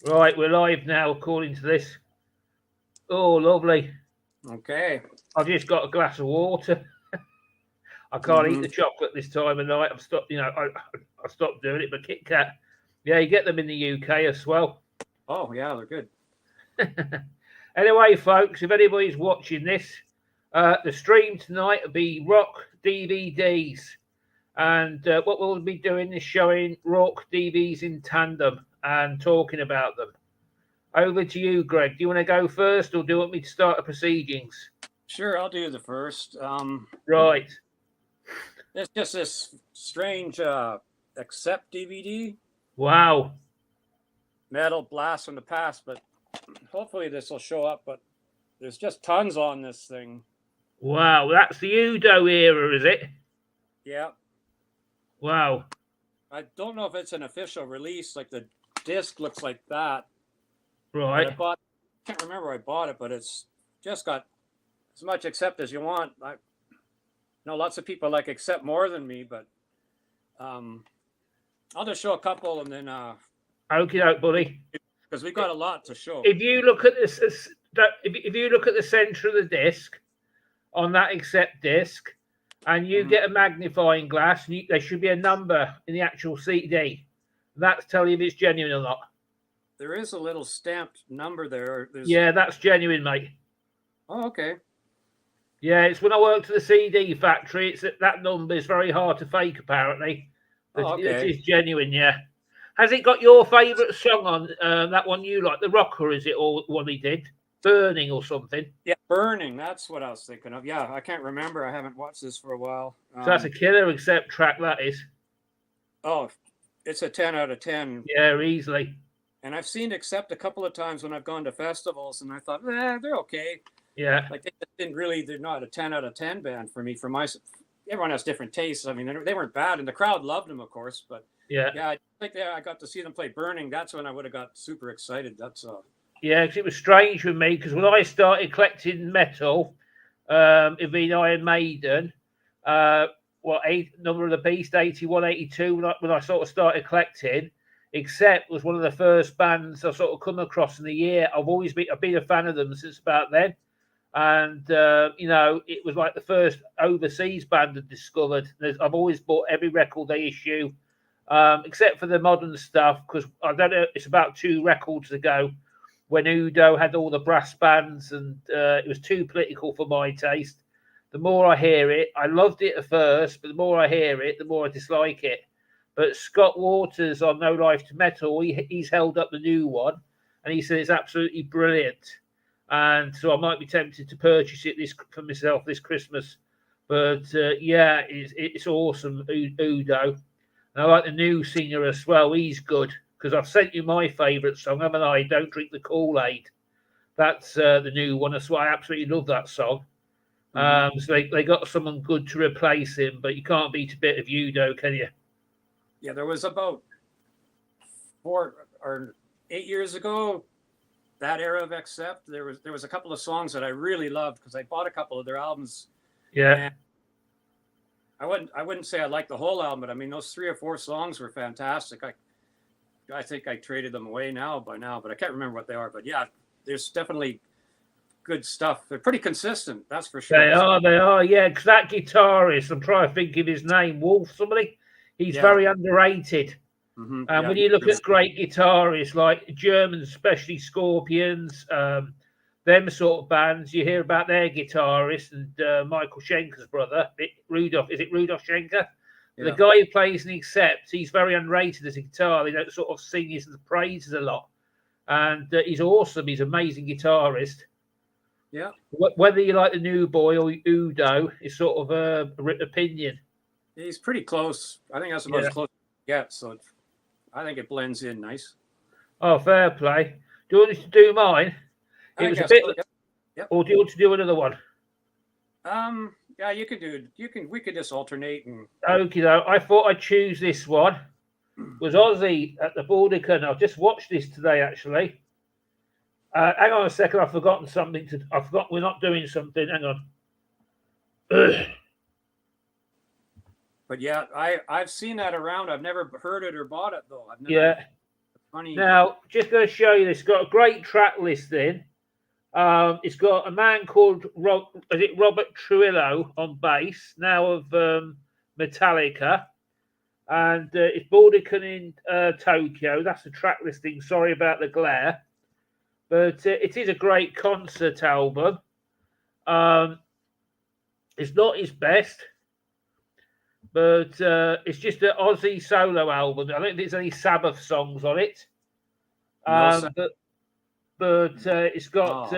Right, we're live now, according to this. Oh, lovely. Okay. I've just got a glass of water. I can't eat hmm the chocolate this time of night. I've stopped, I stopped doing it. But Kit Kat, yeah, you get them in the UK as well. Oh, yeah, they're good. Anyway, folks, if anybody's watching this, the stream tonight will be Rawk DVDs. And what we'll be doing is showing Rawk DVDs in tandem and talking about them. Over to you, Greg. Do you want to go first, or do you want me to start the proceedings? Sure, I'll do the first. Right. It's just this strange Accept DVD, Wow. Metal Blast from the Past, but hopefully this will show up. But there's just tons on this thing. Wow. That's the Udo era, is it? Yeah. Wow. I don't know if it's an official release. Like the disc looks like that. Right. I can't remember where I bought it, but it's just got as much Accept as you want. I know lots of people like Accept more than me, but I'll just show a couple and then Okay, buddy. because we've got a lot to show. If you look at this, if you look at the center of the disc on that Accept disc, and you get a magnifying glass, and there should be a number in the actual CD. That's telling you if it's genuine or not. There is a little stamped number there. Yeah, that's genuine, mate. Oh, okay. Yeah, it's when I worked at the CD factory. It's that number is very hard to fake, apparently. But okay. It is genuine, yeah. Has it got your favourite song on that one you like? The Rocker, is it, or what he did? Burning or something? Yeah, Burning. That's what I was thinking of. Yeah, I can't remember. I haven't watched this for a while. So that's a killer Accept track, that is. Oh, it's a 10 out of 10. Yeah, easily. And I've seen Accept a couple of times when I've gone to festivals, and I thought, they're okay. Yeah. Like they're not a 10 out of 10 band for me. Everyone has different tastes. I mean, they weren't bad, and the crowd loved them, of course. But yeah, I think I got to see them play Burning. That's when I would have got super excited. That's Yeah, because it was strange with me, because when I started collecting metal, it'd been Iron Maiden, Number of the Beast, 81, 82, when I sort of started collecting. Accept was one of the first bands I sort of come across in the year. I've been a fan of them since about then. And, it was like the first overseas band I'd discovered. I've always bought every record they issue, except for the modern stuff, because I don't know, it's about 2 records ago when Udo had all the brass bands, and it was too political for my taste. The more I hear it, I loved it at first, but the more I hear it, the more I dislike it. But Scott Waters on No Life to Metal, he's held up the new one, and he said it's absolutely brilliant. And so I might be tempted to purchase it for myself this Christmas. But it's awesome, Udo. And I like the new singer as well. He's good, because I've sent you my favourite song, haven't I? Don't Drink the Kool-Aid. That's the new one. That's why I absolutely love that song. So they got someone good to replace him, but you can't beat a bit of Udo, can you? Yeah, there was about 4 or 8 years ago, that era of Accept. There was a couple of songs that I really loved because I bought a couple of their albums. Yeah. I wouldn't say I liked the whole album, but I mean those 3 or 4 songs were fantastic. I think I traded them away by now, but I can't remember what they are. But yeah, there's definitely good stuff. They're pretty consistent, that's for sure. They are, yeah. Because that guitarist, I'm trying to think of his name, Wolf somebody. He's very underrated. And when you look at great guitarists like Germans, especially Scorpions, them sort of bands, you hear about their guitarist and Michael Schenker's brother, Rudolf. Is it Rudolf Schenker? Yeah. The guy who plays and accepts, he's very underrated as a guitar. They don't sort of sing his praises a lot. And he's awesome. He's an amazing guitarist. Yeah. Whether you like the new boy or Udo is sort of a opinion. He's pretty close. I think that's about as close as it gets. So I think it blends in nice. Oh, fair play. Do you want us to do mine? It was a bit. Yep. Or do you want to do another one? Yeah, you could do. We could just alternate and. Okay, though. I thought I'd choose this one. It was Ozzy at the Bordercon. I've just watched this today, actually. Hang on a second. I've forgotten something. I forgot we're not doing something. Hang on. But yeah, I've seen that around. I've never heard it or bought it though. funny. Now, just going to show you this. It's got a great track listing. It's got a man called Robert Trujillo on bass, now of Metallica. And it's Budokan in Tokyo. That's the track listing. Sorry about the glare. But it is a great concert album. It's not his best, but it's just an Aussie solo album. I don't think there's any Sabbath songs on it. But it's got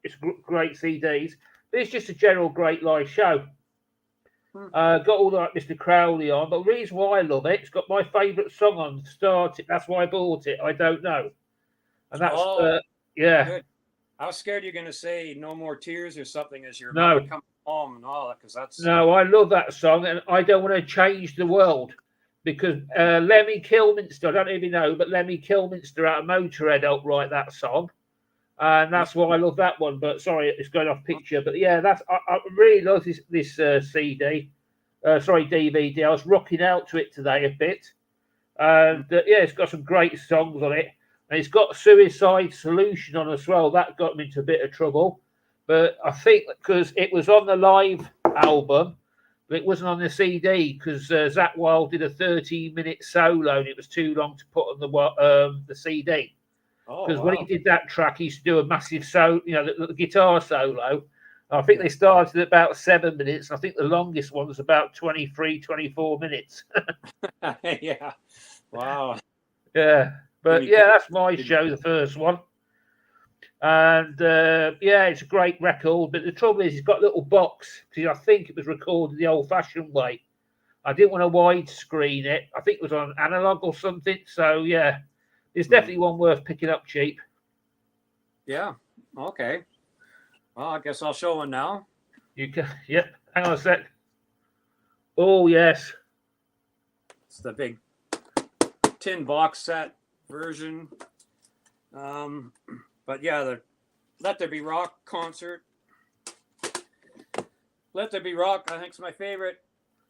it's great CDs. But it's just a general great live show. Got all that Mr. Crowley on, but the reason why I love it, it's got my favourite song on to start it. That's why I bought it. I don't know, and that's yeah. Good. I was scared you're going to say "No More Tears" or something as your No. mother comes home and all that, because that's No, I love that song, and I don't want to change the world because Lemmy Kilminster, I don't even know, but Lemmy Kilminster out of Motorhead helped write that song, and that's why I love that one. But sorry, it's going off picture. But yeah, I really love this DVD. DVD. I was rocking out to it today a bit, and yeah, it's got some great songs on it, and it's got Suicide Solution on as well. That got me into a bit of trouble, but I think because it was on the live album, but it wasn't on the CD because Zakk Wylde did a 13-minute solo and it was too long to put on the CD. Because when he did that track, he used to do a massive solo, the guitar solo. I think they started at about 7 minutes. I think the longest one was about 23, 24 minutes. Yeah. Wow. Yeah. But yeah, that's my show, the first one. And yeah, it's a great record. But the trouble is, it's got a little box because I think it was recorded the old-fashioned way. I didn't want to widescreen it. I think it was on analog or something. So yeah, it's definitely one worth picking up cheap. Yeah. Okay. Well, I guess I'll show one now. You can. Yep. Hang on a sec. Oh yes. It's the big tin box set version. But yeah, the Let There Be Rock concert. Let There Be Rock, I think, is my favorite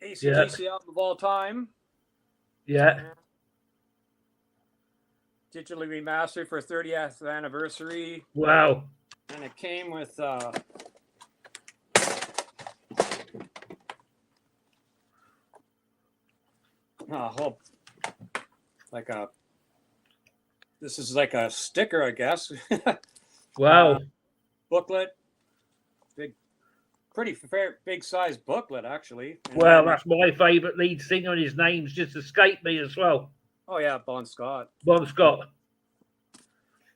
AC/DC album of all time. Yeah. Digitally remastered for 30th anniversary. Wow. And it came with this is like a sticker, I guess. Wow. Booklet. Pretty big size booklet, actually. And well, that's my favourite lead singer, and his name's just escaped me as well. Oh, yeah, Bon Scott. Bon Scott.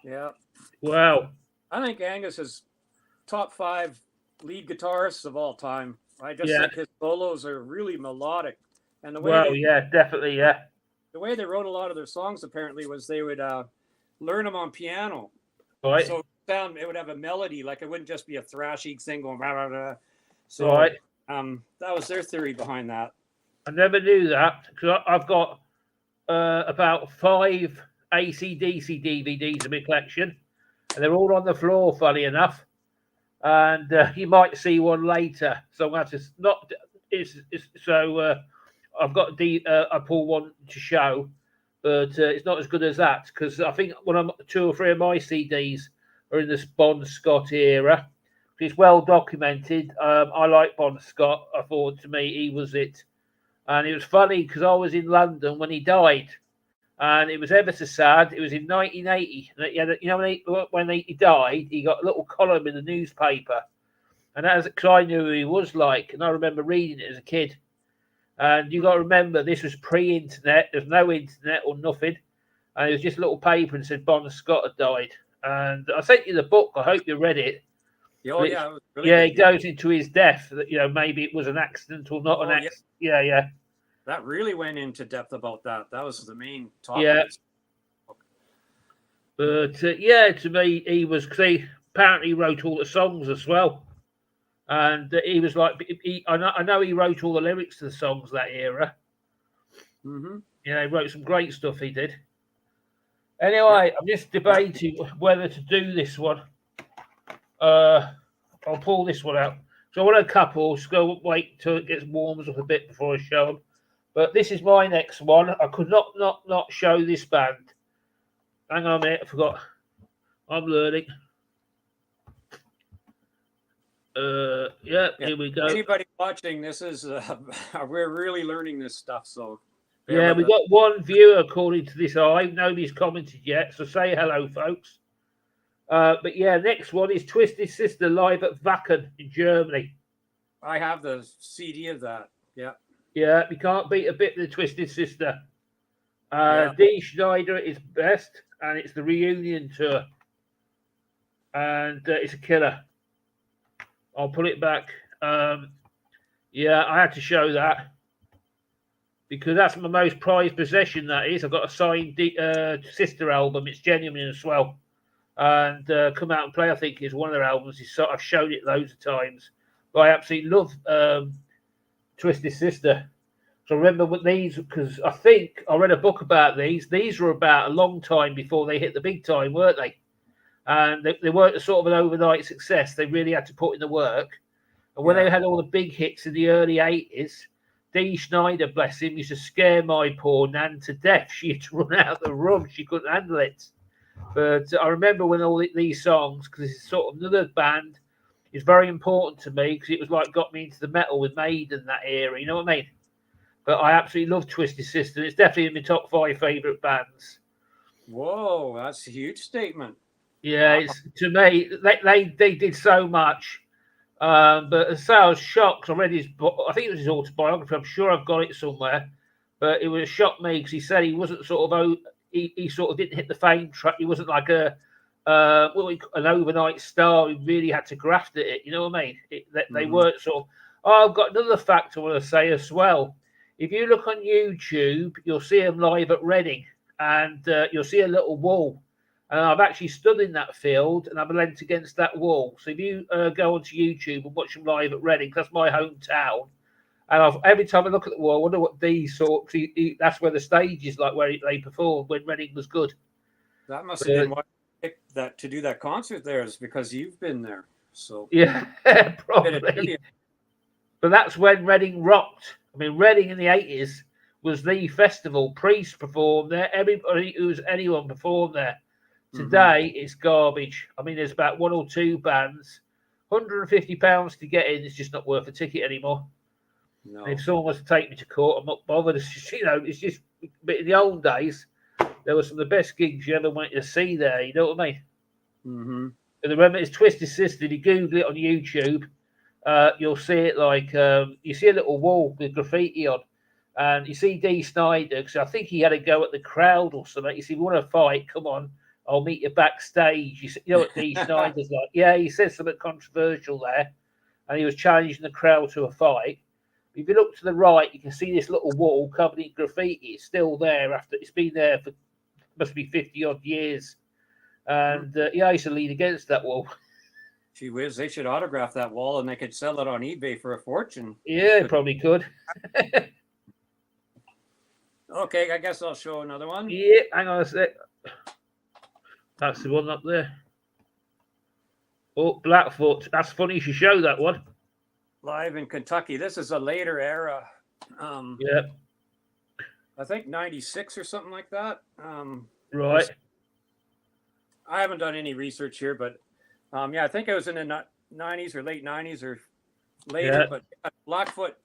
Yeah. Wow. I think Angus is top 5 lead guitarists of all time. I just think his solos are really melodic. And the way definitely, yeah. The way they wrote a lot of their songs, apparently, was they would learn them on piano. Right. So it would have a melody, like it wouldn't just be a thrashy thing going rah, rah, rah. So that was their theory behind that. I never knew that because I've got about 5 AC/DC DVDs in my collection, and they're all on the floor, funny enough. And you might see one later. So that's just not. I've got I pull one to show, but it's not as good as that because I think 2 or 3 of my CDs are in this Bon Scott era. It's well documented. I like Bon Scott. I thought to me he was it, and it was funny because I was in London when he died, and it was ever so sad. It was in 1980. When he died, he got a little column in the newspaper, and that was because I knew who he was like, and I remember reading it as a kid. And you got to remember, this was pre-internet. There's no internet or nothing, and it was just a little paper and said Bon Scott had died. And I sent you the book. I hope you read it. Oh yeah, it was really yeah. It goes into his death. That maybe it was an accident or not an accident. Yeah. That really went into depth about that. That was the main topic. Yeah. But to me, he was. Cause he apparently wrote all the songs as well. And he was like, I know he wrote all the lyrics to the songs that era. Mm-hmm. He wrote some great stuff, he did. Anyway, I'm just debating whether to do this one. I'll pull this one out. So I want a couple, just go wait till it gets warms up a bit before I show them. But this is my next one. I could not show this band. Hang on a minute, I forgot. I'm learning. Yeah, here we go. Anybody watching, this is we're really learning this stuff. So yeah, we got one viewer according to this eye. Nobody's commented yet, so say hello, folks. But yeah, next one is Twisted Sister live at Wacken in Germany. I have the CD of that. Yeah. Yeah, we can't beat a bit of the Twisted Sister. Dee Schneider is best, and it's the reunion tour. And it's a killer. I'll put it back. Yeah, I had to show that because that's my most prized possession. That is, I've got a signed Sister album. It's genuine as well, and Come Out and Play, I think, is one of their albums. I've shown it loads of times, but I absolutely love Twisted Sister. So I remember with these because I think I read a book about these. These were about a long time before they hit the big time, weren't they? And they weren't a sort of an overnight success. They really had to put in the work. And when they had all the big hits in the early 80s, Dee Schneider, bless him, used to scare my poor Nan to death. She had to run out of the room. She couldn't handle it. But I remember when all these songs, because it's sort of another band, is very important to me because it was like got me into the metal with Maiden that era. You know what I mean? But I absolutely love Twisted Sister. It's definitely in my top 5 favourite bands. Whoa, that's a huge statement. Yeah, it's, to me, they did so much. But as I was shocked, I read his book. I think it was his autobiography. I'm sure I've got it somewhere. But it was shocked me because he said he wasn't sort of he sort of didn't hit the fame track. He wasn't like an overnight star. He really had to graft at it. You know what I mean? They weren't sort of. Oh, I've got another fact I want to say as well. If you look on YouTube, you'll see him live at Reading, and you'll see a little wall. And I've actually stood in that field and I've leant against that wall. So if you go onto YouTube and watch them live at Reading, that's my hometown. And every time I look at the wall, I wonder what these sort. That's where the stage is, like where they performed when Reading was good. That must have been why you picked that to do that concert there, is because you've been there. So yeah, probably. But that's when Reading rocked. I mean, Reading in the 80s was the festival. Priest performed there. Everybody who's anyone performed there. Today, it's garbage. I mean, there's about 1 or 2 bands. £150 to get in is just not worth a ticket anymore. No. And if someone wants to take me to court, I'm not bothered. It's just, it's just. But in the old days, there were some of the best gigs you ever wanted to see there. You know what I mean? Mm-hmm. And remember, it's Twisted Sister. If you Google it on YouTube, you'll see it like you see a little wall with graffiti on, and you see Dee Snyder because I think he had a go at the crowd or something. You see, if you want to fight, come on. I'll meet you backstage. You know what Dee Snyder's like? Yeah, he said something controversial there, and he was challenging the crowd to a fight. If you look to the right, you can see this little wall covered in graffiti. It's still there after it's been there for must be 50 odd years. And I used to lean against that wall. Gee whiz, they should autograph that wall and they could sell it on eBay for a fortune. Yeah, probably could. Okay, I guess I'll show another one. Yeah, hang on a sec. That's the one up there. Oh, Blackfoot. That's funny you should show that one. Live in Kentucky. This is a later era. Yeah. I think 96 or something like that. Right. I haven't done any research here, but I think it was in the 90s or late 90s or later. Yeah. But Blackfoot,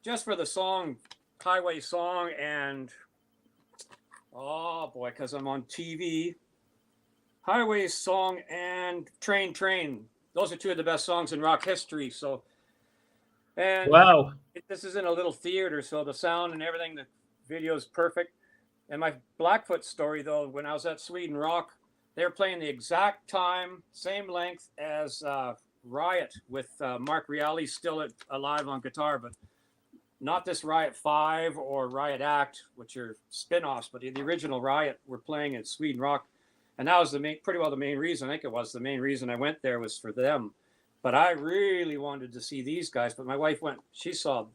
just for the song, Highway Song, and oh boy, because I'm on TV. Highway Song and Train. Those are 2 of the best songs in rock history. So, and wow, this is in a little theater, so the sound and everything, the video is perfect. And my Blackfoot story, though, when I was at Sweden Rawk, they were playing the exact time, same length as Riot with Mark Reale still alive on guitar, but not this Riot 5 or Riot Act, which are spin-offs, but the original Riot were playing at Sweden Rawk. And that was pretty well the main reason. I think it was the main reason I went there was for them. But I really wanted to see these guys. But my wife she saw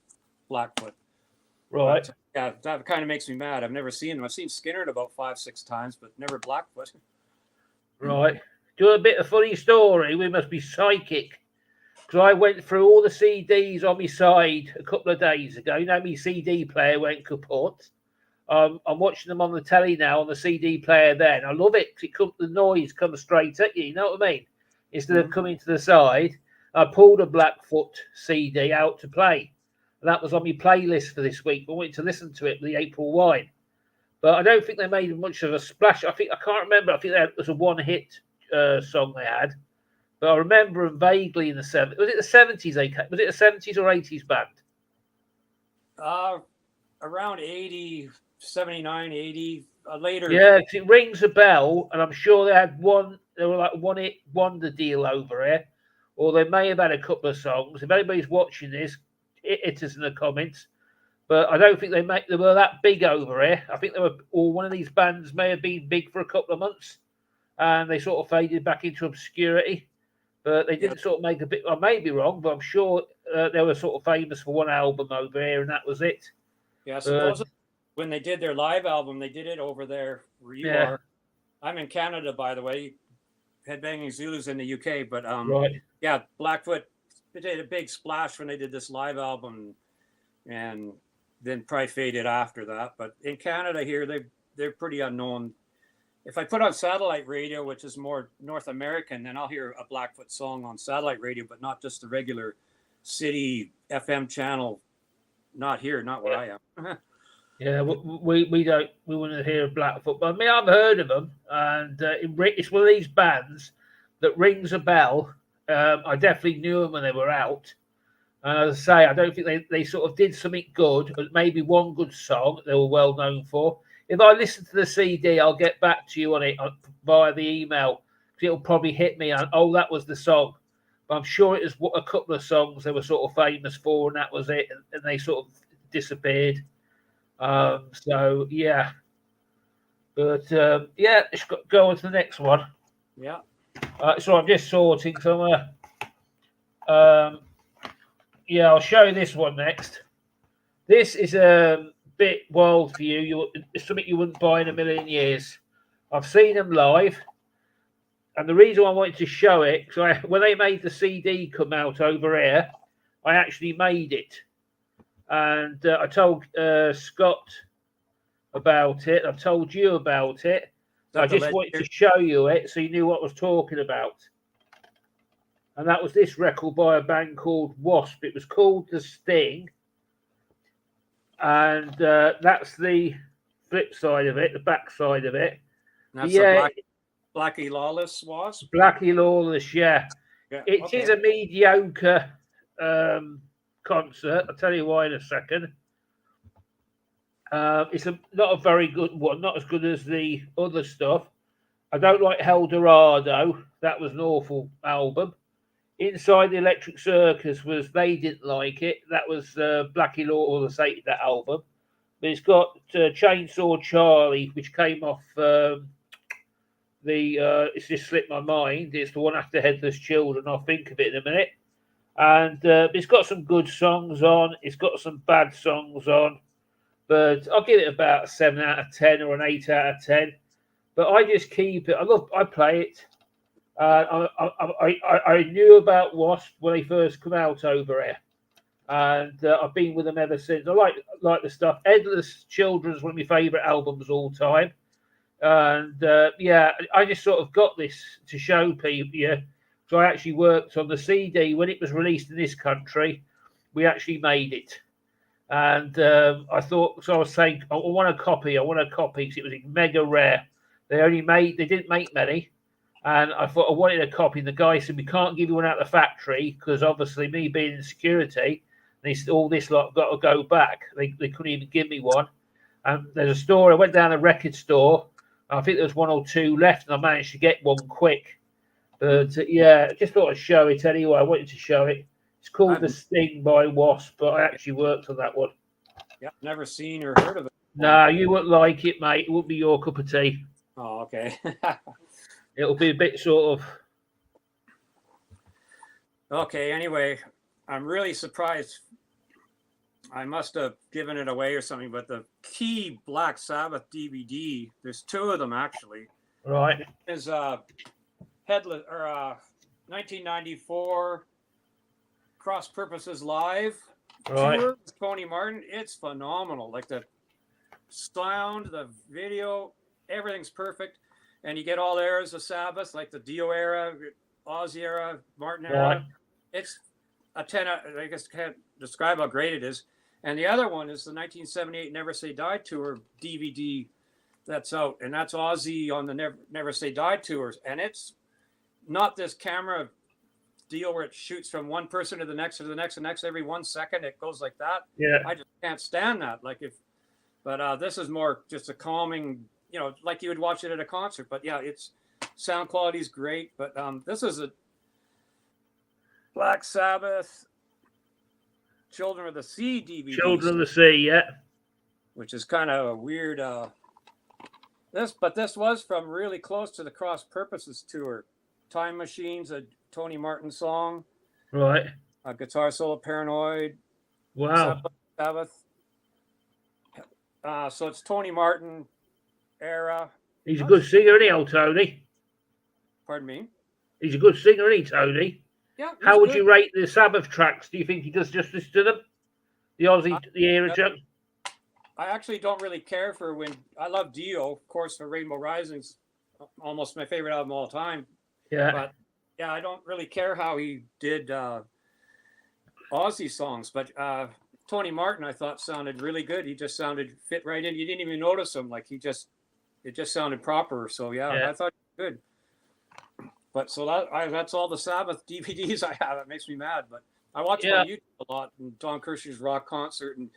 Blackfoot. Right. But, yeah, that kind of makes me mad. I've never seen them. I've seen Skinner about 5-6 times, but never Blackfoot. Right. Do a bit of funny story. We must be psychic. because I went through all the CDs on my side a couple of days ago. You know, my CD player went kaput. I'm watching them on the telly now on the CD player there, and I love it because the noise comes straight at you. You know what I mean? Instead of coming to the side, I pulled a Blackfoot CD out to play. And that was on my playlist for this week. I wanted to listen to it, the April Wine. But I don't think they made much of a splash. I can't remember. I think it was a one-hit song they had. But I remember them vaguely in the 70s. Was it the 70s they came? Was it a 70s or 80s band? Around 80, 79, 80, later. Yeah, it rings a bell, and I'm sure they had one. They were like one-hit wonder deal over here, or they may have had a couple of songs. If anybody's watching this, hit us in the comments. But I don't think they were that big over here. I think they were, or one of these bands may have been big for a couple of months, and they sort of faded back into obscurity. But they didn't sort of make a bit. I may be wrong, but I'm sure they were sort of famous for one album over here, and that was it. Yeah, supposedly when they did their live album, they did it over there where you are. I'm in Canada, by the way. Headbanging Zulus in the UK, but right. Yeah, Blackfoot did a big splash when they did this live album, and then probably faded after that. But in Canada here, they're pretty unknown. If I put on satellite radio, which is more North American, then I'll hear a Blackfoot song on satellite radio, but not just the regular city FM channel. Not here, not where I am. Yeah, we wouldn't hear of Blackfoot, but I mean I've heard of them, and it's one of these bands that rings a bell. I definitely knew them when they were out. As I say, I don't think they sort of did something good, but maybe one good song that they were well known for. If I listen to the CD, I'll get back to you on it via the email. It'll probably hit me on, oh, that was the song. But I'm sure it was a couple of songs they were sort of famous for, and that was it. And they sort of disappeared. So, yeah. But, yeah, let's go on to the next one. Yeah. So I'm just sorting somewhere. Yeah, I'll show you this one next. This is a bit wild for you. It's something you wouldn't buy in a million years. I've seen them live, and the reason I wanted to show it, because when they made the CD come out over here, I actually made it, and I told Scott about it. I've told you about it. So I just wanted to show you it so you knew what I was talking about. And that was this record by a band called Wasp. It was called The Sting. And that's the flip side of it, the back side of it. That's Blackie Lawless Wasp? Blackie Lawless, yeah. It is a mediocre concert. I'll tell you why in a second. It's not a very good one, not as good as the other stuff. I don't like Hell Dorado. That was an awful album. Inside the Electric Circus they didn't like it. That was Blackie Lawless hated that album. But it's got Chainsaw Charlie, which came off it's just slipped my mind. It's the one after Headless Children. I'll think of it in a minute. And it's got some good songs on. It's got some bad songs on. But I'll give it about a 7 out of 10 or an 8 out of 10. But I just keep it. I play it. I knew about Wasp when they first come out over here, and I've been with them ever since. I like the stuff. Headless Children's one of my favourite albums all time, and yeah, I just sort of got this to show people. Yeah, so I actually worked on the CD when it was released in this country. We actually made it, and I thought. So I was saying, I want a copy because it was mega rare. They didn't make many. And I thought I wanted a copy. And the guy said, we can't give you one out of the factory because obviously me being in security, all this lot got to go back. They couldn't even give me one. And there's a store. I went down a record store. I think there was one or two left, and I managed to get one quick. But yeah, I just thought I'd show it anyway. I wanted to show it. It's called The Sting by Wasp, but I actually worked on that one. Yeah, never seen or heard of it. No, you wouldn't like it, mate. It wouldn't be your cup of tea. Oh, okay. It'll be a bit sort of... Okay, anyway, I'm really surprised. I must have given it away or something, but the Key Black Sabbath DVD, there's two of them actually. Right. Is Headless, or 1994 Cross Purposes Live Right. tour with Tony Martin. It's phenomenal. Like the sound, the video, everything's perfect. And you get all eras of Sabbath, like the Dio era, Ozzy era, Martin era. Right. It's a 10. I guess can't describe how great it is. And the other one is the 1978 Never Say Die tour DVD that's out, and that's Ozzy on the Never Say Die tours. And it's not this camera deal where it shoots from one person to the next to the next and next every 1 second. It goes like that. Yeah. I just can't stand that. But this is more just a calming, like you would watch it at a concert. But yeah, it's sound quality is great. But this is a Black Sabbath Children of the Sea DVD. Children of the Sea, yeah. Which is kind of a weird. This was from really close to the Cross Purposes tour. Time Machines, a Tony Martin song. Right. A guitar solo, Paranoid. Wow. Sabbath. So it's Tony Martin era. He's a good singer, isn't he, old Tony? Pardon me? He's a good singer, isn't he, Tony? Yeah. How would you rate the Sabbath tracks? Do you think he does justice to them? The Ozzy, the era jump? I actually don't really care for when I love Dio, of course, for Rainbow Rising's almost my favorite album of all time. Yeah. But yeah, I don't really care how he did Ozzy songs. But Tony Martin, I thought sounded really good. He just sounded fit right in. You didn't even notice him. Like it just sounded proper. So yeah. I thought it was good. But so that's all the Sabbath DVDs I have. It makes me mad. But I watch them on YouTube a lot. And Don Kirshner's Rawk concert and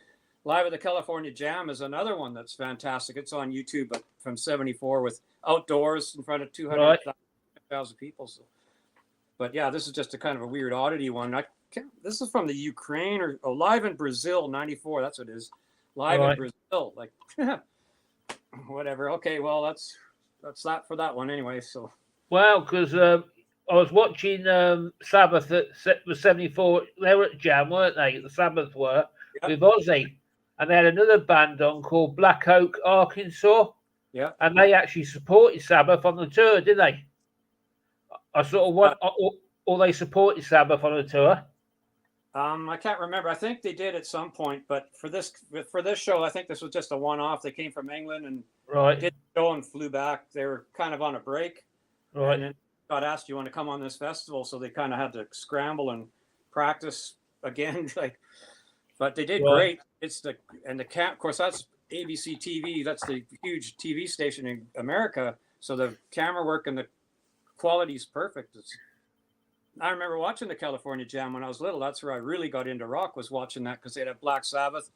Live at the California Jam is another one that's fantastic. It's on YouTube, but from '74 with outdoors in front of 200,000 people. So, but yeah, this is just a kind of a weird oddity one. This is from the Ukraine or Live in Brazil '94. That's what it is. Live in Brazil, like whatever. Okay, well that's that for that one anyway. So well, because I was watching Sabbath at the '74. They were at Jam, weren't they? The Sabbath were with Ozzy. And they had another band on called Black Oak, Arkansas. Yeah. And they actually supported Sabbath on the tour, didn't they? I sort of want, or they supported Sabbath on the tour. I can't remember. I think they did at some point, but for this show, I think this was just a one-off. They came from England and did the show and flew back. They were kind of on a break. Right. And then got asked, "You want to come on this festival?" So they kind of had to scramble and practice again, But they did great. It's the camp. Of course, that's ABC TV. That's the huge TV station in America. So the camera work and the quality is perfect. I remember watching the California Jam when I was little. That's where I really got into rock, was watching that because they'd have Black Sabbath.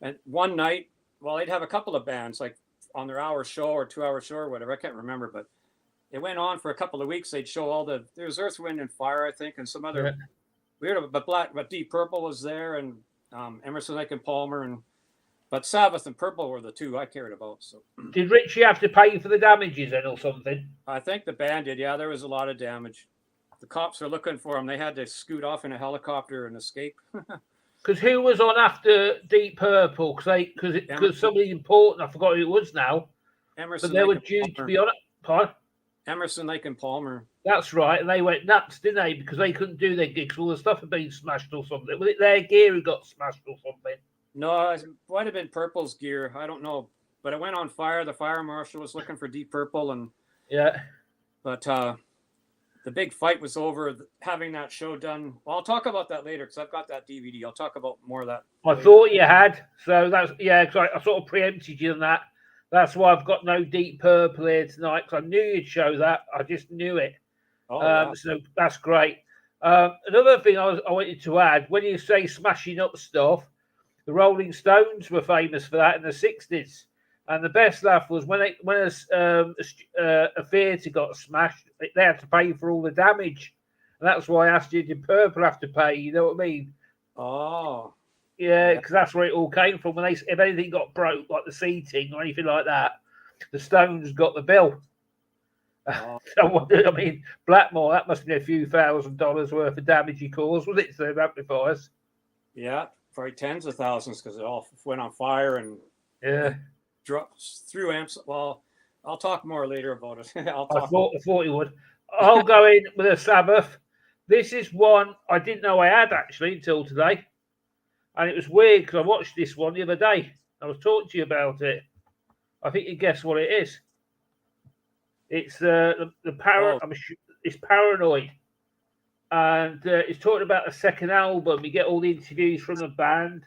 And one night, they'd have a couple of bands like on their hour show or 2-hour show or whatever. I can't remember, but it went on for a couple of weeks. They'd show there was Earth, Wind, and Fire, I think, and some other weird. But Deep Purple was there, and Emerson, Lake and Palmer, but Sabbath and Purple were the two I cared about. So did Richie have to pay for the damages then or something? I think the band did. Yeah, there was a lot of damage. The cops were looking for him. They had to scoot off in a helicopter and escape. Because who was on after Deep Purple? Because somebody important. I forgot who it was now. Emerson. But they were due to be on it. Pardon? Emerson, Lake and Palmer. That's right. And they went nuts, didn't they? Because they couldn't do their gigs. All the stuff had been smashed or something. Was it their gear who got smashed or something? No, it might have been Purple's gear. I don't know. But it went on fire. The fire marshal was looking for Deep Purple. But the big fight was over having that show done. Well, I'll talk about that later because I've got that DVD. I'll talk about more of that. I thought you had. So that's, cause I sort of preempted you on that. That's why I've got no Deep Purple here tonight, because I knew you'd show that. I just knew it. So that's great. Another thing I wanted to add, when you say smashing up stuff, the Rolling Stones were famous for that in the 60s. And the best laugh was when a theatre got smashed, they had to pay for all the damage. And that's why I asked you, did Purple have to pay? You know what I mean? Oh. Yeah, because that's where it all came from. If anything got broke, like the seating or anything like that, the Stones got the bill. Oh. So, I mean, Blackmore, that must be a few $1,000s worth of damage he caused, was it, to amplifiers? Yeah, probably tens of thousands because it all went on fire and drops through amps. Well, I'll talk more later about it. I thought he would. I'll go in with a Sabbath. This is one I didn't know I had actually until today. And it was weird because I watched this one the other day. I was talking to you about it. I think you guess what it is. It's it's Paranoid. And it's talking about the second album. You get all the interviews from the band.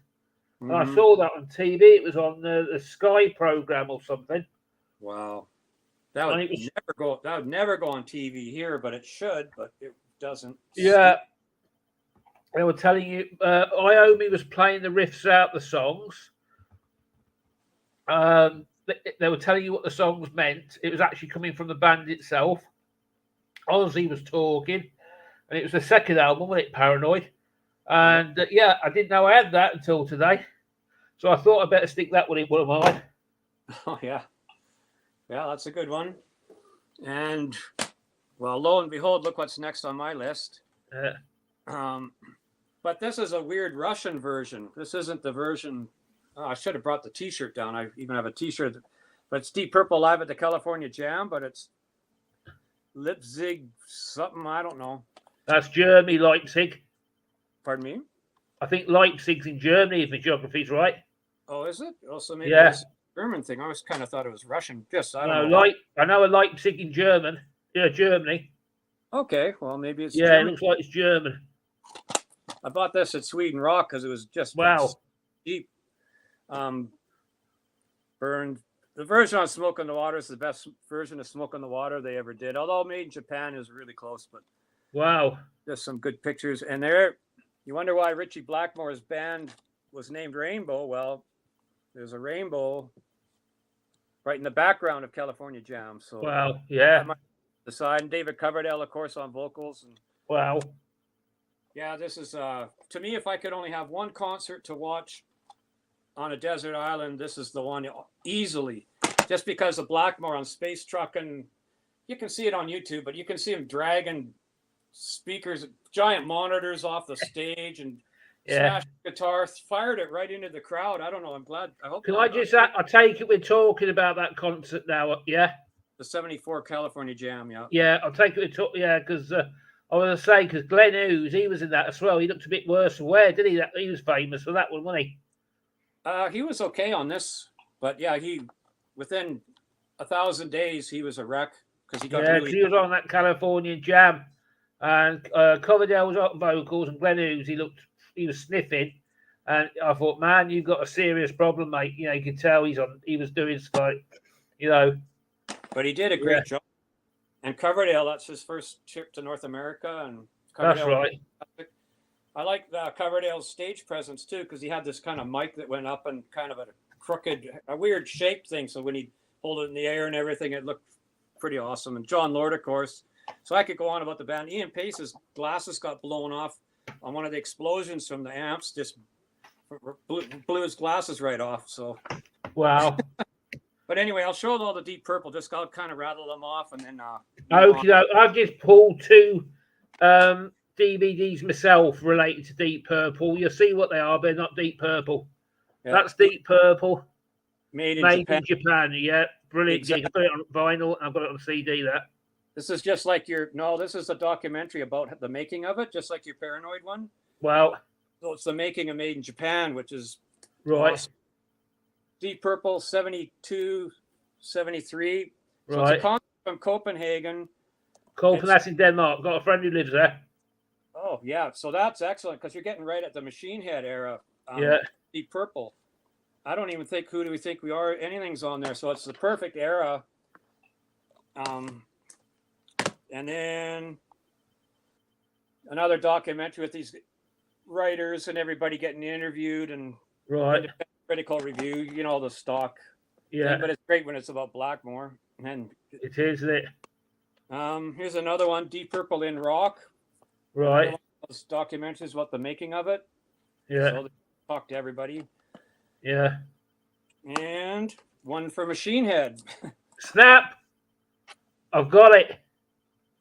And I saw that on TV. It was on the Sky program or something. Wow. That would never go on TV here, but it should, but it doesn't. Yeah. They were telling you, Iommi was playing the riffs out the songs. They were telling you what the songs meant. It was actually coming from the band itself. Ozzy was talking, and it was the second album, wasn't it, Paranoid? And I didn't know I had that until today. So I thought I'd better stick that one in one of mine. Oh, yeah. Yeah, that's a good one. And, well, lo and behold, look what's next on my list. But this is a weird Russian version. This isn't the version. I should have brought the T-shirt down. I even have a T-shirt. But it's Deep Purple live at the California Jam, but it's Leipzig something. I don't know. That's Germany, Leipzig. Pardon me? I think Leipzig's in Germany, if the geography's right. Oh, is it? Also, maybe it's a German thing. I always kind of thought it was Russian. I don't know. I know a Leipzig in German. Yeah, Germany. Okay, well, maybe it's German. It looks like it's German. I bought this at Sweden Rock because it was just cheap. Burned. The version on Smoke on the Water is the best version of Smoke on the Water they ever did. Although Made in Japan is really close, but wow, just some good pictures. And there, you wonder why Richie Blackmore's band was named Rainbow. Well, there's a rainbow right in the background of California Jam. So wow, yeah. The side, and David Coverdale, of course, on vocals. And wow. Yeah, this is to me. If I could only have one concert to watch on a desert island, this is the one easily. Just because of Blackmore on Space Truck, and you can see it on YouTube, but you can see him dragging speakers, giant monitors off the stage, and smashed guitar, fired it right into the crowd. I don't know. I'm glad. I hope. Can I take it we're talking about that concert now? Yeah. The '74 California Jam. Yeah. Yeah, I'll take it. Because. I was going to say, because Glenn Hughes, he was in that as well. He looked a bit worse for wear, did he? He was famous for that one, wasn't he? He was okay on this, but yeah, within 1,000 days, he was a wreck because he got really. He was on that California Jam, and Coverdale was on vocals, and Glenn Hughes, he was sniffing, and I thought, man, you've got a serious problem, mate. You know, you could tell he was doing like, you know. But he did a great job. And Coverdale, that's his first trip to North America. And Coverdale, that's right. I like Coverdale's stage presence, too, because he had this kind of mic that went up and kind of a weird shaped thing. So when he'd hold it in the air and everything, it looked pretty awesome. And John Lord, of course. So I could go on about the band. Ian Pace's glasses got blown off on one of the explosions from the amps, just blew his glasses right off. So, wow. But anyway, I'll show all the Deep Purple. I'll kind of rattle them off, and then. Okay, I've just pulled two DVDs myself related to Deep Purple. You'll see what they are, but they're not Deep Purple. Yeah. That's Deep Purple. Made in Japan. Yeah, brilliant. Exactly. You can put it on vinyl. I've got it on CD. This is just like this is a documentary about the making of it, just like your Paranoid one. Well, so it's the making of Made in Japan, which is right. Awesome. Deep Purple, 72, 73. So right. It's a concert from Copenhagen. That's in Denmark. Got a friend who lives there. Oh, yeah. So that's excellent because you're getting right at the Machine Head era. Deep Purple. I don't even think, who do we think we are? Anything's on there. So it's the perfect era. And then another documentary with these writers and everybody getting interviewed and right. Critical review, you know, the stock. Yeah. Thing, but it's great when it's about Blackmore. And it is, isn't it? Here's another one, Deep Purple in Rawk. Right. One of those documentaries about the making of it. Yeah. So they talk to everybody. Yeah. And one for Machine Head. Snap. I've got it.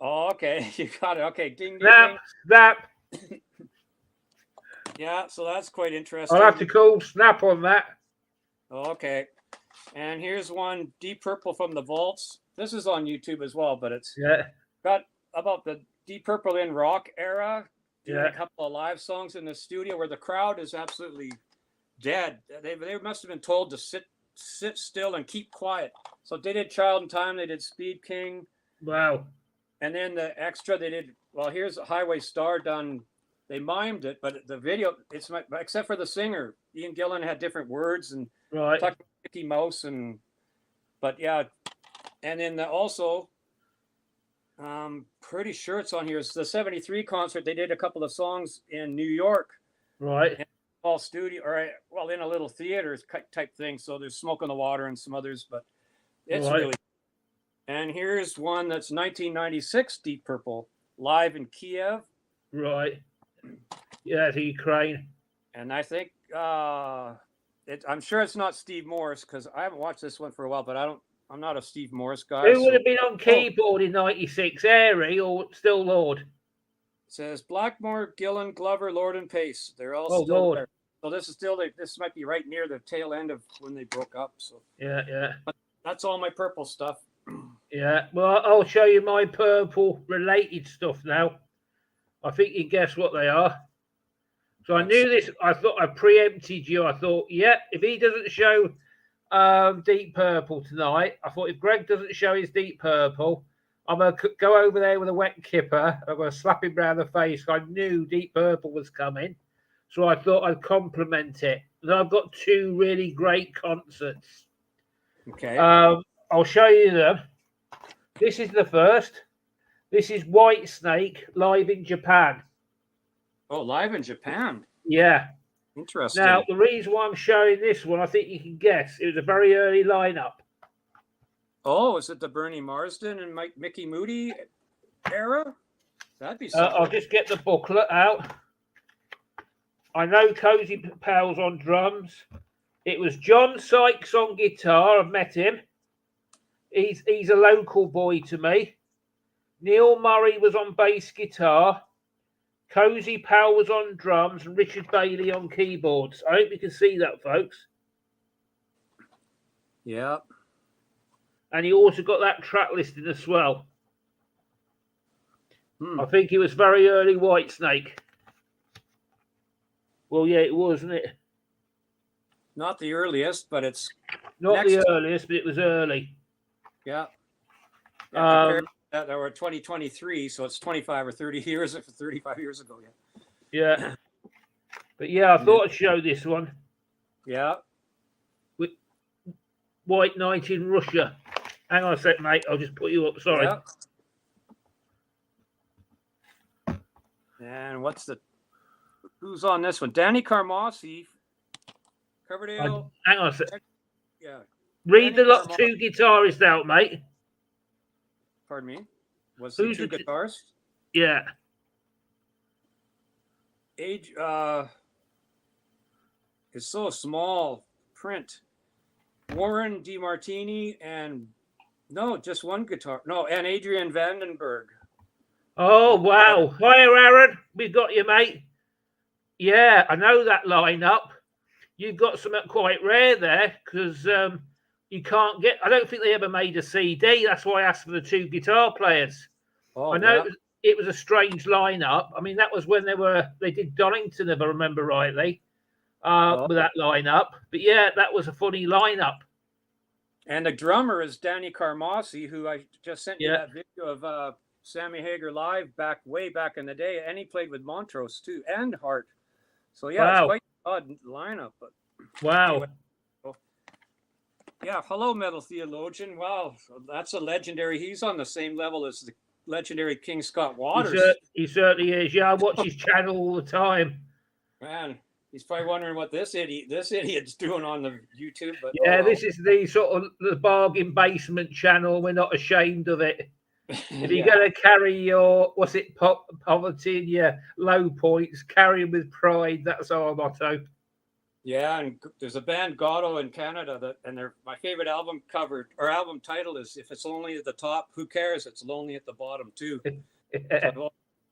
Oh, okay. You got it. Okay. Ding, snap, ding. Snap. Yeah, so that's quite interesting. I'll have to call Snap on that. Okay. And here's one, Deep Purple from the Vaults. This is on YouTube as well, but it's got about the Deep Purple in Rawk era, doing Yeah. a couple of live songs in the studio where the crowd is absolutely dead. They must have been told to sit still and keep quiet. So they did Child in Time, they did Speed King. Wow. And then the extra they did, well, here's Highway Star done. They mimed it, but the video, except for the singer, Ian Gillan had different words and Right. talked about Mickey Mouse but yeah. And then also, pretty sure it's on here. It's the 73 concert. They did a couple of songs in New York. Right. All studio, or well, in a little theater type thing. So there's Smoke on the Water and some others, but it's Right. really. And here's one that's 1996 Deep Purple live in Kiev. Right. Yeah, the Ukraine. And I think I'm sure it's not Steve Morris because I haven't watched this one for a while, but I'm not a Steve Morris guy. Who would have been on keyboard in '96? Airy or still Lord? It says Blackmore, Gillan, Glover, Lord, and Pace. They're all still Lord. there. So this is still this might be right near the tail end of when they broke up. So Yeah. But that's all my purple stuff. Yeah. Well, I'll show you my purple related stuff now. I think you can guess what they are. So I knew this. I thought I preempted you. I thought, yeah, if he doesn't show Deep Purple tonight, I thought if Greg doesn't show his Deep Purple, I'm going to go over there with a wet kipper. I'm going to slap him round the face. I knew Deep Purple was coming. So I thought I'd compliment it. And I've got two really great concerts. Okay. I'll show you them. This is the first. This is Whitesnake live in Japan. Oh, live in Japan. Yeah. Interesting. Now, the reason why I'm showing this one, I think you can guess. It was a very early lineup. Oh, is it the Bernie Marsden and Mickey Moody era? That'd be something. I'll just get the booklet out. I know Cozy Powell's on drums. It was John Sykes on guitar. I've met him. He's a local boy to me. Neil Murray was on bass guitar. Cozy Powell was on drums and Richard Bailey on keyboards. I hope you can see that, folks. Yeah. And he also got that track listed as well. I think it was very early Whitesnake. Well, yeah, it was, wasn't it? Not the earliest, but it's not the earliest, but it was early. Yeah. That were 2023, so it's 25 or 30 years, 35 years ago. Yeah. But yeah, I thought I'd show this one. Yeah. With White Knight in Russia. Hang on a sec, mate. I'll just put you up. Sorry. Yeah. And who's on this one? Danny Carmossi, Coverdale. Hang on a sec. Yeah. Read the lot two guitarists out, mate. Pardon me? Was the two guitarists? Yeah. Age is so small print. Warren DeMartini and just one guitar. No, and Adrian Vandenberg. Oh wow. Hiya, Aaron. We've got you, mate. Yeah, I know that lineup. You've got something quite rare there because you can't get. I don't think they ever made a CD. That's why I asked for the two guitar players. Oh, I know it was a strange lineup. I mean, that was when they did Donington, if I remember rightly, with that lineup. But yeah, that was a funny lineup. And the drummer is Danny Carmossi, who I just sent you that video of Sammy Hagar live way back in the day, and he played with Montrose too, and Hart. So yeah, it's quite an odd lineup. But wow. Anyway, yeah, hello, Metal Theologian. Wow, that's a legendary. He's on the same level as the legendary King Scott Waters. He certainly is. Yeah, I watch his channel all the time. Man, he's probably wondering what this idiot's doing on the YouTube. But yeah, this is the sort of the bargain basement channel. We're not ashamed of it. If you're going to carry your poverty and your low points, carry them with pride. That's our motto. Yeah, and there's a band Goddo in Canada my favorite album cover or album title is "If It's Lonely at the Top, Who Cares? It's Lonely at the Bottom Too." So I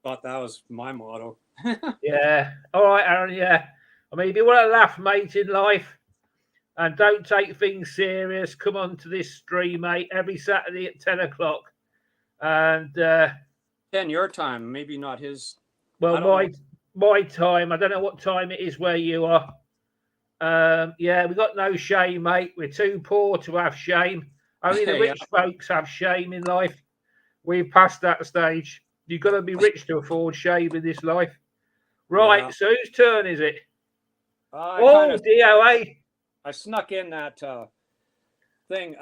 thought that was my motto. Yeah. All right, Aaron. Yeah. I mean, if you want to laugh, mate, in life, and don't take things serious, come on to this stream, mate, every Saturday at 10 o'clock. And 10 your time, maybe not his. Well, I don't my time. I don't know what time it is where you are. Yeah, we got no shame, mate. We're too poor to have shame. Only the Yeah. rich folks have shame in life. We've passed that stage. You've got to be rich to afford shame in this life. Right, Yeah. so whose turn is it? I kind of DOA. I snuck in that thing.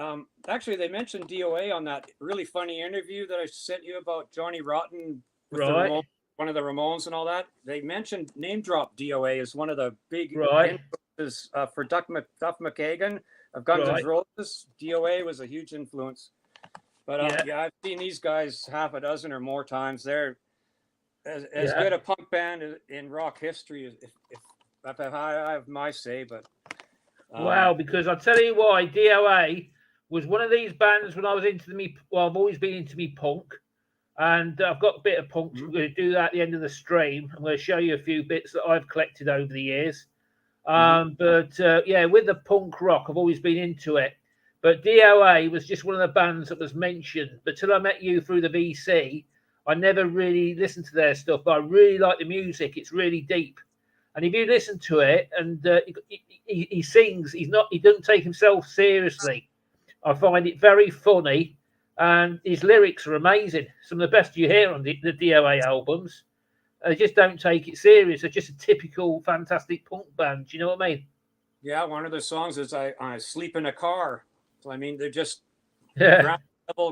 Actually, they mentioned DOA on that really funny interview that I sent you about Johnny Rotten with the Right, Ramones, one of the Ramones and all that. They mentioned name drop DOA as one of the big right, influences for Duff McKagan of Guns N' right. Roses. DOA was a huge influence. But Yeah, yeah, I've seen these guys half a dozen or more times. They're as yeah. good a punk band in rock history if I have my say. But Wow, because I'll tell you why, DOA was one of these bands when I was into me. Well, I've always been into me punk, and I've got a bit of punk. So we're going to do that at the end of the stream. I'm going to show you a few bits that I've collected over the years. But yeah, with the punk rock, I've always been into it. But DOA was just one of the bands that was mentioned. But till I met you through the VC, I never really listened to their stuff. But I really like the music. It's really deep. And if you listen to it, and he sings, he doesn't take himself seriously. I find it very funny, and his lyrics are amazing. Some of the best you hear on the DOA albums. They just don't take it serious. They're just a typical fantastic punk band. Do you know what I mean? yeah, one of the songs is I sleep in a car. So I mean, they're just Yeah,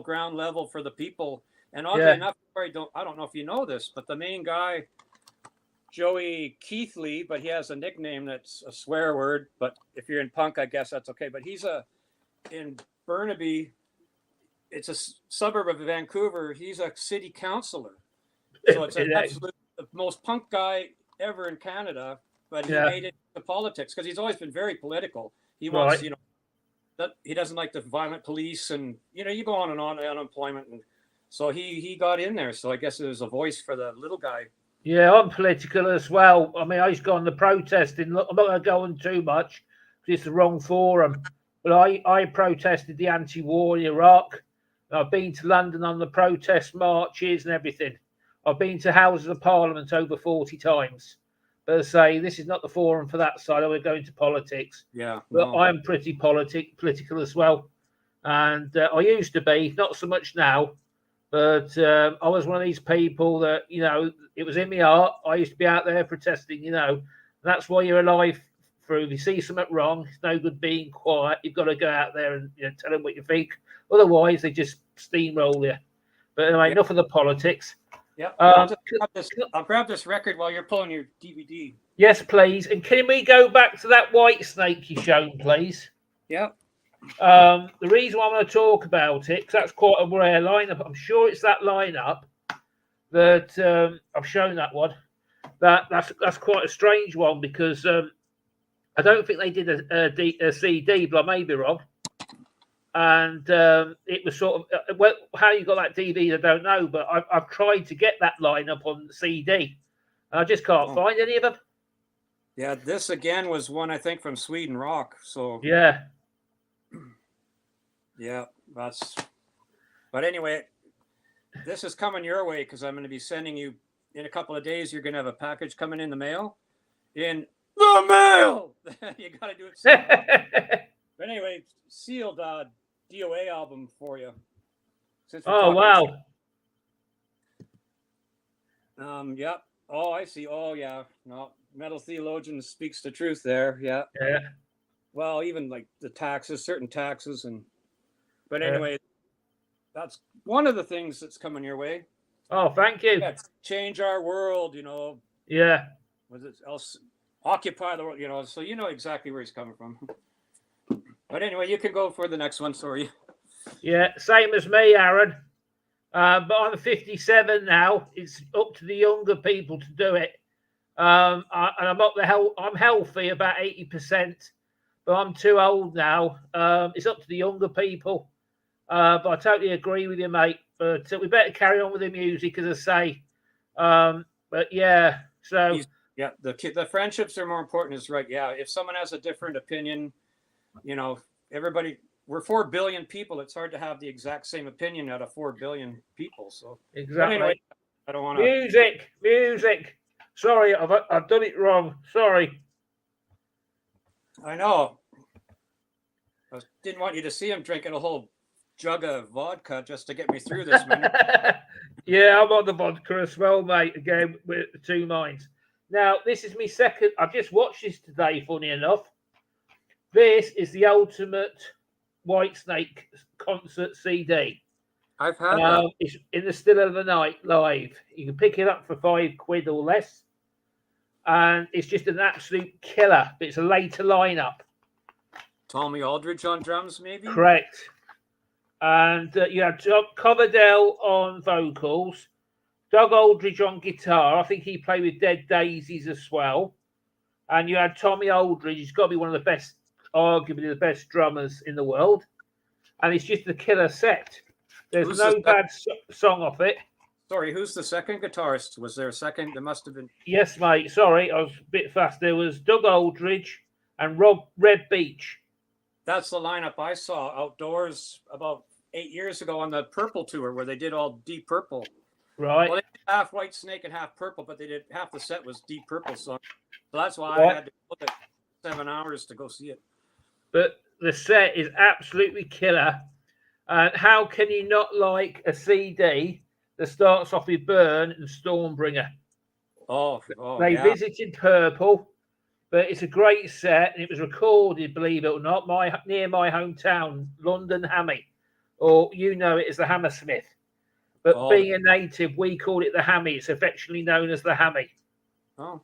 ground level for the people. And oddly yeah, enough, I don't know if you know this, but the main guy, Joey Keithley, but he has a nickname that's a swear word. But if you're in punk, I guess that's okay. But he's in Burnaby. It's a suburb of Vancouver. He's a city councillor. So it's an absolute the most punk guy ever in Canada, but he made it to politics because he's always been very political. He wants, right. that he doesn't like the violent police, and you go on and on unemployment, and so he got in there. So I guess it was a voice for the little guy. Yeah, I'm political as well. I mean, I used to go on the protesting. Look, I'm not going to go on too much because it's the wrong forum. But I protested the anti-war in Iraq. And I've been to London on the protest marches and everything. I've been to Houses of Parliament over 40 times. But I say this is not the forum for that side. I would go into politics. Yeah, But I'm pretty political as well. And I used to be, not so much now. But I was one of these people that, it was in my heart. I used to be out there protesting, And that's why you're alive through. If you see something wrong, it's no good being quiet. You've got to go out there and tell them what you think. Otherwise, they just steamroll you. But anyway, enough of the politics. Yeah. I'll grab this record while you're pulling your DVD. Yes, please. And can we go back to that White Snake you shown, please? Yeah. The reason why I'm going to talk about it, because that's quite a rare lineup. I'm sure it's that lineup that I've shown that one. That's quite a strange one because I don't think they did a CD, but I may be wrong. And it was sort of how you got that DVD, I don't know, but I've tried to get that lineup on CD, and I just can't find any of them. Yeah, this again was one I think from Sweden Rawk. So yeah, that's. But anyway, this is coming your way because I'm going to be sending you in a couple of days. You're going to have a package coming in the mail. In the mail, you got to do it. But anyway, sealed DOA album for you. Oh wow. Yep. Oh, I see. Oh yeah. No, Metal Theologian speaks the truth there. Yeah. Yeah. Well, even like the taxes, certain taxes, but anyway, that's one of the things that's coming your way. Oh, thank you. Yeah, change our world, Yeah. Was it else? Occupy the world, so you know exactly where he's coming from. But anyway, you can go for the next one. Sorry. Yeah, same as me, Aaron. But I'm 57 now. It's up to the younger people to do it. And I'm healthy about 80%, but I'm too old now. It's up to the younger people. But I totally agree with you, mate. But we better carry on with the music, as I say. But yeah, so yeah, the friendships are more important. Is right. Yeah, if someone has a different opinion, everybody. We're 4 billion people. It's hard to have the exact same opinion out of 4 billion people. So exactly. Anyway, I don't want to. Music. Sorry, I've done it wrong. Sorry. I know. Didn't want you to see him drinking a whole jug of vodka just to get me through this minute. Yeah, I'm on the vodka as well, mate. Again, with the two minds. Now, this is my second. I've just watched this today, funny enough. This is the ultimate Whitesnake concert CD. I've had that. It's in the still of the night live. You can pick it up for £5 or less. And it's just an absolute killer. It's a later lineup. Tommy Aldridge on drums, maybe? Correct. And you had Coverdale on vocals, Doug Aldridge on guitar. I think he played with Dead Daisies as well. And you had Tommy Aldridge. He's got to be one of the best, arguably the best drummers in the world. And it's just a killer set. There's no bad song off it. Sorry, who's the second guitarist? Was there a second? There must have been. Yes, mate. Sorry, I was a bit fast. There was Doug Aldridge and Red Beach. That's the lineup I saw outdoors about 8 years ago on the Purple tour, where they did all Deep Purple. Right. Well, they did half Whitesnake and half Purple, but they did half the set was Deep Purple song. So that's why I had to look at 7 hours to go see it. But the set is absolutely killer. And how can you not like a CD that starts off with Burn and Stormbringer? They visited Purple, but it's a great set, and it was recorded, believe it or not, near my hometown, London Hammy, or you know it as the Hammersmith. But being a native, we call it the Hammy. It's affectionately known as the Hammy. Oh,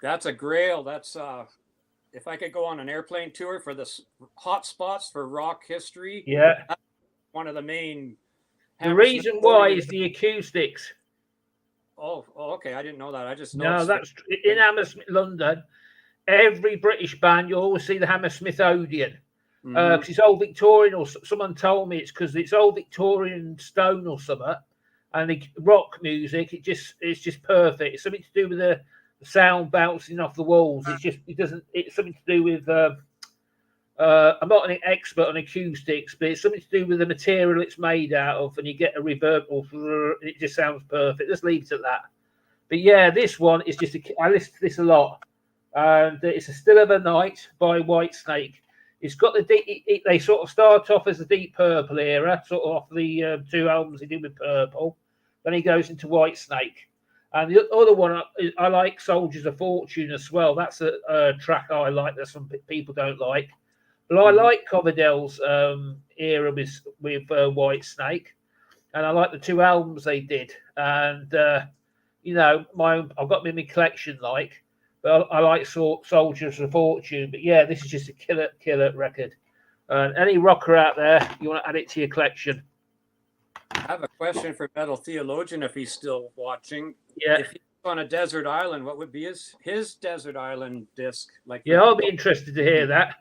that's a grail. That's if I could go on an airplane tour for the hot spots for rock history. Yeah, that's one of the main. The reason why is the acoustics. Oh, okay. I didn't know that. I just know. No, that's in Hammersmith, London. Every British band, you'll always see the Hammersmith Odeon. Because it's old Victorian, or someone told me it's because it's old Victorian stone or something. And the rock music, it's just perfect. It's something to do with the sound bouncing off the walls. It's something to do with. I'm not an expert on acoustics, but it's something to do with the material it's made out of, and you get a reverb, it just sounds perfect. Let's leave it at that. But yeah, this one is just I listen to this a lot, and it's a Still of a Night by Whitesnake. It's got they sort of start off as the Deep Purple era, sort of off the 2 albums he did with Purple. Then he goes into Whitesnake. And the other one, I like Soldiers of Fortune as well. That's a track I like that some people don't like. But I like Coverdale's era with Whitesnake, and I like the 2 albums they did. And I've got them in my collection, but I like Soldiers of Fortune. But yeah, this is just a killer record. And any rocker out there, you want to add it to your collection? I have a question for Metal Theologian if he's still watching. Yeah. If he's on a desert island, what would be his desert island disc? Yeah, I'll be interested to hear that.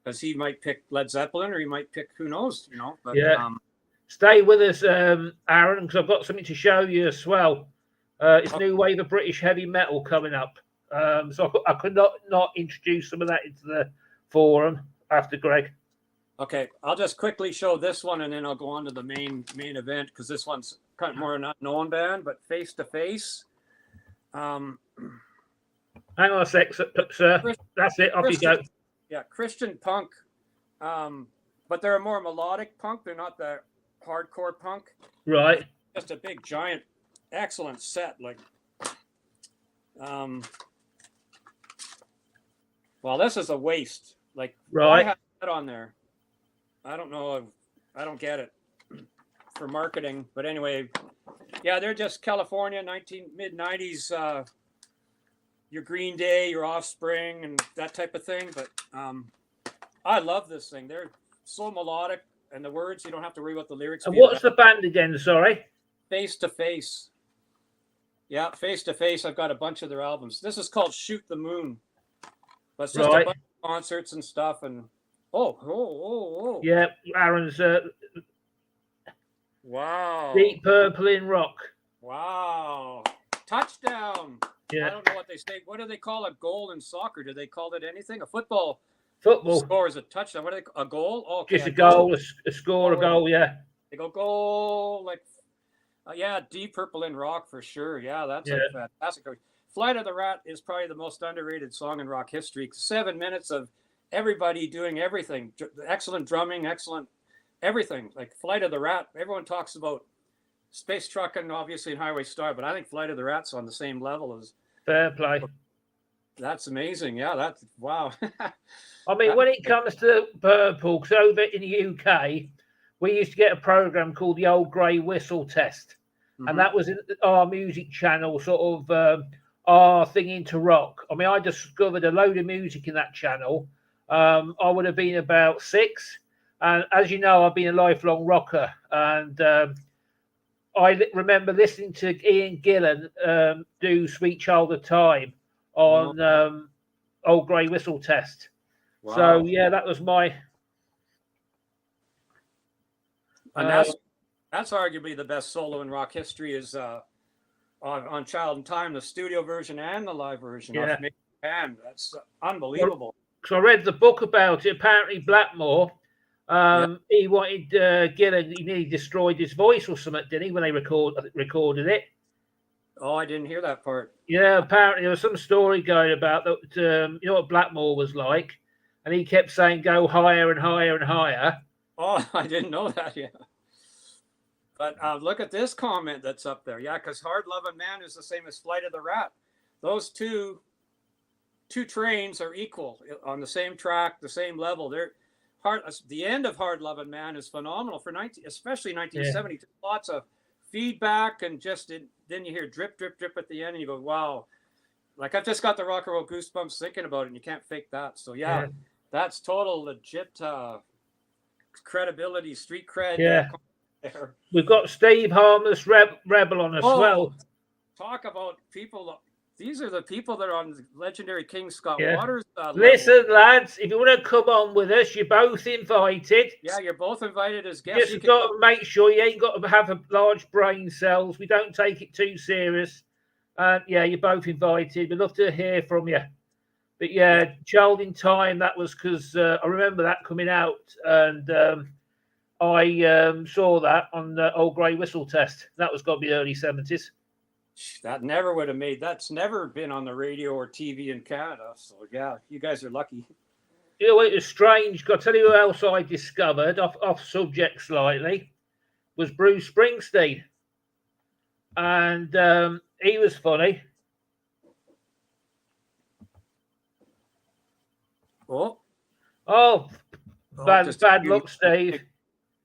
Because he might pick Led Zeppelin, or he might pick who knows, But, yeah. Stay with us, Aaron, because I've got something to show you as well. It's new wave of British heavy metal coming up. So I could not introduce some of that into the forum after Greg. Okay, I'll just quickly show this one, and then I'll go on to the main event, because this one's kind of more an unknown band, but Face to Face. Hang on a sec, sir. That's it. Off you go. Yeah, Christian punk, but they're a more melodic punk. They're not the hardcore punk. Right. Just a big, giant, excellent set. Well, this is a waste. Why have that on there? I don't know. I don't get it for marketing. But anyway, yeah, they're just California, mid-90s. Your Green Day, your Offspring, and that type of thing. But I love this thing. They're so melodic, and the words, you don't have to worry about the lyrics. And what's the band again? Sorry. Face to Face. Yeah, Face to Face. I've got a bunch of their albums. This is called Shoot the Moon. But it's just a bunch of concerts and stuff. And yeah, Aaron's wow. Deep Purple in rock. Wow. Touchdown. Yeah. I don't know what they say. What do they call a goal in soccer? Do they call it anything? A football score is a touchdown. What are a goal? Oh, okay, just a goal, a score, a goal, yeah. They go goal, Yeah, Deep Purple in Rawk for sure. Yeah, that's Yeah, a fantastic. Flight of the Rat is probably the most underrated song in rock history. 7 minutes of everybody doing everything. Excellent drumming, excellent everything. Like Flight of the Rat, everyone talks about Space Truckin', obviously, and Highway Star, but I think Flight of the Rat's on the same level as. fair play. That's amazing. Yeah, that's wow. I mean, That, when it comes to Purple, because over in the UK, we used to get a program called the Old Grey Whistle Test, and mhm. that was in our music channel, sort of our thing into rock. I mean, I discovered a load of music in that channel. I would have been about 6, and as you know, I've been a lifelong rocker, and remember listening to Ian Gillan do "Sweet Child of Time" Oh, on Old Grey Whistle Test. So wow. yeah, that was my. And Uh, that's arguably the best solo in rock history is on Child in Time, the studio version and the live version off yeah, Make Japan. That's unbelievable. because I read the book about it. Apparently, Blackmore, Yeah. he wanted Gillan. He nearly destroyed his voice or something, didn't he? When they recorded it. Oh, I didn't hear that part. Yeah, apparently there was some story going about that. You know what Blackmore was like, and he kept saying, "Go higher and higher and higher." Oh, I didn't know that. Yeah. But look at this comment that's up there. Yeah, because Hard Loving Man is the same as Flight of the Rat. Those two trains are equal on the same track, the same level. They're hard. The end of Hard Loving Man is phenomenal for especially Yeah, 1970. Lots of feedback and then you hear drip, drip, drip at the end, and you go, wow. Like I've just got the rock and roll goosebumps thinking about it, and you can't fake that. So yeah, yeah, that's total legit credibility, street cred. yeah. There. We've got Steve Harmless Rebel on as Oh, well. talk about people. These are the people that are on legendary King Scott Yeah. Waters level. Listen, lads, if you want to come on with us, you're both invited. Yeah, you're both invited as guests. You Just can got come. to make sure you ain't got to have a large brain cells. We don't take it too serious. And yeah, you're both invited. We'd love to hear from you. But Yeah, yeah, Child in Time, that was because I remember that coming out, and I saw that on the Old Grey Whistle Test. That was got to be early 70s. that never would have made. That's never been on the radio or TV in Canada. So yeah, you guys are lucky. You know, it was strange. I'll tell you who else I discovered, off subject slightly, was Bruce Springsteen. And he was funny. Oh, Oh, just bad luck, Steve.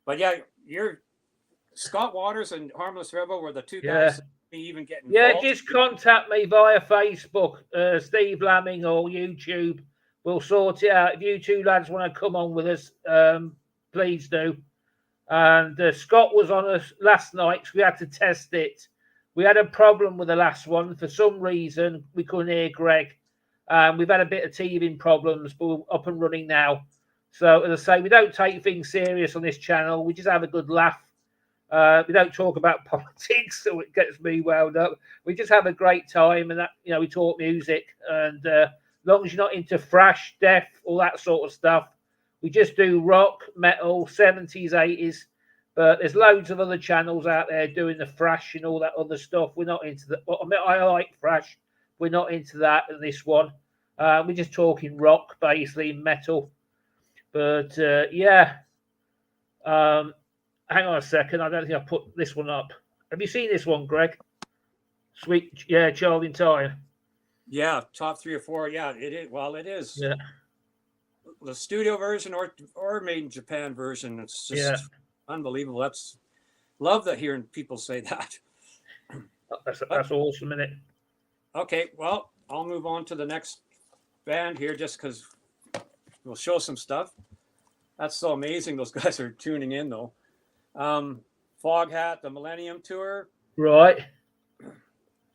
But yeah, you're Scott Waters and Harmless Rebel were the two Yeah. guys that even get Yeah, involved. just contact me via Facebook, Steve Lamming, or YouTube. We'll sort it out. If you two lads want to come on with us, please do. And Scott was on us last night, so we had to test it. We had a problem with the last one. For some reason, we couldn't hear Greg. We've had a bit of teething problems, but we're up and running now. So, as I say, we don't take things serious on this channel. We just have a good laugh. We don't talk about politics, so it gets me wound up. We just have a great time, and that we talk music. And as long as you're not into thrash, death, all that sort of stuff, we just do rock, metal, 70s, 80s. But there's loads of other channels out there doing the thrash and all that other stuff. We're not into that. Well, I mean, I like thrash. We're not into that in this one. We're just talking rock, basically metal. But yeah. Hang on a second. I don't think I put this one up. Have you seen this one, Greg? Sweet, yeah, Child in Time. Yeah, top 3 or 4. Yeah, it is. Well, it is. Yeah, The studio version or made in Japan version. It's just unbelievable. That's love that hearing people say that. that's awesome, isn't it? Okay, well, I'll move on to the next band here just because we'll show some stuff. That's so amazing. Those guys are tuning in though. Foghat, the Millennium Tour. Right.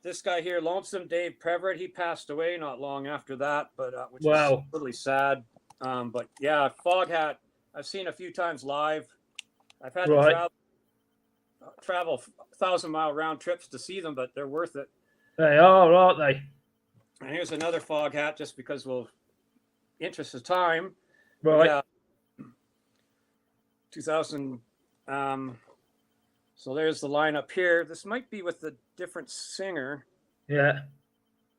This guy here, Lonesome Dave Preverett, he passed away not long after that, but which Wow. is really sad. But yeah, Foghat, I've seen a few times live. I've had to travel 1,000-mile round trips to see them, but they're worth it. They are, aren't they? And here's another Foghat, just because we'll interest of time. Right. Yeah. 2000. So there's the lineup here. This might be with a different singer. Yeah.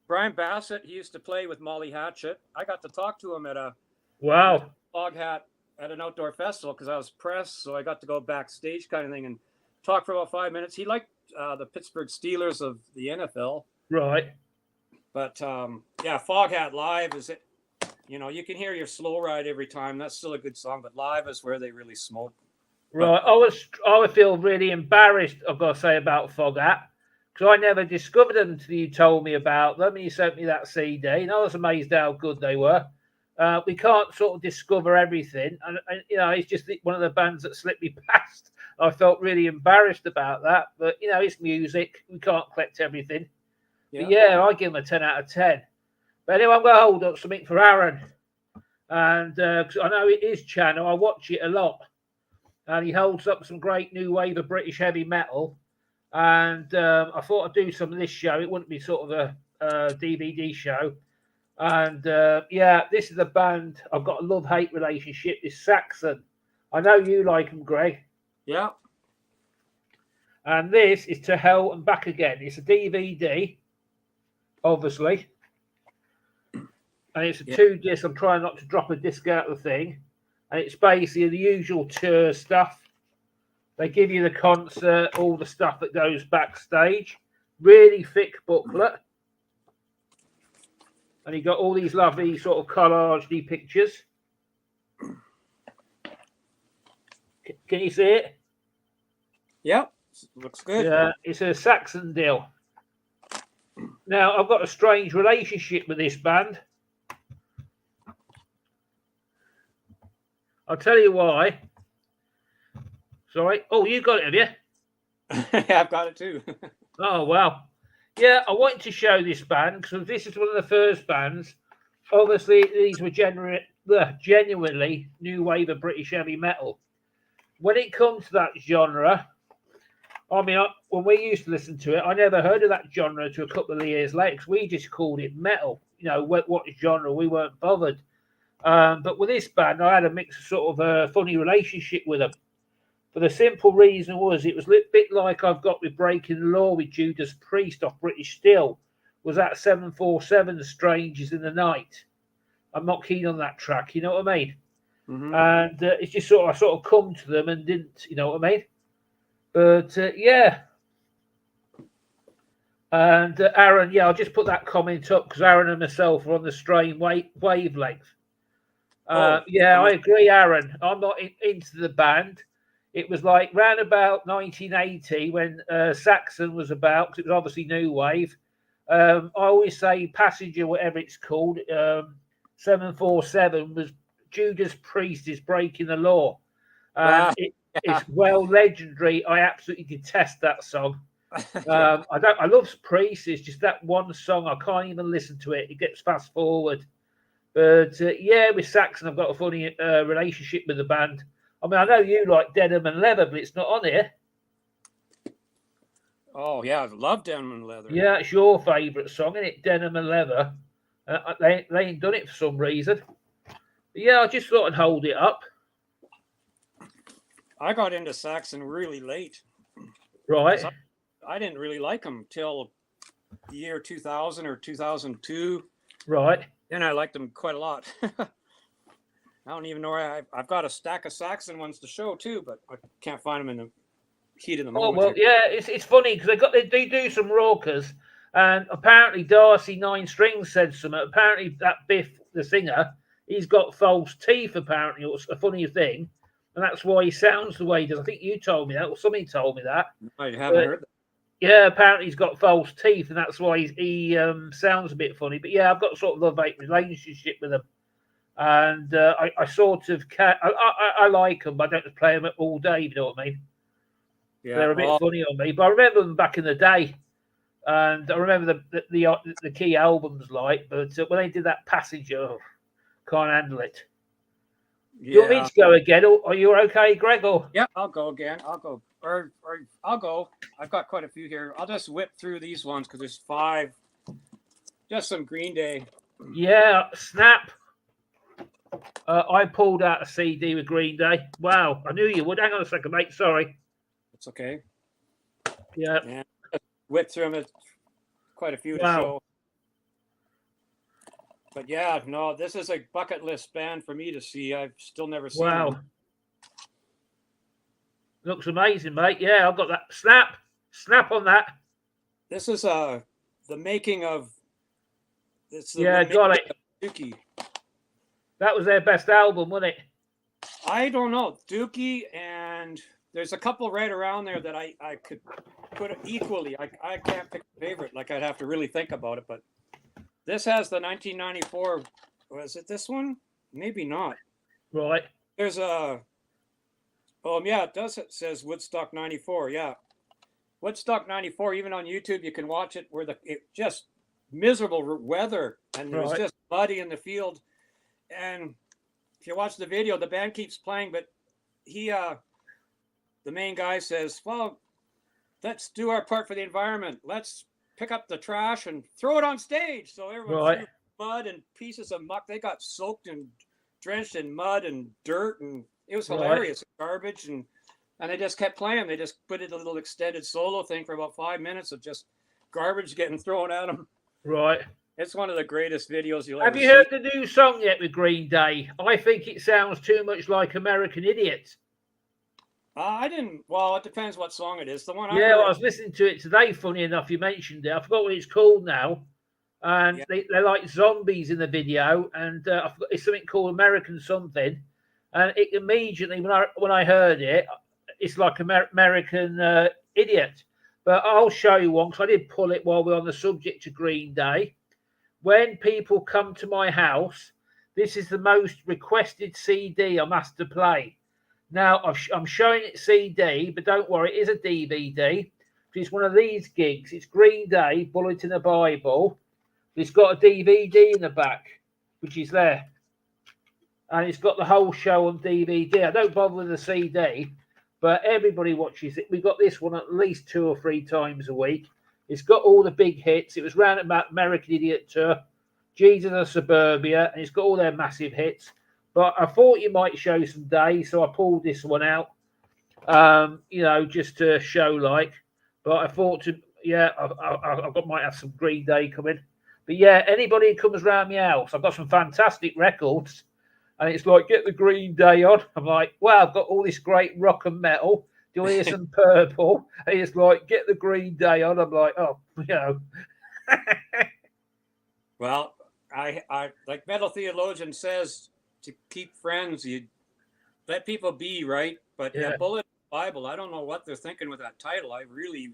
Brian Bassett, he used to play with Molly Hatchet. I got to talk to him at a Wow. Fog Hat at an outdoor festival because I was press, so I got to go backstage kind of thing and talk for about 5 minutes. He liked the Pittsburgh Steelers of the NFL. Right. But yeah, Fog Hat live is it. You know, you can hear your Slow Ride every time. That's still a good song, but live is where they really smoke. Right. I would feel really embarrassed, I've got to say, about Fog Hat, because I never discovered them until you told me about them and you sent me that CD. And I was amazed how good they were. We can't sort of discover everything. And you know, it's just one of the bands that slipped me past. I felt really embarrassed about that. But, you know, it's music. We can't collect everything. Yeah, but yeah, I give them a 10 out of 10. But anyway, I'm going to hold up something for Aaron. And cause I know it is channel. I watch it a lot. And he holds up some great new wave of British heavy metal. And I thought I'd do some of this show. It wouldn't be sort of a DVD show. And yeah, this is a band I've got a love-hate relationship. It's Saxon. I know you like them, Greg. Yeah. And this is To Hell and Back Again. It's a DVD, obviously. And it's a 2-disc. I'm trying not to drop a disc out of the thing. And it's basically the usual tour stuff. They give you the concert, all the stuff that goes backstage. Really thick booklet. And you got all these lovely sort of collage pictures. Can you see it? Yep. Looks good. Yeah, it's a Saxon deal. Now, I've got a strange relationship with this band. I'll tell you why. Sorry. Oh, you got it, have you? Yeah, I've got it too. Oh, wow. Yeah, I wanted to show this band because this is one of the first bands. Obviously, these were genuinely new wave of British heavy metal. When it comes to that genre, I mean, when we used to listen to it, I never heard of that genre to a couple of years later because we just called it metal. You know, what genre, we weren't bothered. But with this band, I had a mix of sort of a funny relationship with them. For the simple reason was it was a bit like I've got with Breaking the Law with Judas Priest off British Steel. Was that 747 Strangers in the Night? I'm not keen on that track, you know what I mean? Mm-hmm. And it's just I sort of come to them and didn't, you know what I mean? But yeah. And Aaron, yeah, I'll just put that comment up because Aaron and myself are on the same wavelength. Yeah, I agree, Aaron. I'm not into the band. It was like round about 1980 when Saxon was about, because it was obviously new wave. I always say Passenger, whatever it's called, 747 was Judas Priest is Breaking the Law. It's well legendary. I absolutely detest that song. I love Priest. It's just that one song. I can't even listen to it. It gets fast forward. But yeah, with Saxon, I've got a funny relationship with the band. I mean, I know you like Denim and Leather, but it's not on here. Oh, yeah, I love Denim and Leather. Yeah, it's your favourite song, isn't it? Denim and Leather. They ain't done it for some reason. But yeah, I just thought I'd hold it up. I got into Saxon really late. Right. I didn't really like them till the year 2000 or 2002. Right. Then I liked them quite a lot. I don't even know where I've got a stack of Saxon ones to show too, but I can't find them in the heat of the moment. Oh well, yeah, it's funny because they do some rockers, and apparently Darcy 9 Strings said something. Apparently that Biff, the singer, he's got false teeth. Apparently, it was a funny thing, and that's why he sounds the way he does. I think you told me that, or somebody told me that. I haven't heard that. Yeah, apparently he's got false teeth, and that's why he sounds a bit funny. But yeah, I've got sort of a love-hate relationship with him. And I sort of I like them, but I don't just play them all day. You know what I mean? Yeah, they're a bit funny on me. But I remember them back in the day, and I remember the key albums like. But when they did that Passenger, can't handle it. Yeah. Do you want me to go again? Or are you okay, Greg? Or yeah, I'll go again. I'll go, or I'll go. I've got quite a few here. I'll just whip through these ones because there's 5. Just some Green Day. Yeah, Snap. I pulled out a CD with Green Day. Wow, I knew you would. Hang on a second, mate. Sorry. It's okay. Yeah. And went through them, quite a few to Wow. show. But yeah, no, this is a bucket list band for me to see. I've still never seen Wow. them. Looks amazing, mate. Yeah, I've got that. Snap on that. This is the making of. It's the Yeah, got it. Dookie. That was their best album, wasn't it? I don't know, Dookie, and there's a couple right around there that I could put equally. I can't pick a favorite. Like, I'd have to really think about it. But this has the 1994. Was it this one? Maybe not. Right. There's a. Oh yeah, it does. It says Woodstock '94. Yeah, Woodstock '94. Even on YouTube, you can watch it. Where it just miserable weather, and it was just muddy in the field. And if you watch the video, the band keeps playing, but the main guy says, "Well, let's do our part for the environment. Let's pick up the trash and throw it on stage." So everyone threw mud and pieces of muck. They got soaked and drenched in mud and dirt, and it was hilarious. Garbage, and they just kept playing. They just put in a little extended solo thing for about 5 minutes of just garbage getting thrown at them. Right. It's one of the greatest videos you'll ever see. Have you heard the new song yet with Green Day? I think it sounds too much like American Idiot. I didn't. Well, it depends what song it is. The one. Yeah, I was listening to it today. Funny enough, you mentioned it. I forgot what it's called now. And they're like zombies in the video, and I forgot, it's something called American something. And it immediately, when I heard it, it's like American Idiot. But I'll show you one, because I did pull it while we're on the subject of Green Day. When people come to my house, this is the most requested CD I'm asked to play. Now, I'm showing it CD, but don't worry, it is a DVD. It's one of these gigs. It's Green Day, Bullet in the Bible. It's got a DVD in the back, which is there. And it's got the whole show on DVD. I don't bother with the CD, but everybody watches it. We got this one at least 2 or 3 times a week. It's got all the big hits. It was round about American Idiot Tour, Jesus of Suburbia, and it's got all their massive hits. But I thought you might show some days, so I pulled this one out, just to show like. But I thought I might have some Green Day coming. But yeah, anybody who comes around my house, I've got some fantastic records. And it's like, get the Green Day on. I'm like, wow, I've got all this great rock and metal. Do you want to hear some Purple? And it's like, get the Green Day on. I'm like, oh, Well, I like Metal Theologian says, to keep friends, you let people be, right? But Bullet Bible, I don't know what they're thinking with that title. I really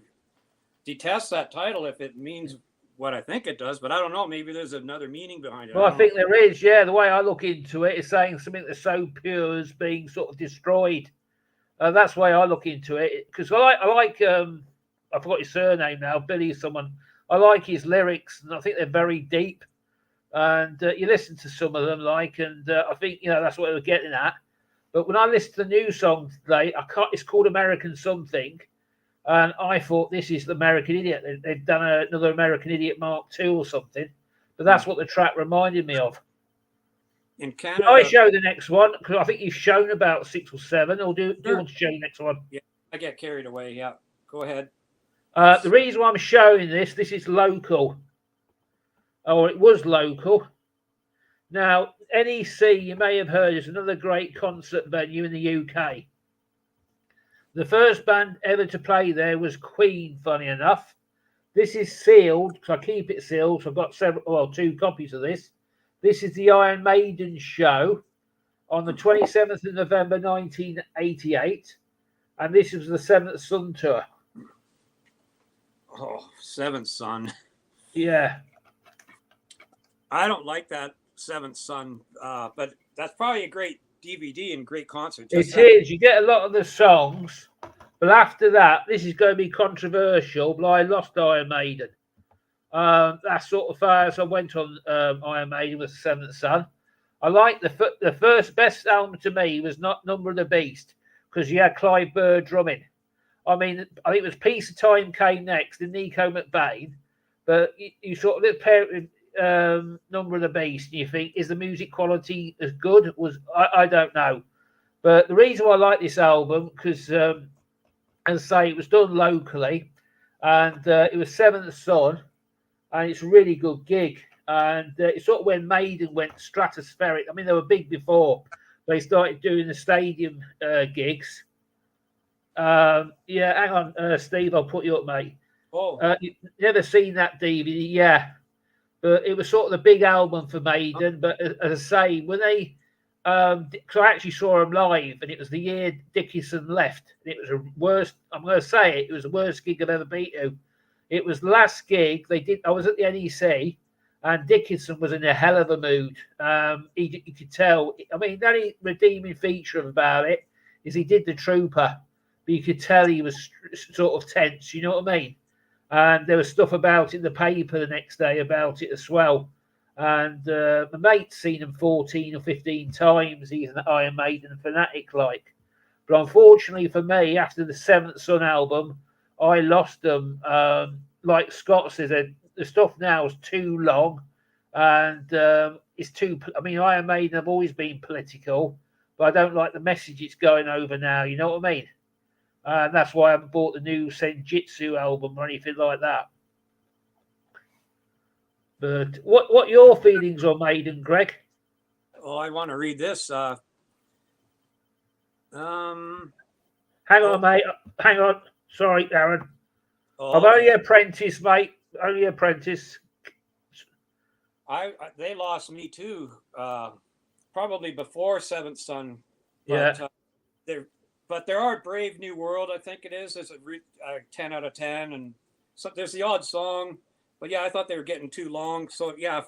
detest that title if it means what I think it does, but I don't know. Maybe there's another meaning behind it. Well, I think there is, The way I look into it is saying something that's so pure as being sort of destroyed. That's the way I look into it. Because I like I forgot his surname now, Billy someone. I like his lyrics, and I think they're very deep. And you listen to some of them, and I think, that's what we're getting at. But when I listened to the new song today, it's called American Something. And I thought, this is the American Idiot. They've done another American Idiot Mark II or something. But that's what the track reminded me of. In Canada, I show the next one, because I think you've shown about 6 or 7. Or do you want to show the next one? Yeah, I get carried away. Yeah, go ahead. The reason why I'm showing this is local. Or it was local. Now, NEC, you may have heard, is another great concert venue in the UK. The first band ever to play there was Queen, funny enough. This is sealed, because I keep it sealed, so I've got 2 copies of this. This is the Iron Maiden show on the 27th of November 1988. And this was the Seventh Son tour. Oh, Seventh Son. Yeah. I don't like that Seventh Son, but that's probably a great DVD and great concert. It is. You get a lot of the songs, but after that, this is going to be controversial, but I lost Iron Maiden. That's sort of far as I went on Iron Maiden with the Seventh Son. I like the first best album to me was not Number of the Beast, because you had Clive Burr drumming. I mean, I think it was Piece of Time came next, and Nico McBain, but you sort of pair it with Number of the Beast, and you think, is the music quality as good? I don't know. But the reason why I like this album, because as I say, it was done locally, and it was Seventh Son, and it's a really good gig. And it's sort of when Maiden went stratospheric. I mean, they were big before they started doing the stadium gigs. Yeah, hang on, Steve, I'll put you up, mate. Oh, You've never seen that DVD, yeah? But it was sort of the big album for Maiden. But as I say, when they, because I actually saw them live, and it was the year Dickinson left. And it was the worst. I'm going to say it. It was the worst gig I've ever been to. It was the last gig they did. I was at the NEC, and Dickinson was in a hell of a mood. You could tell. I mean, the only redeeming feature about it is he did the Trooper, but you could tell he was sort of tense. You know what I mean? And there was stuff about it in the paper the next day about it as well. And my mate's seen him 14 or 15 times. He's an Iron Maiden fanatic, like. But unfortunately for me, after the Seventh Son album, I lost them. Like Scott says, the stuff now is too long, and it's too. I mean, Iron Maiden have always been political, but I don't like the message it's going over now. You know what I mean? And that's why I haven't bought the new Senjutsu album or anything like that. But what your feelings on Maiden, Greg? oh, I want to read this. Hang on, mate. Hang on. Sorry, Aaron. Oh, I'm only apprentice, mate. Only apprentice. They lost me too. Probably before Seventh Son. Yeah. But there are Brave New World, I think it is. There's a 10 out of 10, and so there's the odd song. But yeah, I thought they were getting too long. So yeah,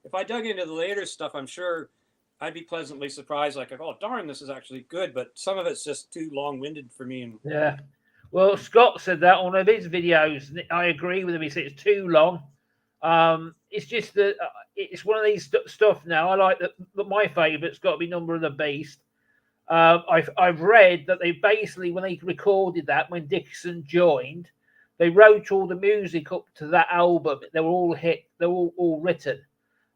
if I dug into the later stuff, I'm sure I'd be pleasantly surprised. Like, oh darn, this is actually good. But some of it's just too long-winded for me. And yeah. Well, Scott said that on one of his videos. I agree with him. He said it's too long. It's just that it's one of these stuff now. I like that. But my favourite's got to be Number of the Beast. I've read that they basically, when they recorded that, when Dickinson joined, they wrote all the music up to that album. They were all hit. They were all written,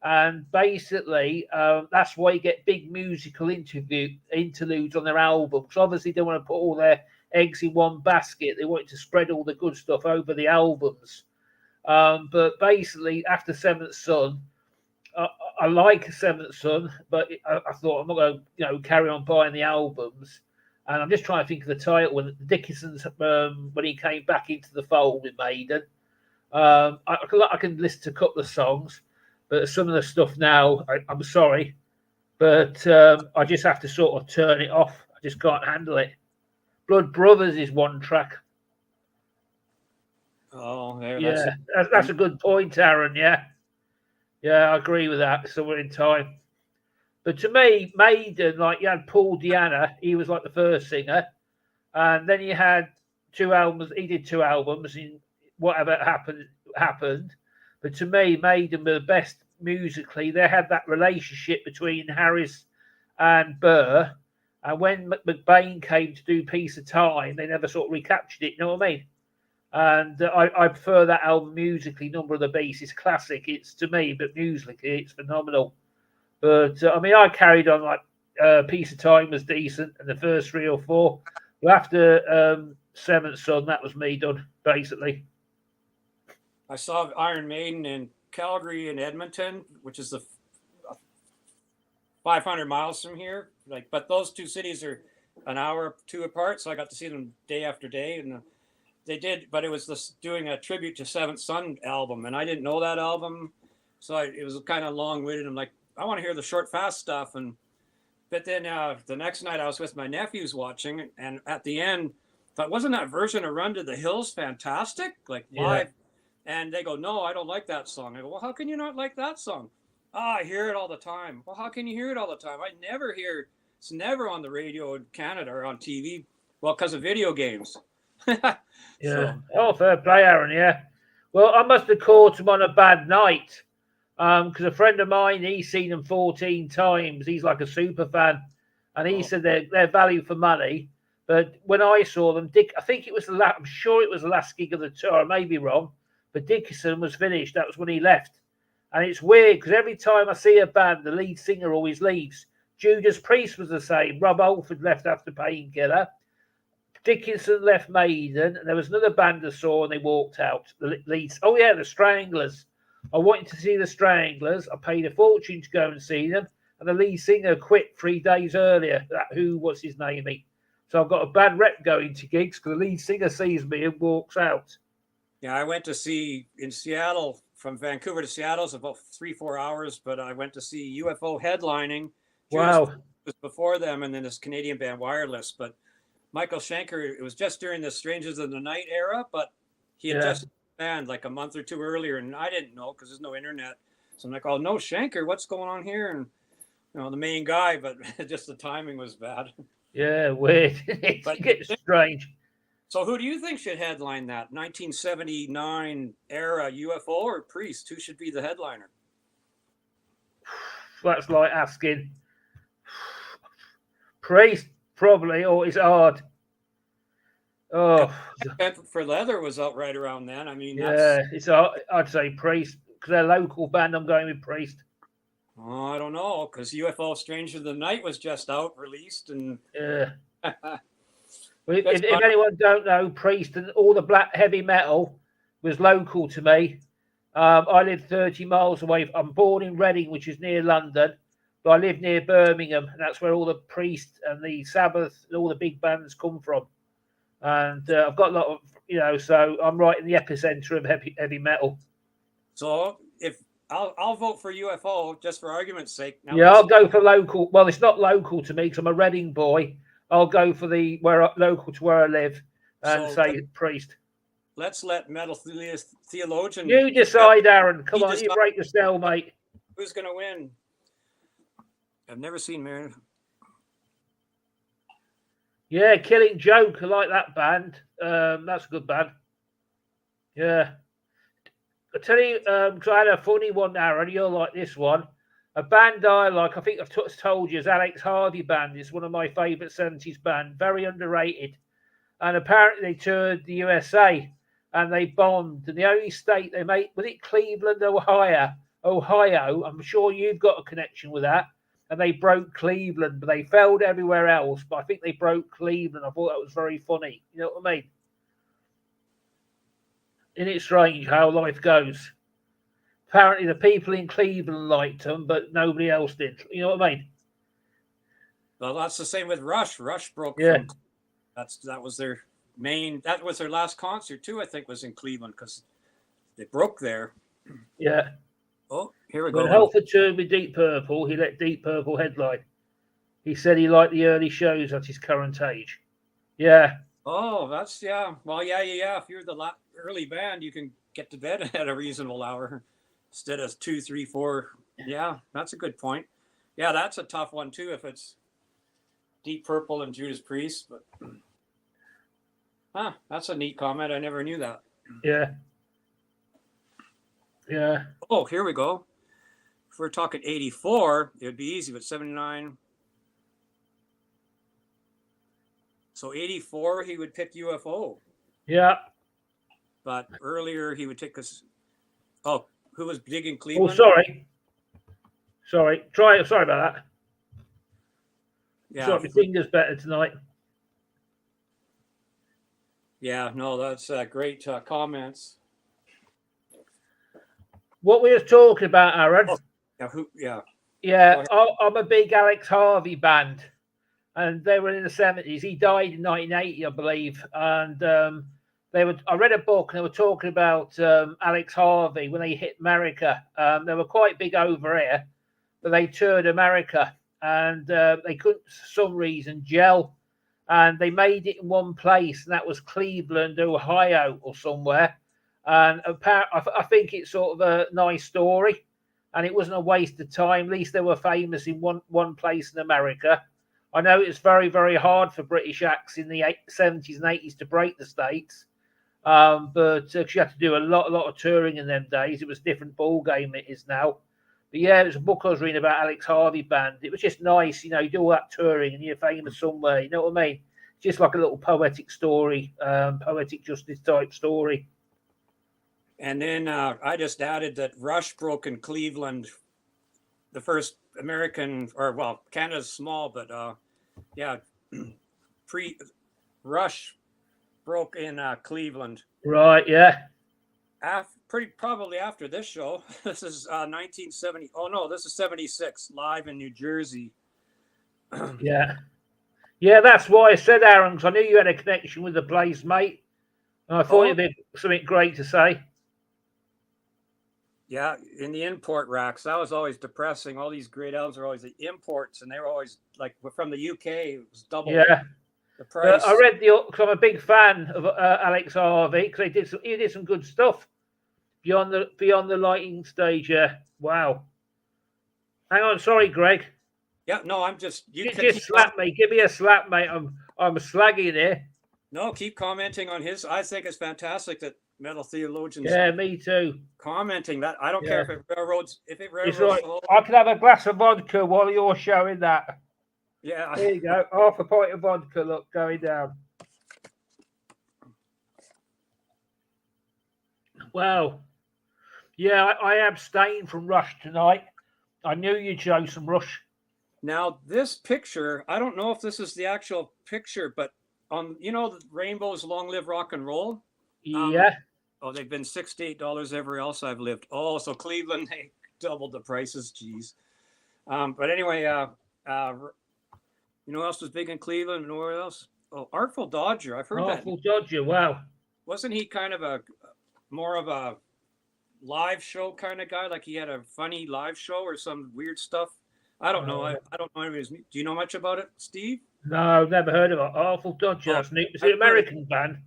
and basically that's why you get big musical interludes on their album. Because obviously they want to put all their eggs in one basket. They wanted to spread all the good stuff over the albums. But basically, after Seventh Son, I like Seventh Son, but I thought I'm not going to, carry on buying the albums. And I'm just trying to think of the title when Dickinson's when he came back into the fold with Maiden. I can listen to a couple of songs, but some of the stuff now, I'm sorry, but I just have to sort of turn it off. I just can't handle it. Blood Brothers is one track. oh, That's a good point, Aaron. Yeah, I agree with that. So we're in time. But to me, Maiden, like you had Paul Diana, he was like the first singer, and then you had two albums. He did two albums, and whatever happened. But to me, Maiden were the best musically. They had that relationship between Harris and Burr, and when McBain came to do Piece of Time, they never sort of recaptured it. You know what I mean? And I prefer that album musically. Number of the Beast is classic. It's to me, but musically, it's phenomenal. But I mean, I carried on like Piece of Time was decent, and the first 3 or 4. But after Seventh Son, that was me done basically. I saw Iron Maiden in Calgary and Edmonton, which is the 500 miles from here. But those two cities are an hour or two apart, so I got to see them day after day, and they did. But it was doing a tribute to Seventh Son album, and I didn't know that album, so it was kind of long-winded. I'm like, I want to hear the short, fast stuff. But then the next night I was with my nephews watching, and at the end, thought, wasn't that version of Run to the Hills fantastic? Like live. Yeah. And they go, no, I don't like that song. I go, well, how can you not like that song? I hear it all the time. Well, how can you hear it all the time? I never hear it's never on the radio in Canada or on TV. Well, because of video games. Yeah. So. Oh, fair play, Aaron. Yeah. Well, I must have caught him on a bad night. Because a friend of mine, he's seen them 14 times. He's like a super fan, and he said they're value for money. But when I saw them, I think it was I'm sure it was the last gig of the tour. I may be wrong, but Dickinson was finished. That was when he left, and it's weird because every time I see a band, the lead singer always leaves. Judas Priest was the same. Rob Halford left after Painkiller. Dickinson left Maiden, and there was another band I saw, and they walked out. The leads. Oh yeah, the Stranglers. I wanted to see the Stranglers. I paid a fortune to go and see them, and the lead singer quit 3 days earlier. Who was his name? So I've got a bad rep going to gigs because the lead singer sees me and walks out. Yeah, I went to see in Seattle, from Vancouver to Seattle is about 3-4 hours, but I went to see UFO headlining. Wow. Was before them, and then this Canadian band Wireless. But Michael Schenker, it was just during the Strangers of the Night era, but he had just band like a month or two earlier, and I didn't know because there's no internet. So I'm like, oh no, Schenker, what's going on here? And the main guy, but just the timing was bad. Yeah, weird. But it's strange. So who do you think should headline that 1979 era UFO or Priest? Who should be the headliner? That's like asking Priest, probably, or it's hard. Oh, for Leather was out right around then. I mean, yeah, I'd say Priest because they're a local band. I'm going with Priest. Oh, I don't know, because UFO Stranger of the Night was just out, released, and yeah. if anyone don't know, Priest and all the black heavy metal was local to me. I live 30 miles away. I'm born in Reading, which is near London, but I live near Birmingham, and that's where all the Priest and the Sabbath and all the big bands come from. And I've got a lot of, so I'm right in the epicenter of heavy metal. So if I'll vote for UFO just for argument's sake. Now I'll go for local. Well, it's not local to me because I'm a Reading boy. I'll go for local to where I live and say Priest. Let's let metal theologian. You decide, Aaron. Come on, you break the cell, mate. Who's going to win? I've never seen Marion. Yeah, Killing Joke. I like that band. That's a good band. Yeah. I tell you, because I had a funny one, Aaron. You'll like this one. A band I like, I think I've told you, is Alex Harvey Band. It's one of my favourite 70s band. Very underrated. And apparently they toured the USA and they bombed. And the only state they made, was it Cleveland, Ohio? Ohio. I'm sure you've got a connection with that. And they broke Cleveland, but they failed everywhere else. But I think they broke Cleveland. I thought that was very funny. You know what I mean? Isn't it strange how life goes? Apparently the people in Cleveland liked them, but nobody else did. You know what I mean? Well, that's the same with Rush. Rush broke. Yeah. That was their main. That was their last concert too. I think was in Cleveland because they broke there. Yeah. Oh, here we go. When Halford toured with Deep Purple, he let Deep Purple headline. He said he liked the early shows at his current age. Yeah. Oh, that's yeah. Well, yeah. If you're the early band, you can get to bed at a reasonable hour instead of 2, 3, 4. Yeah, that's a good point. Yeah, that's a tough one too. If it's Deep Purple and Judas Priest, but that's a neat comment. I never knew that. Yeah. Yeah. Oh, here we go. If we're talking 84, it would be easy, but 79. So 84, he would pick UFO. Yeah. But earlier he would take us. Oh, who was big in Cleveland? Oh, sorry. Sorry about that. Yeah. Sorry, my finger's better tonight. Yeah, no, that's great comments. What we were talking about, Aaron. Oh, yeah. I'm a big Alex Harvey band, and they were in the 70s. He died in 1980, I believe. And I read a book, and they were talking about Alex Harvey when they hit America. They were quite big over here, but they toured America, and they couldn't, for some reason, gel. And they made it in one place, and that was Cleveland, Ohio, or somewhere. And I think it's sort of a nice story, and it wasn't a waste of time. At least they were famous in one place in America. I know it's very, very hard for British acts in the 70s and 80s to break the States, but you had to do a lot of touring in them days. It was a different ball game it is now. But yeah, it was a book I was reading about Alex Harvey Band. It was just nice, you do all that touring and you're famous somewhere. You know what I mean? Just like a little poetic story, poetic justice type story. And then I just added that Rush broke in Cleveland, the first American, Canada's small, but Rush broke in Cleveland. Right, yeah. Probably after this show. This is 1970. Oh no, this is 76, live in New Jersey. Yeah. Yeah, that's why I said, Aaron, because I knew you had a connection with the place, mate. And I thought it'd be something great to say. Yeah, in the import racks, that was always depressing. All these great albums are always the imports, and they were always like from the UK. It was double the price. But I read because I'm a big fan of Alex Harvey because he did some good stuff beyond the lighting stage. Yeah, wow. Hang on, sorry, Greg. Yeah, no, I'm just you just slap me. Give me a slap, mate. I'm slagging here. No, keep commenting on his. I think it's fantastic that Metal Theologians. Yeah, me too. Commenting that. I don't care if it railroads. If it railroads. Right. I can have a glass of vodka while you're showing that. Yeah. There you go. Half a pint of vodka. Look, going down. Wow. Yeah, I abstained from Rush tonight. I knew you'd show some Rush. Now, this picture, I don't know if this is the actual picture, but on, the Rainbow's Long Live Rock and Roll. Yeah. They've been $68 everywhere else I've lived. Oh, so Cleveland, they doubled the prices. Geez. But anyway, you know what else was big in Cleveland? You know where else? Oh, Artful Dodger. I've heard that. Artful Dodger, wow. Wasn't he kind of more of a live show kind of guy? Like he had a funny live show or some weird stuff? I don't know. I don't know. Do you know much about it, Steve? No, never heard of it. Artful Dodger. That's neat. It's an American band.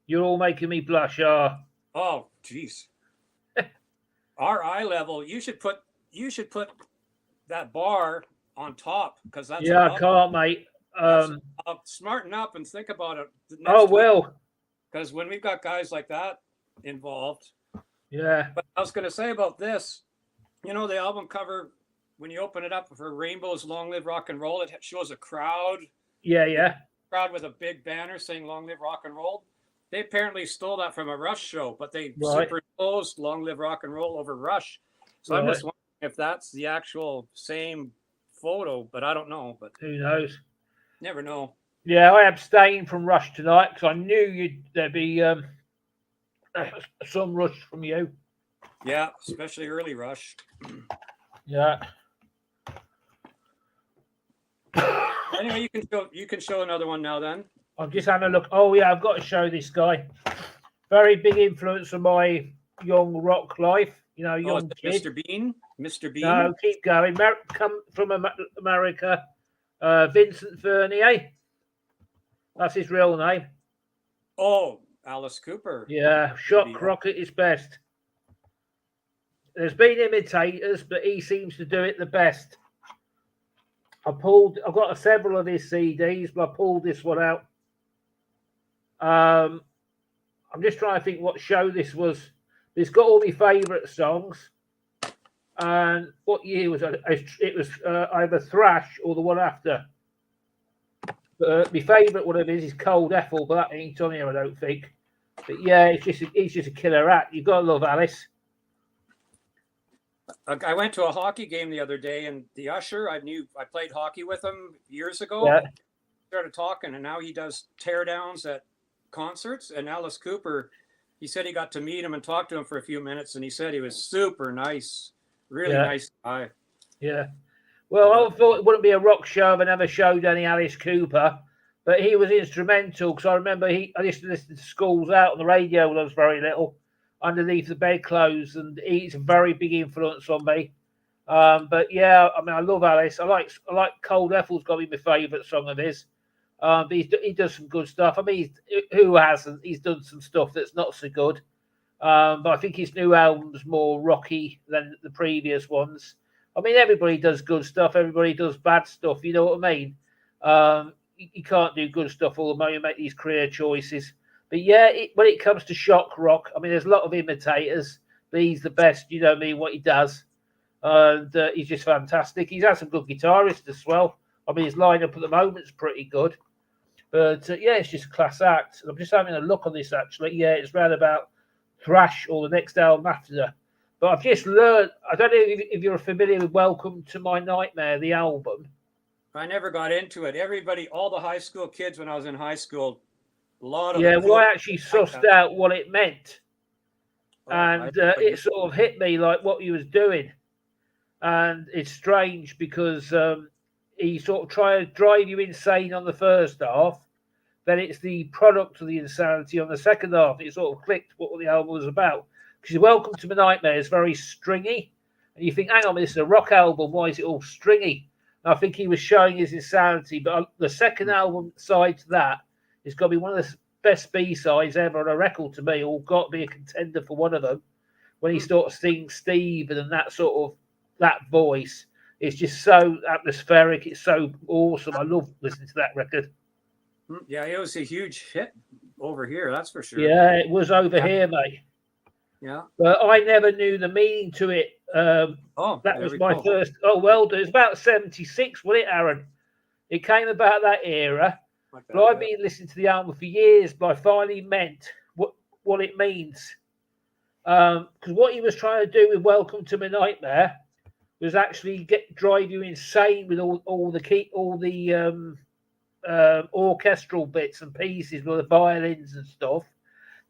You're all making me blush. Oh, jeez. Our eye level. You should put that bar on top because that's. Yeah, I can't, mate. Smarten up and think about it. Well. Because when we've got guys like that involved. Yeah. But I was going to say about this, the album cover. When you open it up for Rainbow's Long Live Rock and Roll, it shows a crowd. Yeah. Crowd with a big banner saying Long Live Rock and Roll. They apparently stole that from a Rush show, but they superimposed Long Live Rock and Roll over Rush. So I'm just wondering if that's the actual same photo, but I don't know. But who knows? Never know. Yeah, I abstained from Rush tonight because I knew there'd be some Rush from you. Yeah, especially early Rush. Yeah. Anyway, you can show another one now. Then I'm just having a look. Oh yeah, I've got to show this guy. Very big influence on my young rock life. Young kid. Mr. Bean. Mr. Bean. No, keep going. Come from America. Vincent Vernier. That's his real name. Oh, Alice Cooper. Yeah, Shock Rock at his best. There's been imitators, but he seems to do it the best. I've got several of his CDs, but I pulled this one out. I'm just trying to think what show this was. It's got all my favourite songs. And what year was it? It was either Thrash or the one after. But my favourite one of his is Cold Ethel, but that ain't on here, I don't think. But yeah, he's just a killer act. You've got to love Alice. I went to a hockey game the other day, and the usher, I played hockey with him years ago. Yeah. Started talking, and now he does teardowns at concerts. And Alice Cooper, he said he got to meet him and talk to him for a few minutes, and he said he was super nice, really nice guy. Yeah. Well, I thought it wouldn't be a rock show if I never showed any Alice Cooper, but he was instrumental because I remember I used to listen to Schools Out on the radio when I was very little. Underneath the bedclothes, and he's a very big influence on me. But yeah, I mean, I love Alice. I like Cold Ethel's got to be my favourite song of his. But he does some good stuff. I mean, who hasn't? He's done some stuff that's not so good. But I think his new album's more rocky than the previous ones. I mean, everybody does good stuff. Everybody does bad stuff. You know what I mean? You can't do good stuff all the time. You make these career choices. But yeah, when it comes to shock rock, I mean, there's a lot of imitators, but he's the best, what he does. And he's just fantastic. He's had some good guitarists as well. I mean, his lineup at the moment is pretty good. But yeah, it's just a class act. I'm just having a look on this, actually. Yeah, it's round about Thrash or the next album after that. But I've just learned, I don't know if you're familiar with Welcome to My Nightmare, the album. I never got into it. Everybody, all the high school kids when I was in high school, a lot of Yeah, them. well, I actually sussed out what it meant, I, and it sort of hit me like what he was doing. And it's strange because he sort of tried to drive you insane on the first half. Then it's the product of the insanity on the second half. It sort of clicked what the album was about. Because Welcome to My Nightmare is very stringy. And you think, hang on, this is a rock album. Why is it all stringy? And I think he was showing his insanity. But the second album side to that is got to be one of the best B-sides ever on a record to me, or got to be a contender for one of them. When he sort of sings Steve and that sort of that voice, it's just so atmospheric. It's so awesome. I love listening to that record. Yeah, it was a huge hit over here, that's for sure. Yeah, it was over here, mate. Yeah. But I never knew the meaning to it. That was my first. Oh, well, it was about 76, wasn't it, Aaron? It came about that era. Like that, but I've been listening to the album for years, but I finally meant what it means. Because what he was trying to do with Welcome to My Nightmare was actually drive you insane with all the orchestral bits and pieces with the violins and stuff.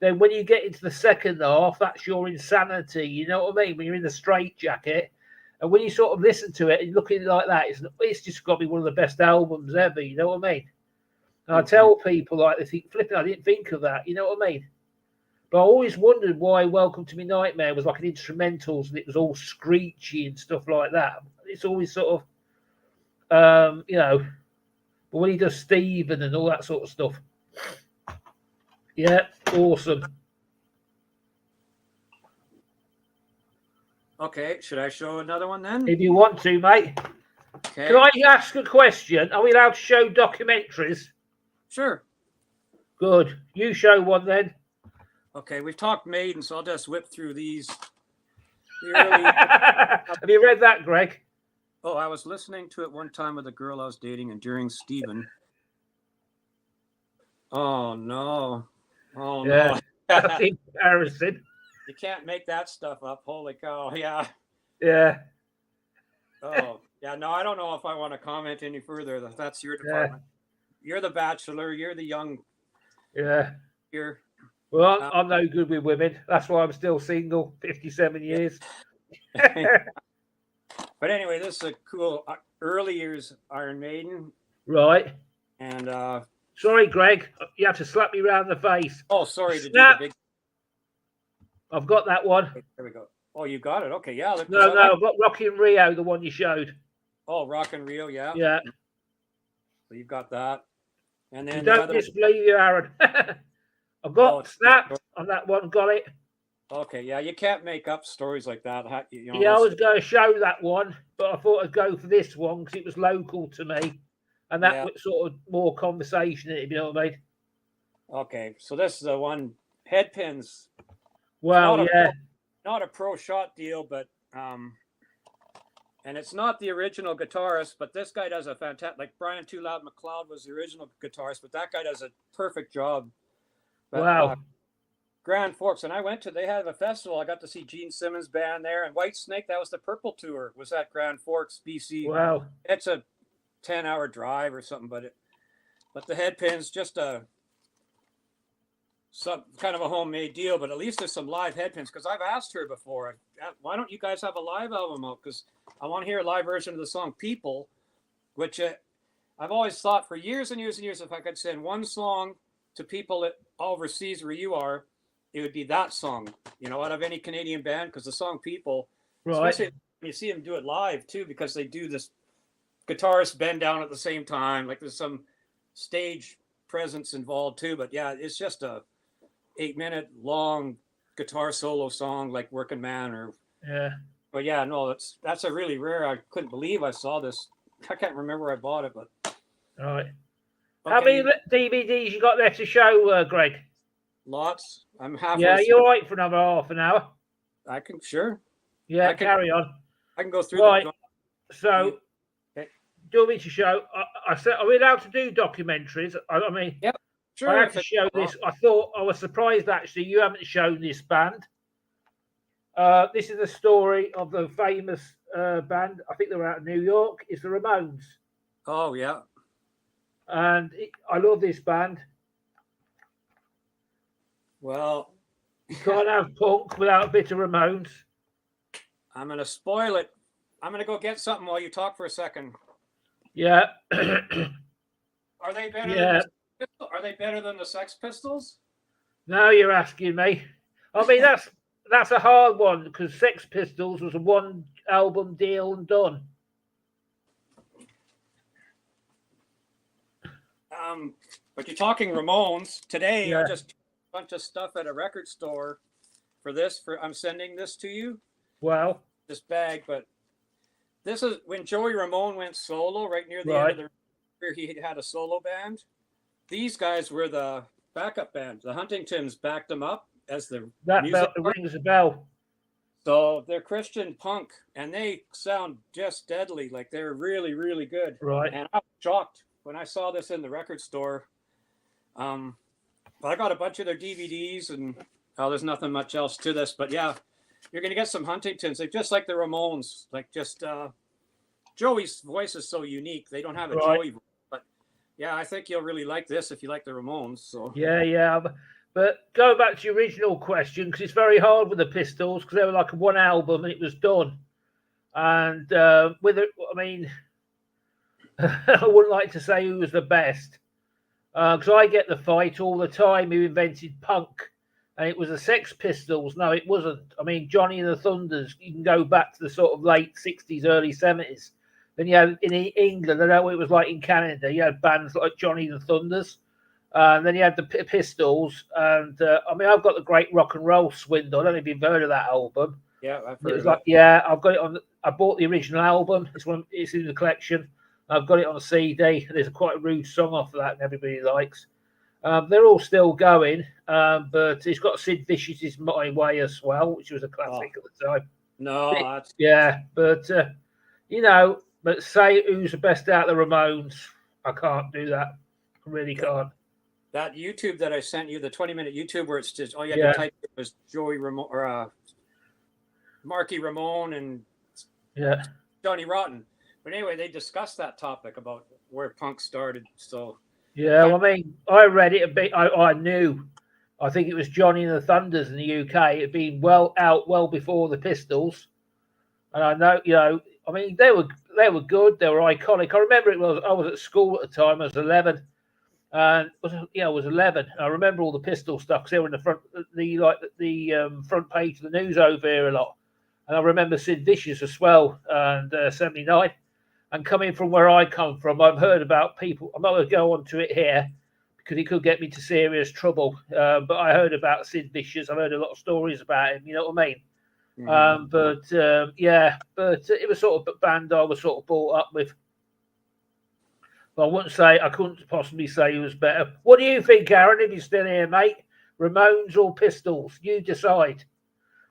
Then when you get into the second half, that's your insanity. You know what I mean? When you're in the straitjacket, and when you sort of listen to it and look at it like that, it's just got to be one of the best albums ever. You know what I mean? And I tell people like they think, flipping, I didn't think of that. You know what I mean? But I always wondered why Welcome to My Nightmare was like an instrumentals and it was all screechy and stuff like that. It's always sort of, but when he does Stephen and all that sort of stuff. Yeah, awesome. Okay, should I show another one then? If you want to, mate. Okay. Can I ask a question? Are we allowed to show documentaries? Sure. Good. You show one then. Okay, we've talked Maiden, so I'll just whip through these. Have you read that, Greg? Oh, I was listening to it one time with a girl I was dating, and during Stephen. Oh, no. Oh, no. That's embarrassing. You can't make that stuff up. Holy cow. Yeah. Yeah. Oh, yeah. No, I don't know if I want to comment any further. That's your department. Yeah. You're the bachelor. You're the young. Yeah. You're. Well, I'm no good with women. That's why I'm still single, 57 years. But anyway, this is a cool early years Iron Maiden. Right. And sorry, Greg, you have to slap me round the face. Oh, sorry. Snap. I've got that one. Okay, there we go. Oh, you got it. Okay, yeah. No, I've got Rock in Rio, the one you showed. Oh, Rock in Rio, yeah. Yeah. So you've got that. And then don't disbelieve you, Aaron. I've got Snap on that one. Got it. Okay, yeah, you can't make up stories like that. Yeah, I was going to show that one, but I thought I'd go for this one because it was local to me, and that was sort of more conversation. If you know what I mean. Okay, so this is the one Headpins. Well, not a pro shot deal, but and it's not the original guitarist, but this guy does a fantastic. Like Brian Too Loud McLeod was the original guitarist, but that guy does a perfect job. But, wow. Grand Forks, and I went to. They had a festival. I got to see Gene Simmons' band there, and White Snake. That was the Purple tour. Was at Grand Forks, BC. Wow. It's a 10-hour drive or something, but the Headpins just some kind of a homemade deal, but at least there's some live Headpins, because I've asked her before, why don't you guys have a live album out? Because I want to hear a live version of the song People, which I've always thought for years and years and years, if I could send one song to people overseas where you are, it would be that song, out of any Canadian band, because the song People, especially when you see them do it live too, because they do this guitarist bend down at the same time, like there's some stage presence involved too, but yeah, it's just a 8-minute long guitar solo song like Working Man but yeah, no, that's a really rare. I couldn't believe I saw this. I can't remember where I bought it, but all right. Okay. How many DVDs you got there to show, Greg? Lots. I'm halfway. Yeah, you're all right for another half an hour. I can, sure. Yeah, carry on. I can go through. Right. So, do you want me to show? I said, are we allowed to do documentaries? I mean, yeah. Sure, I have to show this. I thought I was surprised actually you haven't shown this band. This is the story of the famous band. I think they're out of New York. It's the Ramones. Oh yeah. And I love this band. Well, You can't have punk without a bit of Ramones. I'm gonna spoil it. I'm gonna go get something while you talk for a second. Yeah. Are they better Yeah. than Are they better than the Sex Pistols? Now you're asking me. I mean, that's a hard one because Sex Pistols was a one album deal and done. But you're talking Ramones today. Yeah. I just a bunch of stuff at a record store for this. I'm sending this to you. Well, this bag, but this is when Joey Ramone went solo right near the end of the career. He had a solo band. These guys were the backup band. The Huntingtons backed them up as the music rings a bell. So they're Christian punk, and they sound just deadly. Like they're really, really good. Right. And I was shocked when I saw this in the record store. But I got a bunch of their DVDs, and there's nothing much else to this. But yeah, you're gonna get some Huntingtons. They're just like the Ramones. Like just Joey's voice is so unique. They don't have a Joey voice. But yeah, I think you'll really like this if you like the Ramones. So yeah. But go back to your original question, because it's very hard with the Pistols because they were like one album and it was done. And with it, I mean, I wouldn't like to say who was the best because I get the fight all the time who invented punk. And it was the Sex Pistols. No, it wasn't. I mean, Johnny and the Thunders, you can go back to the sort of late 60s, early 70s. Then you had in England, I know what it was like in Canada, you had bands like Johnny and the Thunders. And then you had the Pistols. And I mean, I've got the Great Rock and Roll Swindle. I don't know if you've heard of that album. Yeah, I've heard of it. Yeah, I've got it on. I bought the original album. It's in the collection. I've got it on a CD. There's quite a rude song off of that, and everybody likes. They're all still going, but it's got Sid Vicious's "My Way" as well, which was a classic at the time. No, but but say who's the best out of the Ramones? I can't do that. I really can't. That YouTube that I sent you, the 20-minute YouTube where it's just all you had to type was Joey Ramone or Marky Ramone and Johnny Rotten. But anyway, they discussed that topic about where punk started. So. Yeah, well, I mean, I read it a bit. I knew. I think it was Johnny and the Thunders in the UK. It had been well before the Pistols, and I know, I mean, they were good. They were iconic. I remember I was at school at the time. I was 11, and I was 11. I remember all the Pistol stuff because they were in the front, the front page of the news over here a lot. And I remember Sid Vicious as well, and 79. And coming from where I come from, I've heard about people. I'm not going to go on to it here because it could get me to serious trouble. But I heard about Sid Vicious. I've heard a lot of stories about him. You know what I mean? Mm-hmm. But it was sort of a band I was sort of brought up with. But I couldn't possibly say who was better. What do you think, Aaron, if you're still here, mate? Ramones or Pistols? You decide.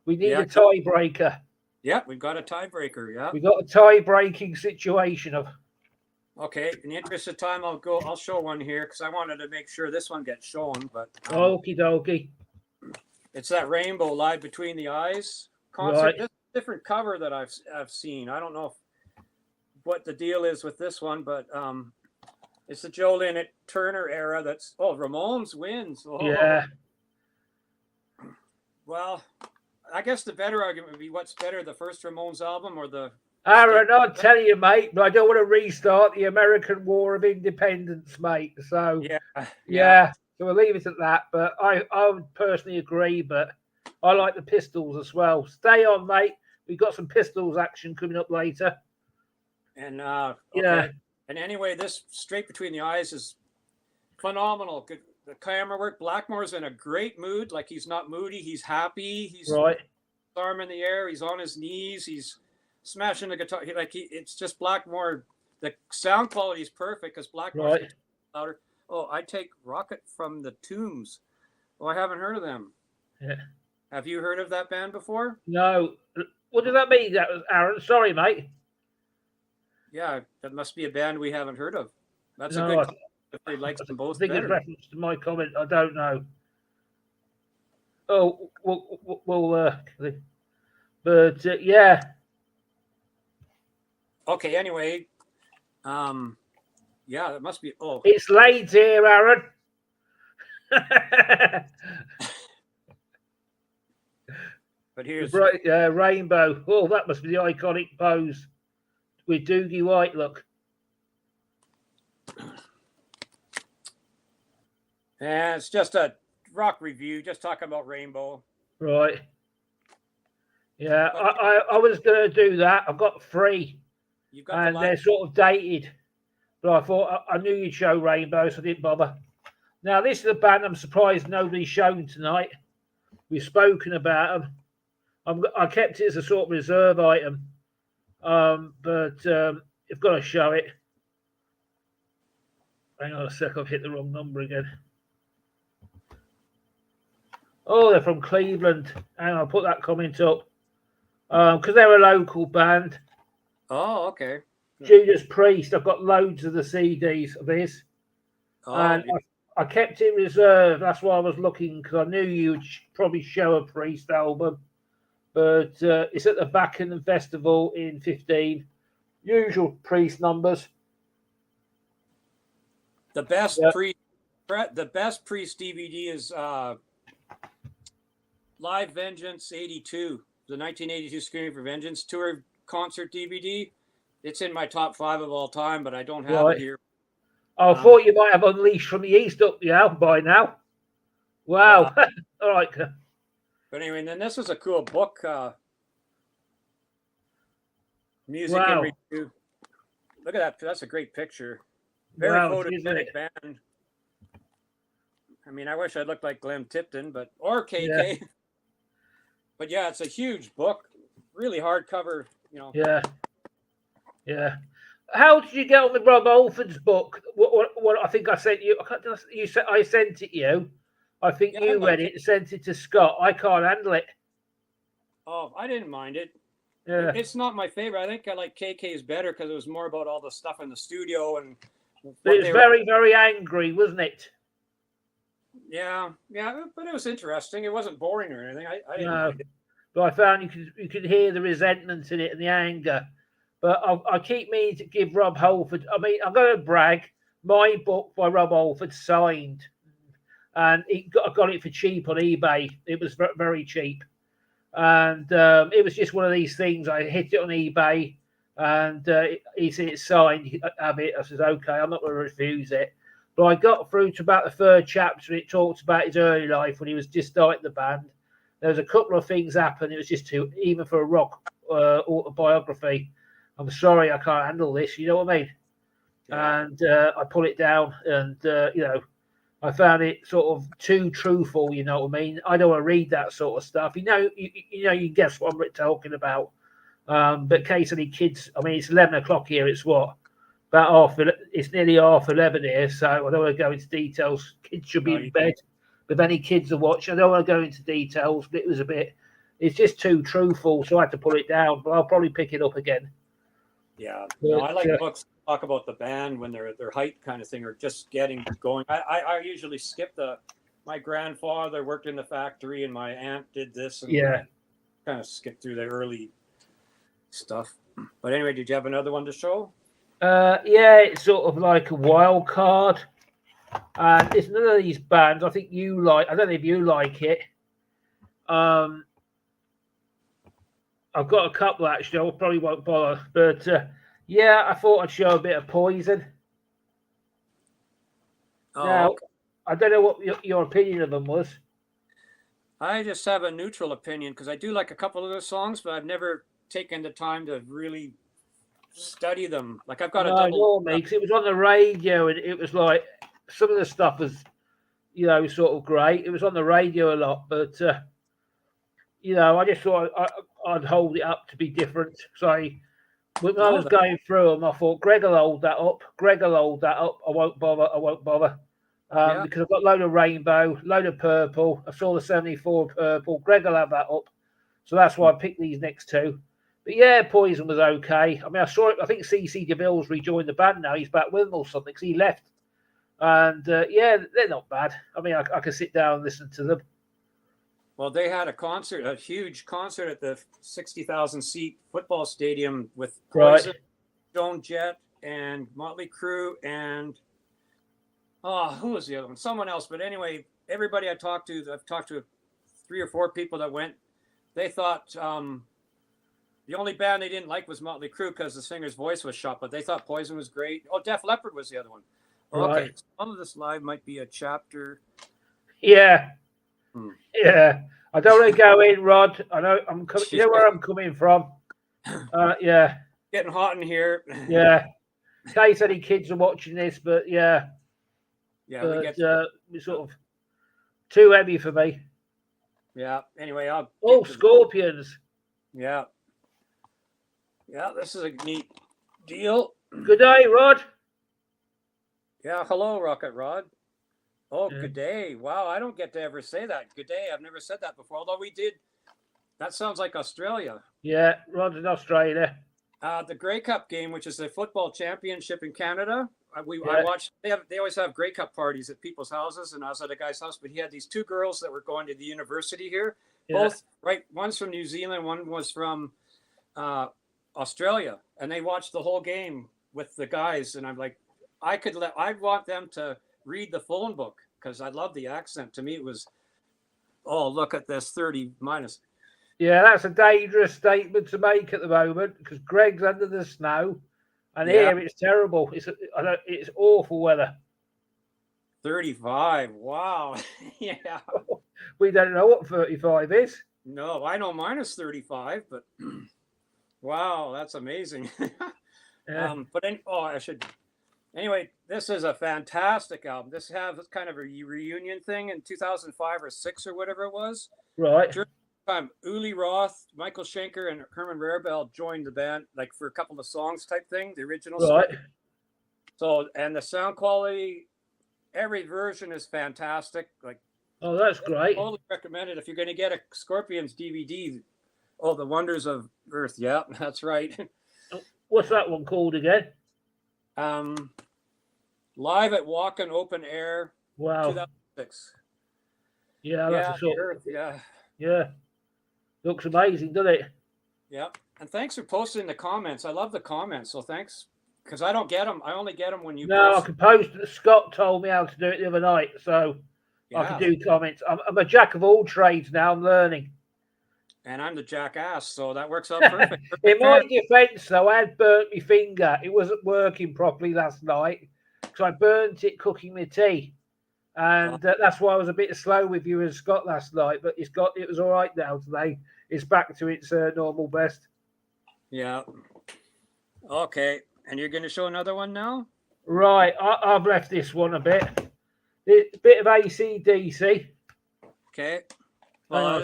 We need a tiebreaker. Yeah, we've got a tiebreaker. Yeah, we got a tie-breaking situation of. Okay, in the interest of time, I'll show one here because I wanted to make sure this one gets shown. But okie dokie. It's that Rainbow Live Between the Eyes concert. Right. This is a different cover that I've seen. I don't know what the deal is with this one, but it's the Joe Lynn Turner era. Ramones wins. Oh. Yeah. Well. I guess the better argument would be what's better, the first Ramones album or the... Aaron, I'll tell you, mate, but I don't want to restart the American War of Independence, mate. So, yeah. So we'll leave it at that. But I would personally agree, but I like the Pistols as well. Stay on, mate. We've got some Pistols action coming up later. And, okay. And anyway, this Straight Between the Eyes is phenomenal. Good. The camera work. Blackmore's in a great mood. Like he's not moody. He's happy. He's arm in the air. He's on his knees. He's smashing the guitar. It's just Blackmore. The sound quality is perfect because Blackmore's louder. Oh, I take Rocket from the Tombs. Oh, I haven't heard of them. Yeah. Have you heard of that band before? No. What does that mean? That was Aaron. Sorry, mate. Yeah, that must be a band we haven't heard of. That's a good. If they like them both, I think it's reference to my comment. I don't know. Oh, yeah. Okay. Anyway, Yeah, that must be. Oh, It's late here, Aaron. but here's Bright rainbow. Oh, that must be the iconic pose with Doogie White. Look. and it's just a rock review, just talking about Rainbow. Right. Yeah, I was going to do that. I've got 3, You've got and the they're sort of dated. But I thought I knew you'd show Rainbow, so I didn't bother. Now, this is a band I'm surprised nobody's shown tonight. We've spoken about them. I kept it as a sort of reserve item, but you've got to show it. Hang on a sec, I've hit the wrong number again. Oh, they're from Cleveland. Hang on, I'll put that comment up. Because they're a local band. Oh, okay. Judas Priest. I've got loads of the CDs of this. Oh, And yeah. I kept it reserved. That's why I was looking, because I knew you'd probably show a Priest album. But it's at the Backen Festival in 15. Usual Priest numbers. The best Priest DVD is Live Vengeance 82, the 1982 Screaming for Vengeance tour concert DVD. It's in my top 5 of all time, but I don't have it here. I thought you might have Unleashed from the East up the album by now. Wow. Yeah. All right. But anyway, and then this is a cool book. Music Wow. and Review. Look at that. That's a great picture. Very photogenic band. I mean, I wish I looked like Glenn Tipton, or KK. Yeah. But yeah, it's a huge book. Really hardcover, Yeah. Yeah. How did you get on with Rob Alford's book? What I think I sent you. You said I sent it you. I think you read it and sent it to Scott. I can't handle it. Oh, I didn't mind it. Yeah. It's not my favorite. I think I like KK's better because it was more about all the stuff in the studio and. But it was very, very angry, wasn't it? Yeah, but it was interesting. It wasn't boring or anything. I didn't mind it. But I found you could hear the resentment in it and the anger. But I keep meaning to give Rob Halford. I mean, I'm going to brag. My book by Rob Halford signed, and I got it for cheap on eBay. It was very cheap, and it was just one of these things. I hit it on eBay, and he said it's signed. Have it. I said okay. I'm not going to refuse it. But I got through to about the 3rd chapter, and it talks about his early life when he was just starting the band. There was a couple of things happened. It was just too, even for a rock autobiography. I'm sorry, I can't handle this. You know what I mean? Yeah. And I pull it down, and I found it sort of too truthful. You know what I mean? I don't want to read that sort of stuff. You guess what I'm talking about. But in case any kids, I mean, it's 11 o'clock here. It's what? It's nearly 11:30 here, so I don't want to go into details. Kids should be in bed. If any kids are watching, I don't want to go into details, but it's just too truthful, so I had to pull it down, but I'll probably pick it up again. Yeah, I like books that talk about the band when they're at their height kind of thing, or just getting going. I usually skip my grandfather worked in the factory and my aunt did this, and kind of skip through the early stuff. But anyway, did you have another one to show? It's sort of like a wild card. And it's none of these bands I think you like. I don't know if you like it. I've got a couple actually. I probably won't bother. But I thought I'd show a bit of Poison. Oh, now, okay. I don't know what your opinion of them was. I just have a neutral opinion because I do like a couple of their songs, but I've never taken the time to really study them. Like I've got a double. Because it was on the radio, and it was like some of the stuff was, sort of great. It was on the radio a lot, but I just thought I'd hold it up to be different. So when I was going through them, I thought Greg will hold that up. I won't bother. Because I've got a load of Rainbow, load of Purple. I saw the 74 Purple. Greg will have that up. So that's why I picked these next 2. But Poison was okay. I mean, I saw it. I think CC DeVille's rejoined the band now. He's back with them or something because he left. And they're not bad. I mean, I can sit down and listen to them. Well, they had a huge concert at the 60,000 seat football stadium with Poison, Joan Jett, and Motley Crue, and who was the other one? Someone else. But anyway, everybody I've talked to 3 or 4 people that went. They thought the only band they didn't like was Motley Crue because the singer's voice was shot, but they thought Poison was great. Oh, Def Leppard was the other one. Right. Okay, some of this live might be a chapter. Yeah. Yeah. I don't want to go in, Rod. I know I'm coming. You know where I'm coming from. Yeah. Getting hot in here. Yeah. In case any kids are watching this, but yeah. Yeah, but, it's sort of too heavy for me. Yeah. Anyway, Scorpions. Yeah. Yeah, this is a neat deal. Good day, Rod. Yeah, hello, Rocket Rod. Oh, Yeah. Good day. Wow, I don't get to ever say that. Good day. I've never said that before, although we did. That sounds like Australia. Yeah, Rod's in Australia. The Grey Cup game, which is the football championship in Canada. I watched. They always have Grey Cup parties at people's houses, and I was at a guy's house. But he had these 2 girls that were going to the university here. Yeah. Both right. One's from New Zealand. One was from Australia, and they watched the whole game with the guys. And I'm like, I'd want them to read the phone book because I love the accent. To me, it was, oh, look at this 30 minus. Yeah, that's a dangerous statement to make at the moment because Greg's under the snow, and here it's terrible. It's awful weather. 35. Wow. Yeah. We don't know what 35 is. No, I know mine is 35, but wow, that's amazing. Yeah. Anyway, this is a fantastic album. This has kind of a reunion thing in 2005 or 6 or whatever it was. Right. During the time, Uli Roth, Michael Schenker, and Herman Rarebell joined the band, like for a couple of songs type thing, the original. Right. Stuff. So, and the sound quality, every version is fantastic. Like, oh, that's great. Totally recommend it if you're going to get a Scorpions DVD. Oh, The Wonders of Earth. Yeah, that's right. What's that one called again? Live at Wacken Open Air. Wow. 2006. Yeah, that's a Earth. Yeah. Yeah. Looks amazing, doesn't it? Yeah. And thanks for posting the comments. I love the comments. So thanks. Because I don't get them. I only get them when you No, post. I can post. Scott told me how to do it the other night, so I can do comments. I'm a jack of all trades now. I'm learning. And I'm the jackass, so that works out perfect. In my defence, though, I had burnt my finger. It wasn't working properly last night, so I burnt it cooking my tea, and that's why I was a bit slow with you and Scott last night. But it was all right now today. It's back to its normal best. Yeah. Okay, and you're going to show another one now? Right, I've left this one a bit. A bit of AC/DC. Okay. Well,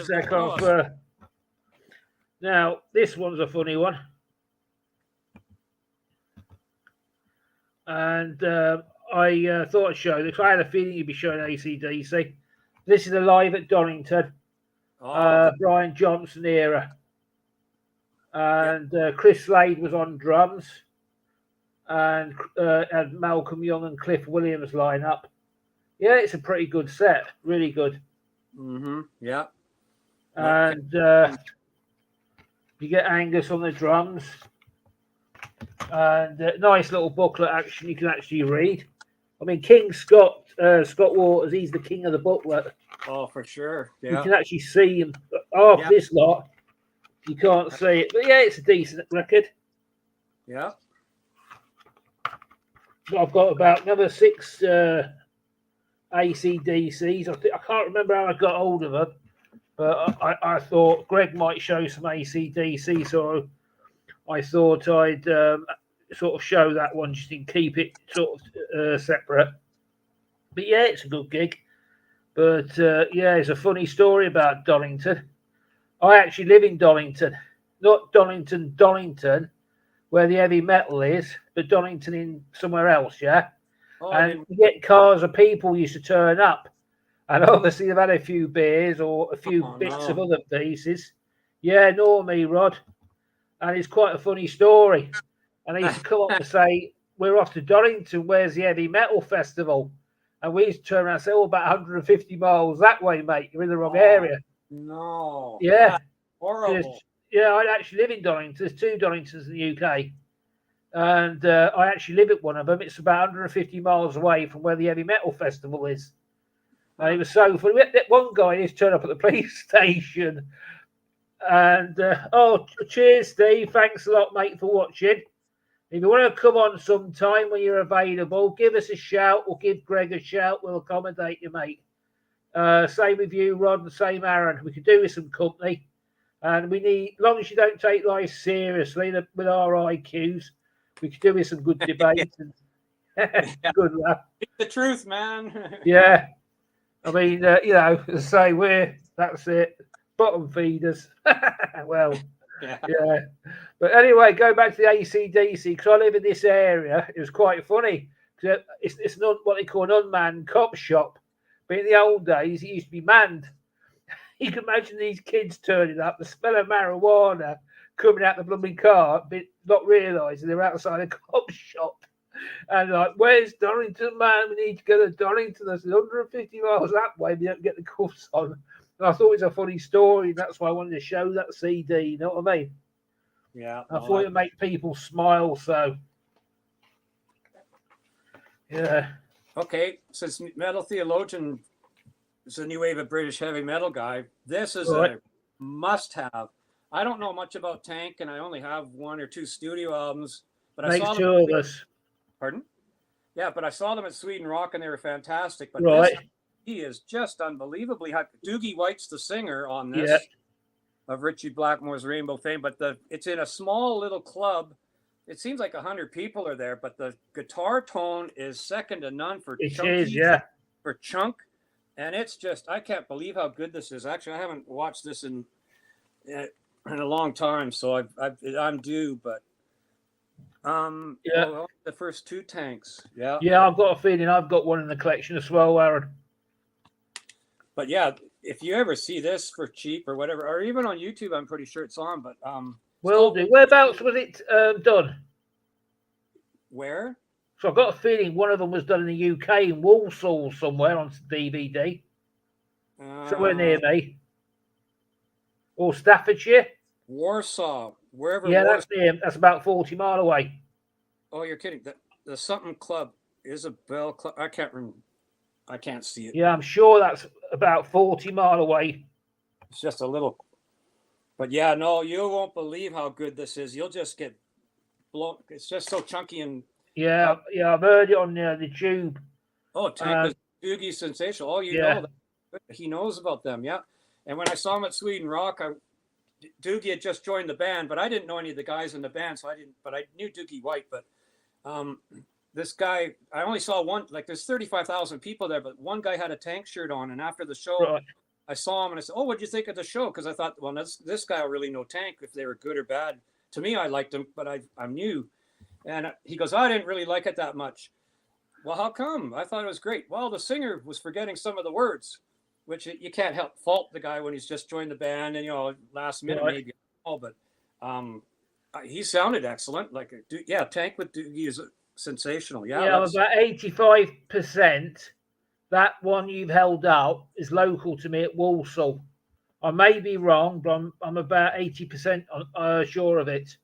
now, this one's a funny one. And I thought I'd show this. I had a feeling you'd be showing AC/DC. This is a live at Donington. Brian Johnson era. And Chris Slade was on drums. And had Malcolm Young and Cliff Williams line up. Yeah, it's a pretty good set. Really good. Mm-hmm. Yeah. And you get Angus on the drums. And nice little booklet action you can actually read. I mean, King Scott Waters, he's the king of the booklet. Oh, for sure. Yeah. You can actually see him. This lot, you can't see it. But yeah, it's a decent record. Yeah. I've got about another 6 AC/DCs. I can't remember how I got hold of them. But I thought Greg might show some AC/DC, so I thought I'd sort of show that one just to keep it sort of separate. But yeah, it's a good gig. But yeah, it's a funny story about Donington. I actually live in Donington, not Donington, where the heavy metal is, but Donington in somewhere else, yeah? And you get cars of people used to turn up. And obviously they've had a few beers or a few bits of other pieces. Yeah, nor me, Rod. And it's quite a funny story. And they used to come up and say, we're off to Donington, where's the heavy metal festival? And we used to turn around and say, oh, about 150 miles that way, mate. You're in the wrong area. No. Yeah. Horrible. Yeah, I actually live in Donington. There's 2 Doningtons in the UK. And I actually live at one of them. It's about 150 miles away from where the heavy metal festival is. And it was so funny. We had that one guy, he's turned up at the police station. And, cheers, Steve. Thanks a lot, mate, for watching. If you want to come on sometime when you're available, give us a shout or give Greg a shout. We'll accommodate you, mate. Same with you, Rod, and same Aaron. We could do with some company. And we need, as long as you don't take life seriously with our IQs, we could do with some good debate and good laugh. The truth, man. Yeah. I mean, as I say, that's it. Bottom feeders. Well, yeah. But anyway, go back to the ACDC, because I live in this area. It was quite funny. It's not what they call an unmanned cop shop. But in the old days, it used to be manned. You can imagine these kids turning up, the smell of marijuana coming out the blooming car, but not realising they're outside a cop shop. And like, where's Donington, man? We need to go to Donington. There's 150 miles that way. We don't get the cuffs on. And I thought it was a funny story. And that's why I wanted to show that CD. You know what I mean? Yeah. I thought it'd make people smile. So, yeah. Okay. Since Metal Theologian is a new wave of British heavy metal guy, this is a must-have. I don't know much about Tank, and I only have 1 or 2 studio albums. But I saw them. 2 of us. Pardon? Yeah, but I saw them at Sweden Rock, and they were fantastic. But he is just unbelievably high. Doogie White's the singer on this of Richie Blackmore's Rainbow fame, but it's in a small little club. It seems like 100 people are there, but the guitar tone is second to none for for Chunk. And it's just, I can't believe how good this is. Actually, I haven't watched this in a long time, so I'm due. But the first 2 Tanks, yeah. I've got a feeling I've got one in the collection as well, Aaron. But yeah, if you ever see this for cheap or whatever, or even on YouTube, I'm pretty sure it's on. But will do. Whereabouts was it done? Where? So I've got a feeling one of them was done in the UK, in Walsall somewhere on DVD. Somewhere near me. Or Staffordshire. Warsaw, wherever. Yeah, that's near. That's about 40 miles away. Oh, you're kidding. The something club, Isabel Club. I can't remember. I can't see it. Yeah, I'm sure that's about 40 miles away. It's just a little. But yeah, no, you won't believe how good this is. You'll just get blown. It's just so chunky and. Yeah, I've heard it on the tube. Oh, Tank was Doogie's sensational. Oh, you know that. He knows about them, yeah. And when I saw him at Sweden Rock, Doogie had just joined the band, but I didn't know any of the guys in the band, so I didn't. But I knew Doogie White. But this guy, I only saw one. Like, there's 35,000 people there, but one guy had a Tank shirt on, and after the show, I saw him and I said, "Oh, what'd you think of the show?" Because I thought, well, this guy will really know Tank if they were good or bad. To me, I liked him, but I'm new. And he goes, I didn't really like it that much. Well, how come? I thought it was great. Well, the singer was forgetting some of the words, which you can't help fault the guy when he's just joined the band and, last minute maybe. But he sounded excellent. Like, Tank with Doogie is sensational. Yeah, about 85%. That one you've held out is local to me at Walsall. I may be wrong, but I'm about 80% sure of it.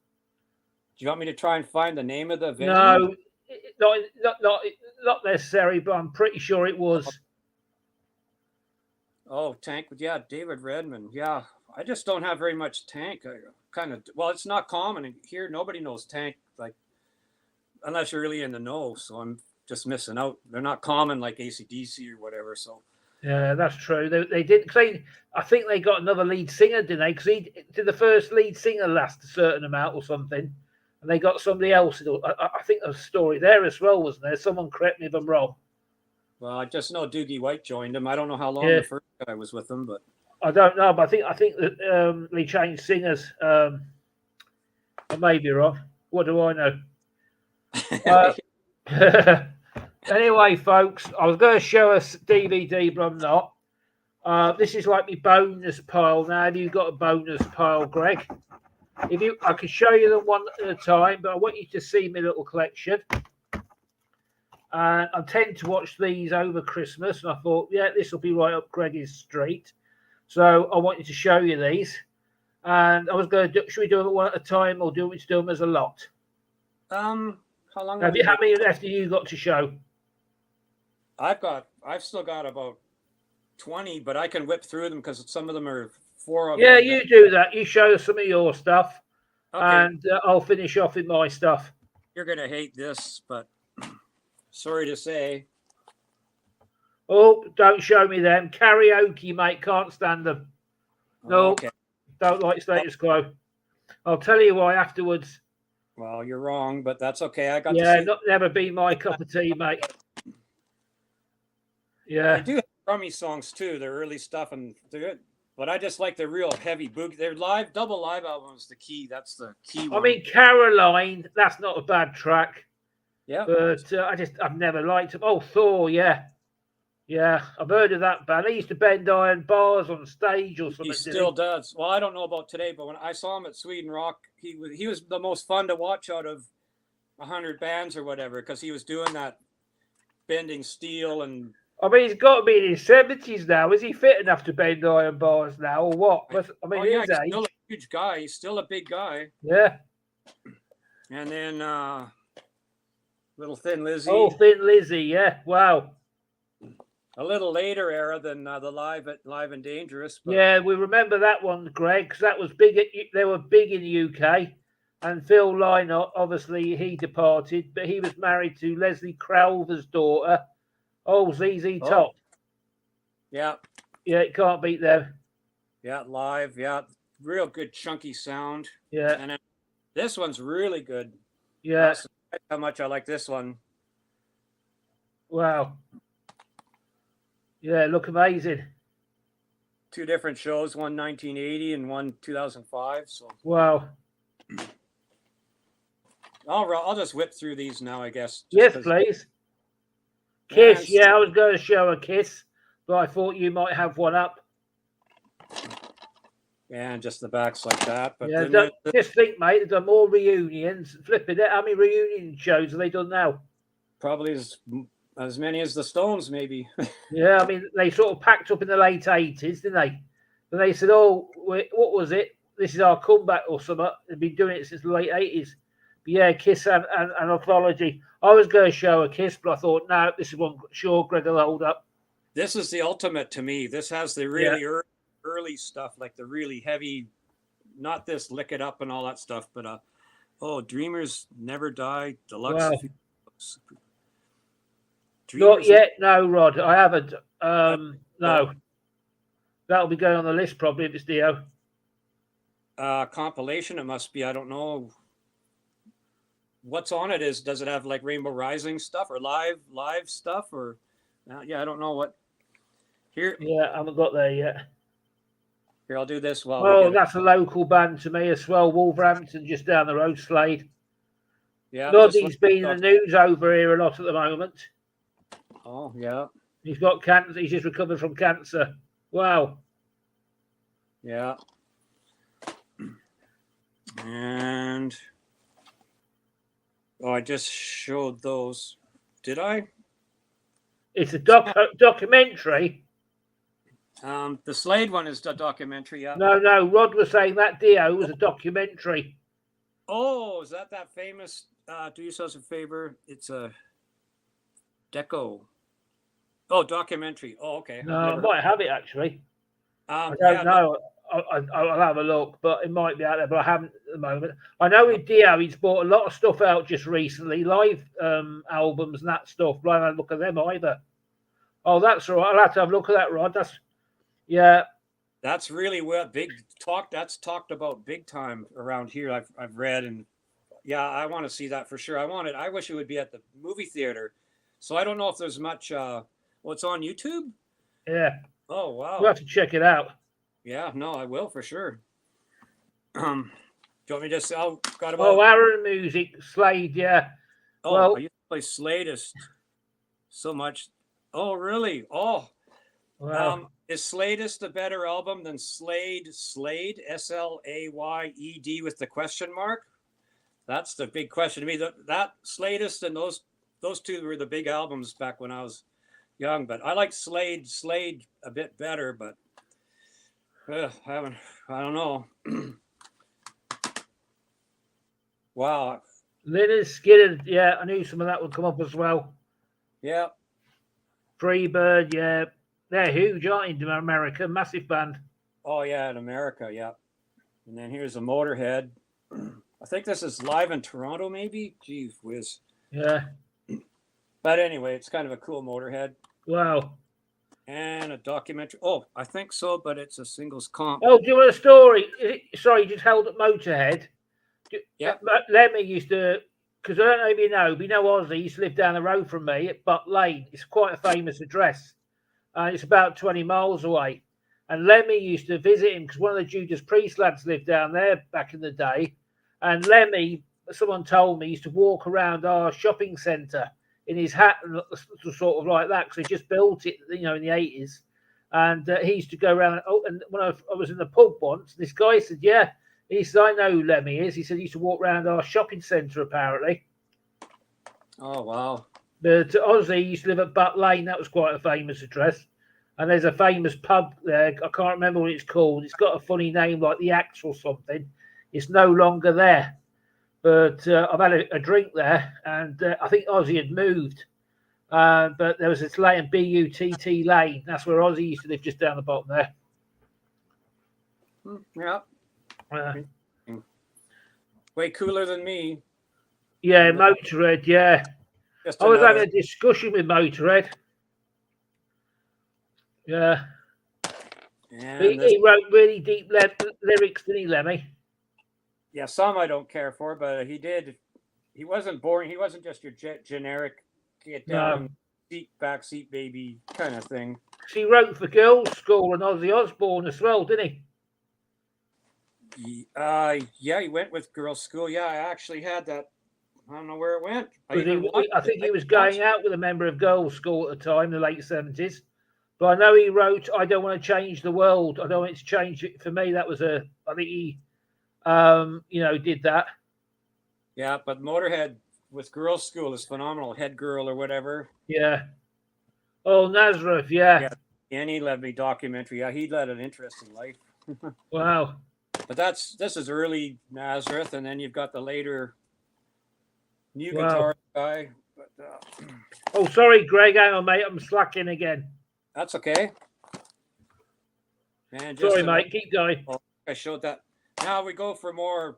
Do you want me to try and find the name of the venue? No, not necessary, but I'm pretty sure it was. Oh, Tank. Yeah, David Redman. Yeah, I just don't have very much Tank. It's not common here. Nobody knows Tank, like, unless you're really in the know. So I'm just missing out. They're not common like AC/DC or whatever. So. Yeah, that's true. They did. I think they got another lead singer, didn't they? Because did the first lead singer last a certain amount or something? And they got somebody else. I think there's a story there as well, wasn't there? Someone correct me if I'm wrong. Well, I just know Doogie White joined him. I don't know how long the first guy was with him, but I don't know. But I think that they changed singers. I may be wrong. What do I know? Anyway, folks, I was going to show us DVD, but I'm not. This is like my bonus pile now. Have you got a bonus pile, Greg? I can show you them one at a time, but I want you to see my little collection. And I tend to watch these over Christmas, and I thought, this will be right up Greg's street. So I want you to show you these. And I was going to should we do them one at a time, or do we do them as a lot? How long Have we you? How been- many left have you got to show? I've still got about 20, but I can whip through them because some of them are four of Yeah, one. you do that. You show us some of your stuff, Okay, and I'll finish off with my stuff. you're gonna hate this, but sorry to say. Oh, don't show me them. Karaoke, mate. Can't stand them. No, Okay. don't like status quo. I'll tell you why afterwards. Well, you're wrong, but that's okay. I got Yeah, to see. never been my cup of tea, mate. They Yeah. do have crummy songs too. Their early stuff, and they're good. But I just like the real heavy boogie. Their double live album is the key. That's the key I one. mean, Caroline, that's not a bad track, Yeah. but I've never liked them. Oh, Thor, yeah. Yeah, I've heard of that band. They used to bend iron bars on stage or something. He still does. Well, I don't know about today, but when I saw him at Sweden Rock, he was the most fun to watch out of 100 bands or whatever, because he was doing that bending steel and. I mean, he's got to be in his 70s now. Is he fit enough to bend iron bars now, or what? I mean, yeah, his he's age. still a huge guy. He's still a big guy. Yeah. And then Little Thin Lizzy. Oh, Thin Lizzy, yeah. Wow. A little later era than the Live and Dangerous. But Yeah, we remember that one, Greg, because that was big. They were big in the UK. And Phil Lynott, obviously, he departed, but he was married to Leslie Crowther's daughter. Oh, ZZ Top. Yeah. Yeah, it can't beat them. Yeah, live. Yeah, real good chunky sound. Yeah. And then this one's really good. Yeah. That's how much I like this one. Wow. Yeah, look amazing. Two different shows, one 1980 and one 2005. So wow. I'll just whip through these now, I guess. Yes, please. Kiss. Yeah, I was going to show a Kiss, but I thought you might have one up. Yeah, and just the backs like that. But yeah, just think, mate, they've done more reunions. Flipping it. How many reunion shows have they done now? Probably as many as the Stones, maybe. Yeah, I mean, they sort of packed up in the late 80s, didn't they? And they said, oh, what was it? This is our comeback or something. They've been doing it since the late 80s. But yeah, Kiss and Anthology. I was going to show a Kiss, but I thought, no, this is one sure Greg will hold up. This is the ultimate to me. This has the really early stuff, like the really heavy, not this Lick It Up and all that stuff, but Dreamers Never Die Deluxe. Wow. Dreamers Not yet, no, Rod. I haven't. No. That'll be going on the list probably if it's Dio. Compilation, it must be. I don't know. What's on it does it have like Rainbow Rising stuff or live stuff or I don't know what here. Yeah, I haven't got there yet. Here, I'll do this while that's a local band to me as well. Wolverhampton, just down the road, Slade. Yeah. Noddy's been in the news over here a lot at the moment. Oh, yeah. He's got cancer. He's just recovered from cancer. Wow. Yeah. And I just showed those. Did I? It's a documentary. The Slade one is a documentary. Yeah. No. Rod was saying that Dio was a documentary. Oh, is that famous? Do yourselves a favor. It's a Deco. Oh, documentary. Oh, okay. No, I might have it actually. I don't yeah, know. I'll have a look, but it might be out there, but I haven't at the moment. I know with Dio, he's bought a lot of stuff out just recently, live albums and that stuff. But I haven't look at them either. Oh, that's all right. I'll have to have a look at that, Rod. That's really big talk. That's talked about big time around here. I've read, and yeah, I want to see that for sure. I wish it would be at the movie theater. So I don't know if there's much. It's on YouTube. Yeah. Oh wow. We'll have to check it out. Yeah, no, I will for sure. Do you want me to just? Got about. Oh, Aaron Music, Slade, yeah. Oh, well, I used to play Sladist so much. Oh, really? Oh, wow. Is Sladist a better album than Slade? Slade, Slayed with the question mark? That's the big question to me. That Sladist and those two were the big albums back when I was young. But I like Slade a bit better. But I don't know. Wow. Leonard Skinner, yeah, I knew some of that would come up as well. Yeah. Freebird, yeah. They're huge, aren't they, in America? Massive band. Oh, yeah, in America, yeah. And then here's a Motorhead. I think this is live in Toronto, maybe? Gee whiz. Yeah. But anyway, it's kind of a cool Motorhead. Wow. And a documentary. Oh, I think so, but it's a singles comp. Oh, do you want a story? Sorry, just held up Motorhead. Yeah. Lemmy used to, because I don't know if you know, but you know Ozzy used to live down the road from me at Butt Lane. It's quite a famous address. It's about 20 miles away. And Lemmy used to visit him because one of the Judas Priest lads lived down there back in the day. And Lemmy, someone told me, used to walk around our shopping centre in his hat and sort of like that because they just built it, in the 80s. And he used to go around. And when I was in the pub once, this guy said, yeah. He said, I know who Lemmy is. He said he used to walk around our shopping centre, apparently. Oh, wow. But Ozzy used to live at Butt Lane. That was quite a famous address. And there's a famous pub there. I can't remember what it's called. It's got a funny name like the Axe or something. It's no longer there. But I've had a drink there, and I think Ozzy had moved. But there was this lane, B-U-T-T Lane. That's where Ozzy used to live, just down the bottom there. Yeah. Way cooler than me. Yeah, Motorhead, yeah. I was having a discussion with Motorhead. Yeah. He wrote really deep lyrics, didn't he, Lemmy? Yeah, some I don't care for, but he did. He wasn't boring. He wasn't just your generic get down, backseat baby kind of thing. He wrote for Girls' School and Ozzy Osbourne as well, didn't he? Yeah, he went with Girls' School. Yeah, I actually had that. I don't know where it went. I think he was going out with a member of Girls' School at the time, the late 70s. But I know he wrote, I don't want to change the world. I don't want it to change it. For me, that was I think he, did that. Yeah, but Motorhead with Girls' School is phenomenal. Head Girl or whatever. Yeah. Oh, Nazareth, yeah. Any Levy documentary. Yeah, he led an interesting life. Wow. But this is early Nazareth, and then you've got the later new guitar guy. But, oh, sorry, Greg. Hang on, mate. I'm slacking again. That's okay. And sorry, mate. Keep going. I showed that. Now we go for more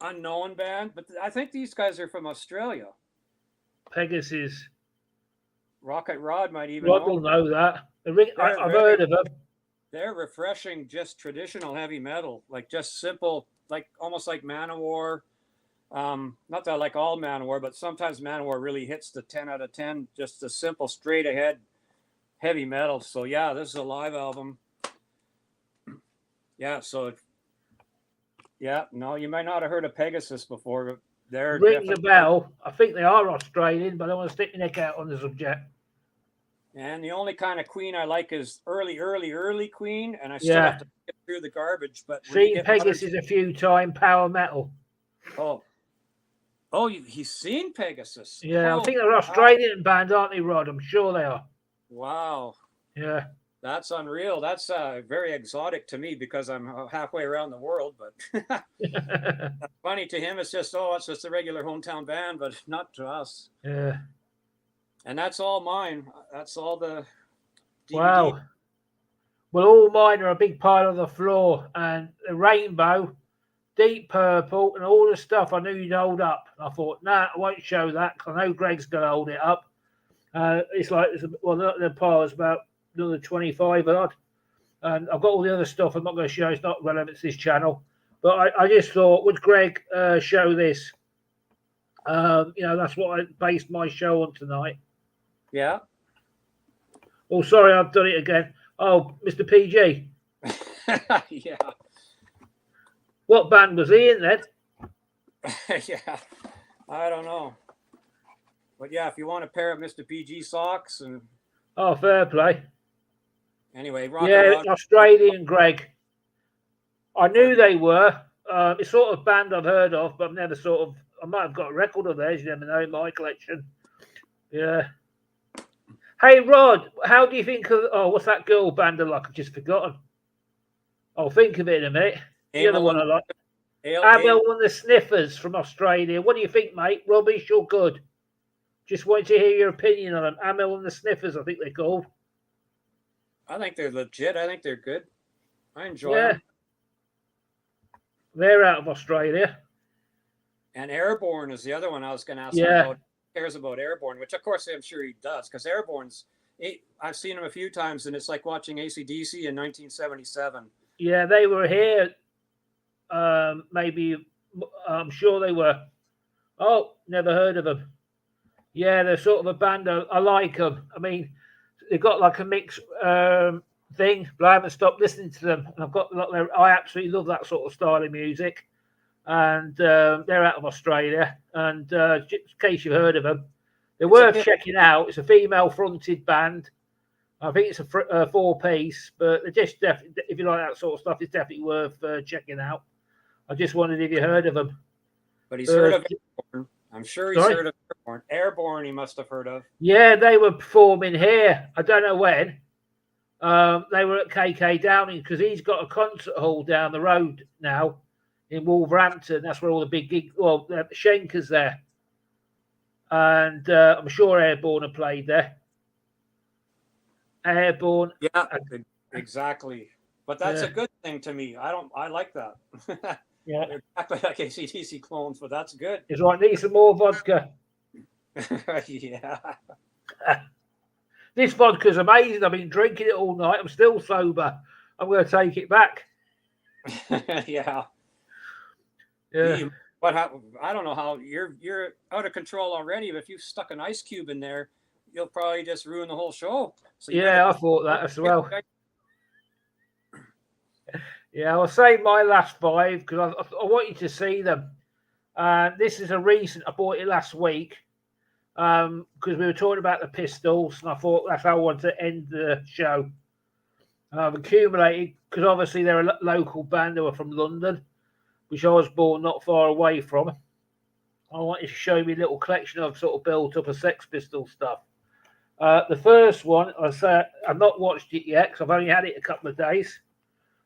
unknown band, but I think these guys are from Australia. Pegasus. Rocket Rod might even Rod will know that. I've heard of them. They're refreshing, just traditional heavy metal, like just simple, like almost like Manowar. Not that I like all Manowar, but sometimes Manowar really hits the 10 out of 10, just a simple, straight ahead heavy metal. So yeah, this is a live album. Yeah, so no, you might not have heard of Pegasus before, but they're rings a bell. I think they are Australian, but I don't want to stick my neck out on the subject. And the only kind of Queen I like is early Queen, and I still have to get through the garbage. But seen Pegasus a few times, power metal. Oh, he's seen Pegasus. Yeah, I think they're Australian band, aren't they, Rod? I'm sure they are. Wow. Yeah. That's unreal. That's very exotic to me because I'm halfway around the world. But funny to him, it's just a regular hometown band, but not to us. Yeah. And that's all mine. That's all the DVD. Wow. Well, all mine are a big pile on the floor, and the Rainbow, Deep Purple, and all the stuff I knew you'd hold up. I thought, nah, I won't show that because I know Greg's going to hold it up. The pile is about another 25 odd, and I've got all the other stuff I'm not going to show. It's not relevant to this channel, but I just thought, would Greg show this? That's what I based my show on tonight. Yeah. Oh, sorry, I've done it again. Oh, Mr. PG. Yeah. What band was he in then? Yeah, I don't know. But yeah, if you want a pair of Mr. PG socks and. Oh, fair play. Anyway, Australian Greg. I knew they were. It's sort of band I've heard of, but I've never I might have got a record of theirs, you never know, in my collection. Yeah. Hey, Rod, how do you think of... Oh, what's that girl band I like? I've just forgotten. I'll think of it in a minute. The other one I like. Amel and the Sniffers from Australia. What do you think, mate? Rubbish or good? Just wanted to hear your opinion on them. Amel and the Sniffers, I think they're called. I think they're legit. I think they're good. I enjoy them. They're out of Australia. And Airborne is the other one I was going to ask him about. He cares about Airborne, which of course I'm sure he does, because Airborne's, I've seen him a few times, and it's like watching AC/DC in 1977. Yeah, they were here. Maybe, I'm sure they were. Oh, never heard of them. Yeah, they're sort of a band. I like them. I mean, they've got like a mixed thing, but I haven't stopped listening to them. And I've got I absolutely love that sort of style of music. And they're out of Australia. And just in case you've heard of them, they're worth checking out. It's a female-fronted band. I think it's a 4-piece, but they're just definitely, if you like that sort of stuff, it's definitely worth checking out. I just wondered if you heard of them. But he's heard of Airborne. I'm sure he's heard of Airborne. Airborne, he must have heard of. Yeah, they were performing here. I don't know when. They were at KK Downing because he's got a concert hall down the road now in Wolverhampton. That's where all the big gigs. Well, Schenker's there, and I'm sure Airborne have played there. Airborne. Yeah, exactly. But that's a good thing to me. I like that. Yeah, they're exactly like AC/DC clones, but that's good. It's like, need some more vodka. Yeah. This vodka's amazing. I've been drinking it all night. I'm still sober. I'm going to take it back. Yeah. What happened? I don't know how you're out of control already. But if you stuck an ice cube in there, you'll probably just ruin the whole show. So I thought that as well. Yeah, I'll save my last 5 because I want you to see them. This is a recent. I bought it last week because we were talking about the Pistols, and I thought that's how I want to end the show. I've accumulated because obviously they're a local band who are from London, which I was born not far away from. I wanted to show you a little collection I've sort of built up of Sex Pistols stuff. The first one, I've not watched it yet because I've only had it a couple of days.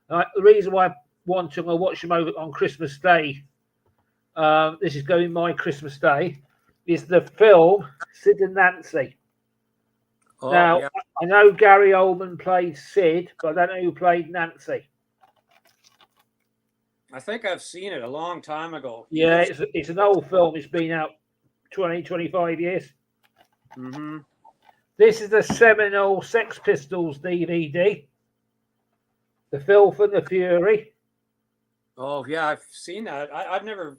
The reason why I want to watch them over on Christmas Day, this is going my Christmas Day, is the film Sid and Nancy. Now, I know Gary Oldman played Sid, but I don't know who played Nancy. I think I've seen it a long time ago. Yeah, it's an old film. It's been out 20, 25 years. Mm-hmm. This is the seminal Sex Pistols DVD. The Filth and the Fury. Oh, yeah, I've seen that. I've never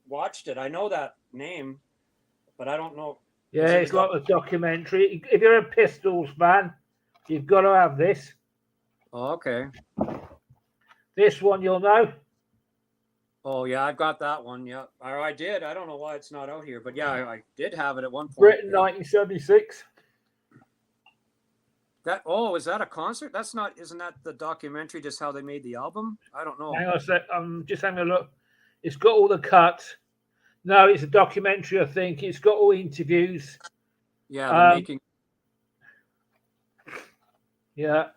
watched it. I know that name, but I don't know. Yeah, it's like a documentary. If you're a Pistols fan, you've got to have this. Oh, okay. This one you'll know. Oh, yeah, I've got that one. Yeah, I did. I don't know why it's not out here, but yeah, I did have it at one point. Britain, 1976. Is that a concert? Isn't that the documentary, just how they made the album? I don't know. Hang on a sec. I'm just having a look. It's got all the cuts. No, it's a documentary, I think. It's got all interviews. Yeah, the making. Yeah.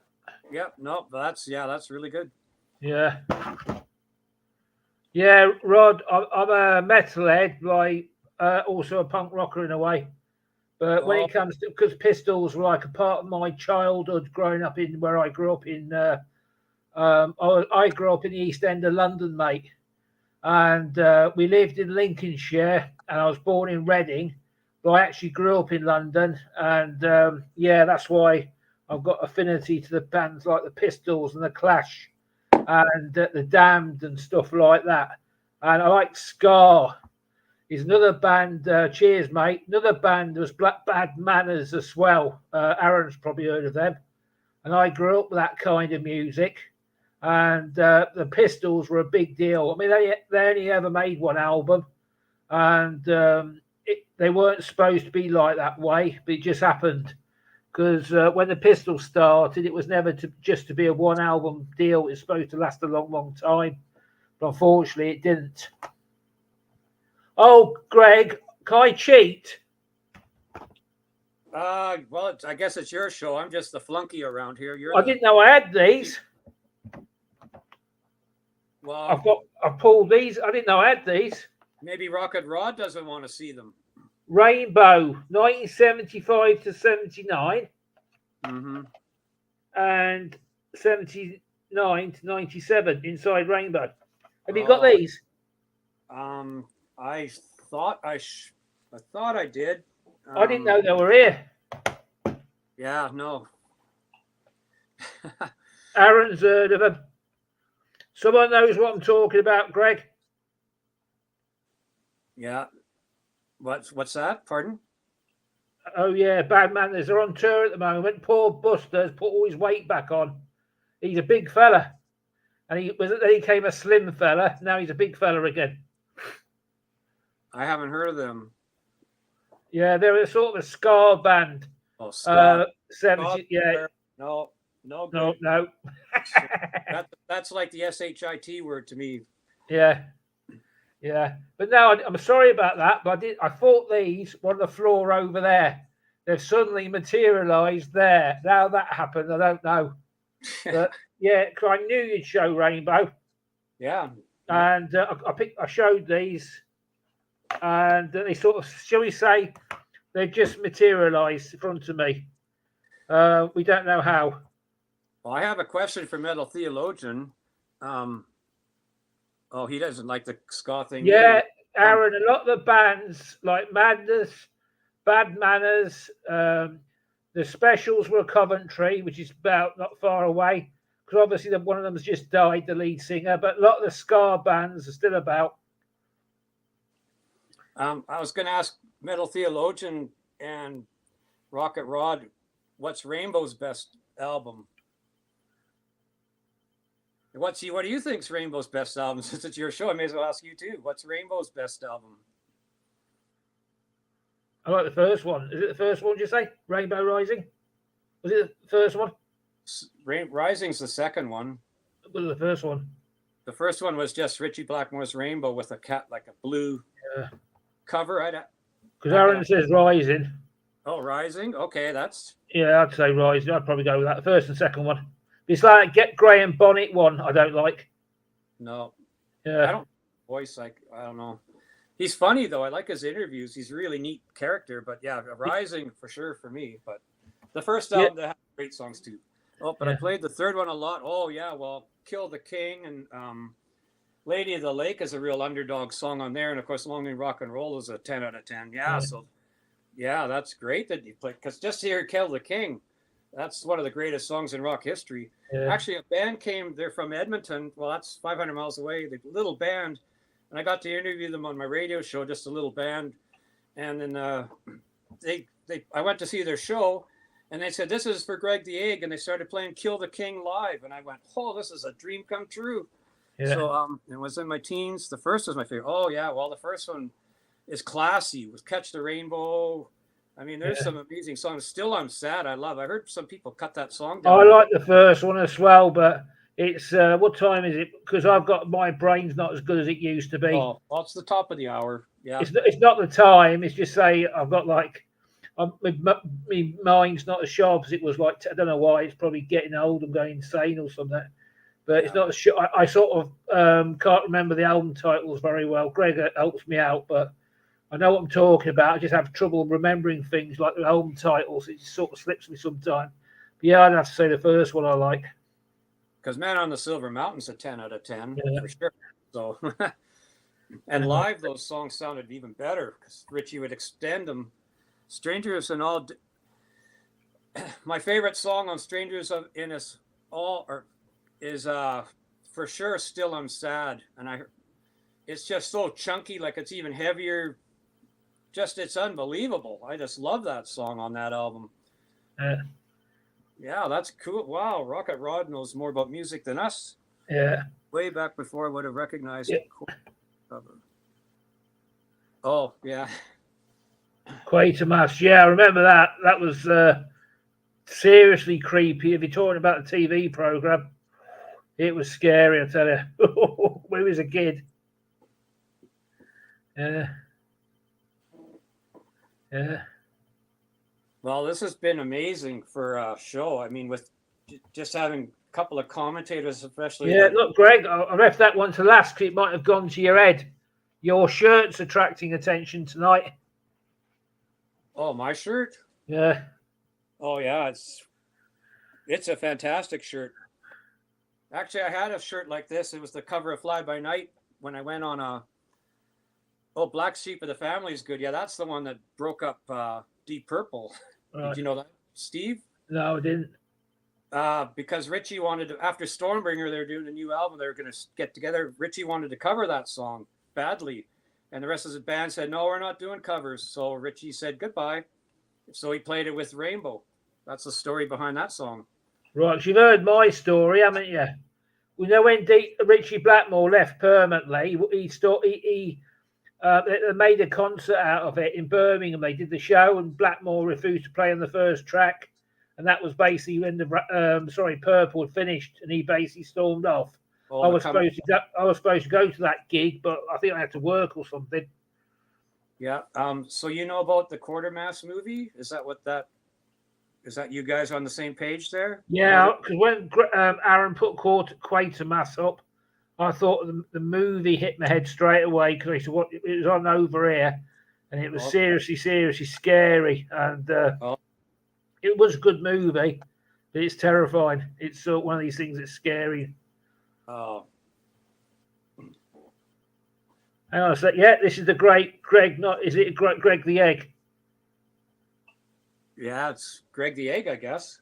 Yeah, no, that's really good. Yeah. Yeah, Rod, I'm a metalhead, like also a punk rocker in a way. But when it comes to, because Pistols were like a part of my childhood growing up in where I grew up in, I grew up in the East End of London, mate. And we lived in Lincolnshire and I was born in Reading, but I actually grew up in London. And that's why I've got affinity to the bands like the Pistols and the Clash and the Damned and stuff like that. And I like Scar. Is another band, cheers, mate. Another band was Black Bad Manners as well. Aaron's probably heard of them. And I grew up with that kind of music. And the Pistols were a big deal. I mean, they only ever made one album. And they weren't supposed to be like that way, but it just happened. Because when the Pistols started, it was never just to be a one album deal. It was supposed to last a long, long time. But unfortunately, it didn't. Oh, Greg, can I cheat? Well, I guess it's your show. I'm just the flunky around here. I didn't know I had these. Well, I pulled these. I didn't know I had these. Maybe Rocket Rod doesn't want to see them. Rainbow, 1975 to 79, Mm-hmm. and 79 to 97. Inside Rainbow. Have you got these? I thought I thought I did. I didn't know they were here. Yeah, no. Aaron's heard of them. Someone knows what I'm talking about, Greg. Yeah. What's that? Pardon? Oh yeah, Bad Manners are on tour at the moment. Poor Buster's put all his weight back on. He's a big fella, and he became a slim fella. Now he's a big fella again. I haven't heard of them. Yeah, they're a sort of a ska band. Oh, ska. 70, yeah. No. No. That's like the shit word to me. Yeah. But no, I'm sorry about that. But I thought these were on the floor over there. They've suddenly materialised there. Now that happened, I don't know. But yeah, because I knew you'd show Rainbow. Yeah. And I showed these, and they sort of, shall we say, they've just materialised in front of me. We don't know how. Well, I have a question for Metal Theologian. He doesn't like the ska thing. Yeah, Aaron, a lot of the bands like Madness, Bad Manners, the Specials were Coventry, which is about not far away, because obviously one of them has just died, the lead singer, but a lot of the ska bands are still about. I was going to ask Metal Theologian and Rocket Rod, what's Rainbow's best album? What do you think's Rainbow's best album? Since it's your show, I may as well ask you too. What's Rainbow's best album? I like the first one. Is it the first one, did you say? Rainbow Rising? Was it the first one? Rising's the second one. What was the first one? The first one was just Richie Blackmore's Rainbow with a cat, like a blue cover. Because Aaron says Rising. Oh, Rising? Okay, that's... Yeah, I'd say Rising. I'd probably go with that. The first and second one. It's like Get Graham Bonnet one. I don't like. No. Yeah. I don't voice like, I don't know. He's funny though. I like his interviews. He's a really neat character. But yeah, Rising for sure for me. But the first album, they have great songs too. Oh, but I played the third one a lot. Oh yeah, well, Kill the King and Lady of the Lake is a real underdog song on there, and of course, Long May Rock and Roll is a 10 out of 10. Yeah. So yeah, that's great that you play, because just to hear Kill the King, that's one of the greatest songs in rock history. Yeah. Actually, a band came, they're from Edmonton. Well, that's 500 miles away. The little band, and I got to interview them on my radio show, just a little band. And then I went to see their show, and they said, "This is for Greg the Egg," and they started playing Kill the King live, and I went, "Oh, this is a dream come true." Yeah. So it was in my teens. The first was my favorite. Oh yeah, well, the first one is classy with Catch the Rainbow. I mean, there's some amazing songs. Still I'm Sad, I love. I heard some people cut that song down. I like the first one as well, but it's what time is it? Because I've got, my brain's not as good as it used to be. Oh, well, it's the top of the hour. Yeah, it's not the time. It's just say I've got like my mind's not as sharp as it was. Like, I don't know why. It's probably getting old and going insane or something. But it's not as sure. I sort of can't remember the album titles very well. Greg helps me out, but I know what I'm talking about. I just have trouble remembering things like the album titles. It just sort of slips me sometimes. But yeah, I'd have to say the first one I like. Because Man on the Silver Mountain's a 10 out of 10 for sure. So, and live, those songs sounded even better because Richie would extend them. Strangers and All. My favorite song on Strangers in Us All is for sure Still I'm Sad, and it's just so chunky, like it's even heavier. Just, it's unbelievable. I just love that song on that album. Yeah, that's cool. Wow, Rocket Rod knows more about music than us. Yeah. Way back before I would have recognized it. Oh, yeah. Quatermass. Yeah, I remember that. That was seriously creepy. If you're talking about the TV program, it was scary, I tell you. When we was a kid. Yeah. Yeah. Well, this has been amazing for a show. I mean, with just having couple of commentators, especially. Yeah, look, Greg, I left that one to last because it might have gone to your head. Your shirt's attracting attention tonight. Oh, my shirt? Yeah. Oh, yeah, it's a fantastic shirt. Actually, I had a shirt like this. It was the cover of Fly By Night when I went on a. Oh, Black Sheep of the Family is good. Yeah, that's the one that broke up Deep Purple. Right. Did you know that, Steve? No, I didn't. Because Richie wanted to, after Stormbringer, they were doing a new album. They were going to get together. Richie wanted to cover that song badly. And the rest of the band said, no, we're not doing covers. So Richie said goodbye. So he played it with Rainbow. That's the story behind that song. Right, you've heard my story, haven't you? We know when Richie Blackmore left permanently, he made a concert out of it in Birmingham. They did the show, and Blackmore refused to play on the first track, and that was basically when the Purple had finished, and he basically stormed off. Oh, I was supposed to go to that gig, but I think I had to work or something. Yeah. So you know about the Quartermass movie? Is that you guys on the same page there? Yeah, because when Aaron put Quatermass up, I thought the movie hit my head straight away because I said, "What? It was on over here," and it was seriously scary, and it was a good movie, but it's terrifying. It's one of these things that's scary. Oh. Hang on a sec. Yeah, this is the great Greg. Is it Greg the Egg? Yeah, it's Greg the Egg, I guess.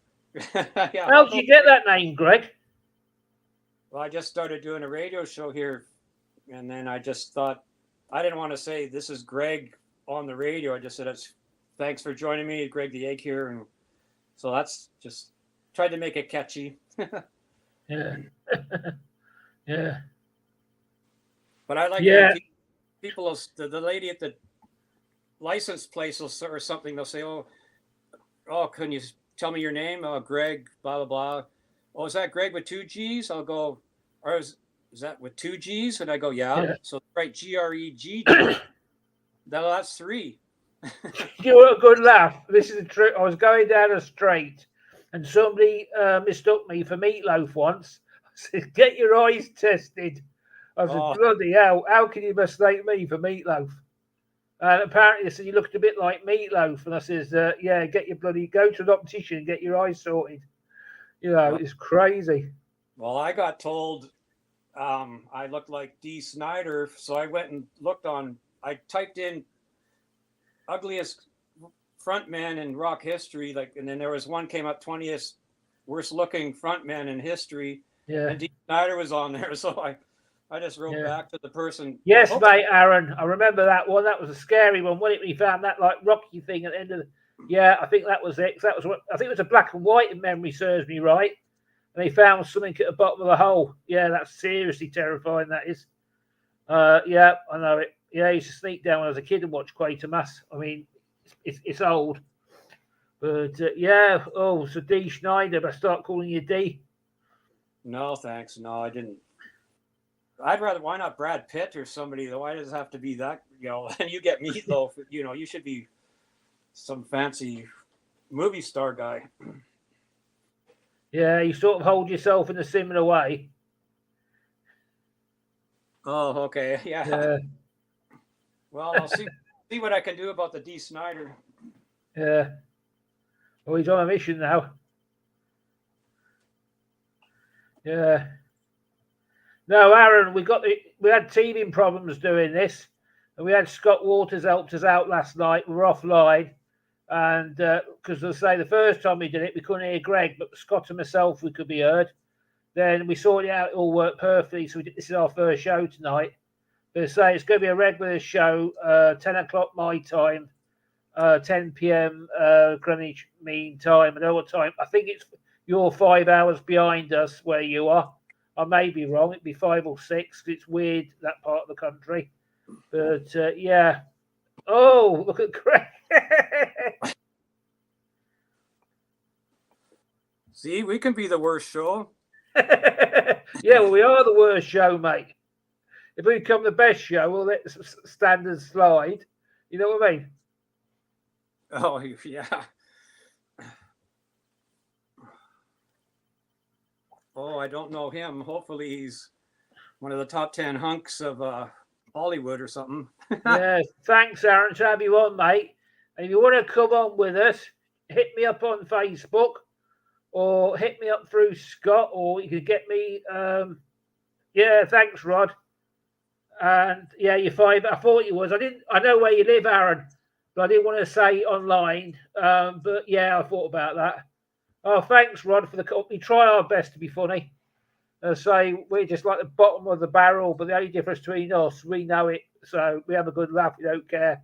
Yeah, how did you get that name, Greg? Well, I just started doing a radio show here, and then I just thought I didn't want to say this is Greg on the radio. I just said, thanks for joining me, Greg the Egg here. And so that's just tried to make it catchy. Yeah. Yeah. But I like people, the lady at the license place or something, they'll say, oh, can you tell me your name? Oh, Greg, blah, blah, blah. Oh, is that Greg with 2 G's? I'll go, or is that with 2 G's? And I go, yeah. So right, Greg. That's 3. You were a good laugh. This is the truth. I was going down a straight and somebody mistook me for Meatloaf once. I said, get your eyes tested. I said, bloody hell, how can you mistake me for Meatloaf? And apparently they said, you looked a bit like Meatloaf. And I says, yeah, go to an optician and get your eyes sorted. You know, it's crazy. Well, I got told I looked like Dee Snider. So I went and I typed in ugliest frontman in rock history. And then there was one came up 20th worst looking frontman in history. Yeah. And Dee Snider was on there. So I just wrote back to the person. Yes, mate, Aaron. I remember that one. That was a scary one, wasn't it? We found that like Rocky thing at the end of the. Yeah, I think that was it. That was I think it was a black and white, if memory serves me right. And they found something at the bottom of the hole. Yeah, that's seriously terrifying. That is. Yeah, I know it. Yeah, I used to sneak down when I was a kid and watch Quatermass. I mean, it's old, but yeah. Oh, so D Schneider. But I start calling you D. No, thanks. No, I didn't. I'd rather. Why not Brad Pitt or somebody? Why does it have to be that? And you get Meatloaf. You should be some fancy movie star guy. Yeah, you sort of hold yourself in a similar way. Oh, okay. Yeah. Well, I'll see what I can do about the Dee Snider. Yeah. Well, he's on a mission now. Yeah. No, Aaron, we had teething problems doing this, and we had Scott Waters helped us out last night. We were offline, and because I say the first time we did it, we couldn't hear Greg, but Scott and myself we could be heard. Then we sorted it out; it all worked perfectly. So this is our first show tonight. But say it's going to be a regular show, 10 o'clock my time, 10 p.m. Greenwich Mean Time. I know what time. I think you're 5 hours behind us where you are. I may be wrong. It'd be 5 or 6. It's weird, that part of the country. But, yeah. Oh, look at Greg. See, we can be the worst show. Yeah, well, we are the worst show, mate. If we become the best show, we'll let standards slide. You know what I mean? Oh, yeah. Oh, I don't know him. Hopefully he's one of the top 10 hunks of Hollywood or something. Yeah, thanks, Aaron, to have you on, mate. And if you want to come on with us, hit me up on Facebook or hit me up through Scott, or you could get me. Yeah, thanks, Rod. And yeah, you're fine. I thought you was. I know where you live, Aaron, but I didn't want to say online. But yeah, I thought about that. Oh, thanks, Rod, for the call. We try our best to be funny. Say we're just like the bottom of the barrel, but the only difference between us, we know it, so we have a good laugh. We don't care.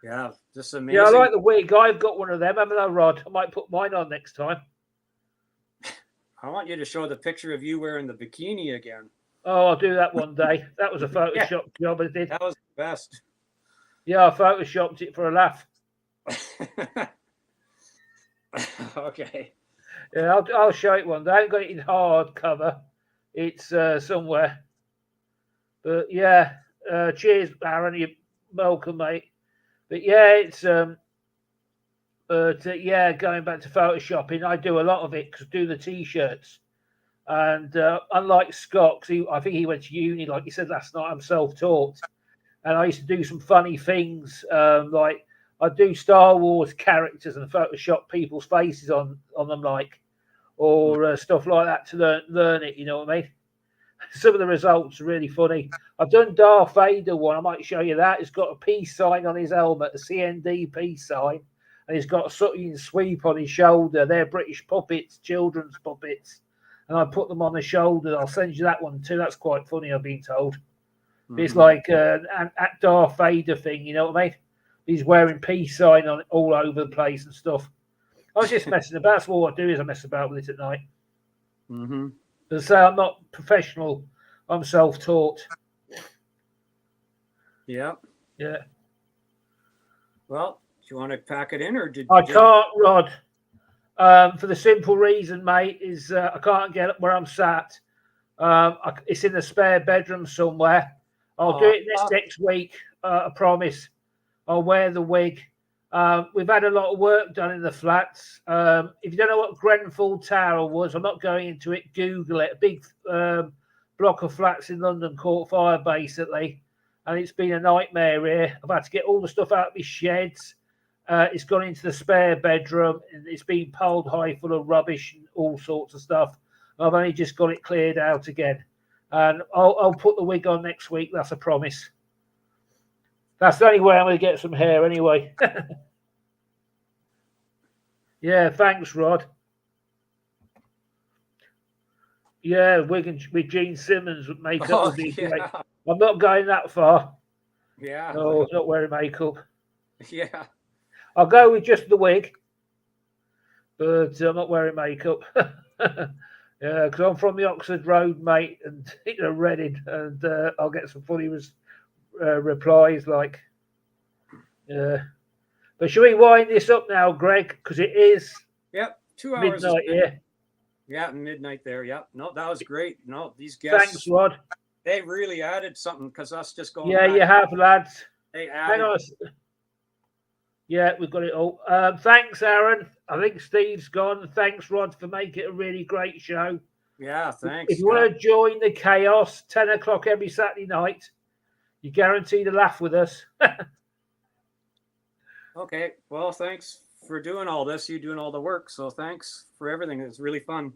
Yeah, just amazing. Yeah, I like the wig. I've got one of them, haven't I, Rod? I might put mine on next time. I want you to show the picture of you wearing the bikini again. Oh, I'll do that one day. That was a Photoshop job I did. That was the best. Yeah, I Photoshopped it for a laugh. Okay. Yeah, I'll show it one day. I haven't got it in hard cover. It's somewhere. But yeah, cheers, Aaron. You're welcome, mate. But yeah, it's yeah, going back to photoshopping, I do a lot of it because I do the t-shirts. And unlike Scott, because I think he went to uni, like he said last night, I'm self-taught. And I used to do some funny things, like I do Star Wars characters and Photoshop people's faces on them, like, or stuff like that to learn it. You know what I mean? Some of the results are really funny. I've done Darth Vader one. I might show you that. He's got a peace sign on his helmet, a CND peace sign, and he's got a Sutton sweep on his shoulder. They're British puppets, children's puppets, and I put them on the shoulder. I'll send you that one too. That's quite funny, I've been told. Mm-hmm. It's like an Darth Vader thing, you know what I mean? He's wearing peace sign on all over the place and stuff. I was just messing about. That's all I do is I mess about with it at night. Mm-hmm. But say I'm not professional. I'm self-taught. Yeah. Yeah. Well, do you want to pack it in, or did I can't, Rod? For the simple reason, mate, is I can't get up where I'm sat. It's in the spare bedroom somewhere. I'll do it next week. I promise. I'll wear the wig. We've had a lot of work done in the flats. If you don't know what Grenfell Tower was, I'm not going into it. Google it. A big block of flats in London caught fire, basically. And it's been a nightmare here. I've had to get all the stuff out of my sheds. It's gone into the spare bedroom, and it's been piled high full of rubbish and all sorts of stuff. I've only just got it cleared out again. And I'll put the wig on next week. That's a promise. That's the only way I'm going to get some hair anyway. Yeah, thanks, Rod. Yeah, with Gene Simmons with makeup would be great. I'm not going that far. Yeah. No, not wearing makeup. Yeah. I'll go with just the wig, but I'm not wearing makeup. Yeah, because I'm from the Oxford Road, mate, and Reading, and I'll get some funny replies like, but should we wind this up now, Greg? Because it is 2 hours midnight here. Yeah, midnight there. Yeah, no, that was great. No, these guests. Thanks, Rod. They really added something because us just going. Yeah, back, you have, lads. They added. Hang on. Yeah, we've got it all. Thanks, Aaron. I think Steve's gone. Thanks, Rod, for making it a really great show. Yeah, thanks. If you want to join the chaos, 10 o'clock every Saturday night, you're guaranteed a laugh with us. Okay. Well, thanks for doing all this. You're doing all the work. So thanks for everything. It's really fun.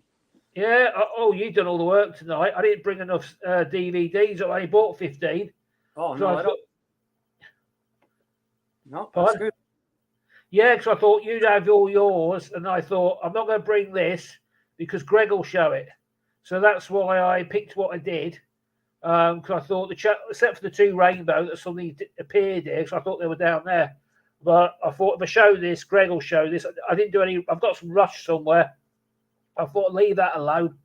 Yeah. Oh, you've done all the work tonight. I didn't bring enough DVDs. I only bought 15. Oh, no, I don't. No, that's good. Yeah, because I thought you'd have all yours, and I thought I'm not going to bring this because Greg will show it. So that's why I picked what I did. Because I thought except for the two rainbow that suddenly appeared here, because I thought they were down there. But I thought if I show this, Greg will show this. I didn't do any. I've got some Rush somewhere. I thought leave that alone.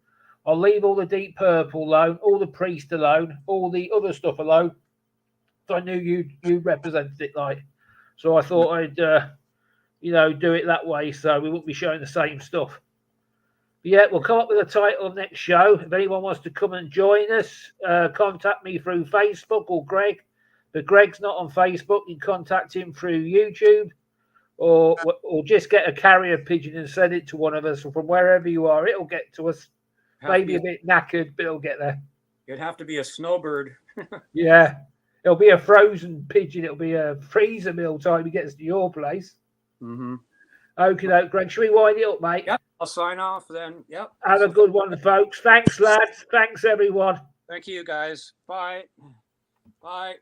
I'll leave all the Deep Purple alone, all the Priest alone, all the other stuff alone. So I knew you represented it like. So I thought I'd do it that way, so we wouldn't be showing the same stuff. But yeah, we'll come up with a title of next show. If anyone wants to come and join us, contact me through Facebook or Greg. But Greg's not on Facebook. You can contact him through YouTube or just get a carrier pigeon and send it to one of us from wherever you are. It'll get to us. Maybe a bit knackered, but it'll get there. It'd have to be a snowbird. Yeah. It'll be a frozen pigeon. It'll be a freezer meal time he gets to your place. Mm-hmm. Okay, Greg. Should we wind it up, mate? Yep. I'll sign off then. Yep. Have a good one, folks. Thanks, lads. Thanks, everyone. Thank you, guys. Bye. Bye.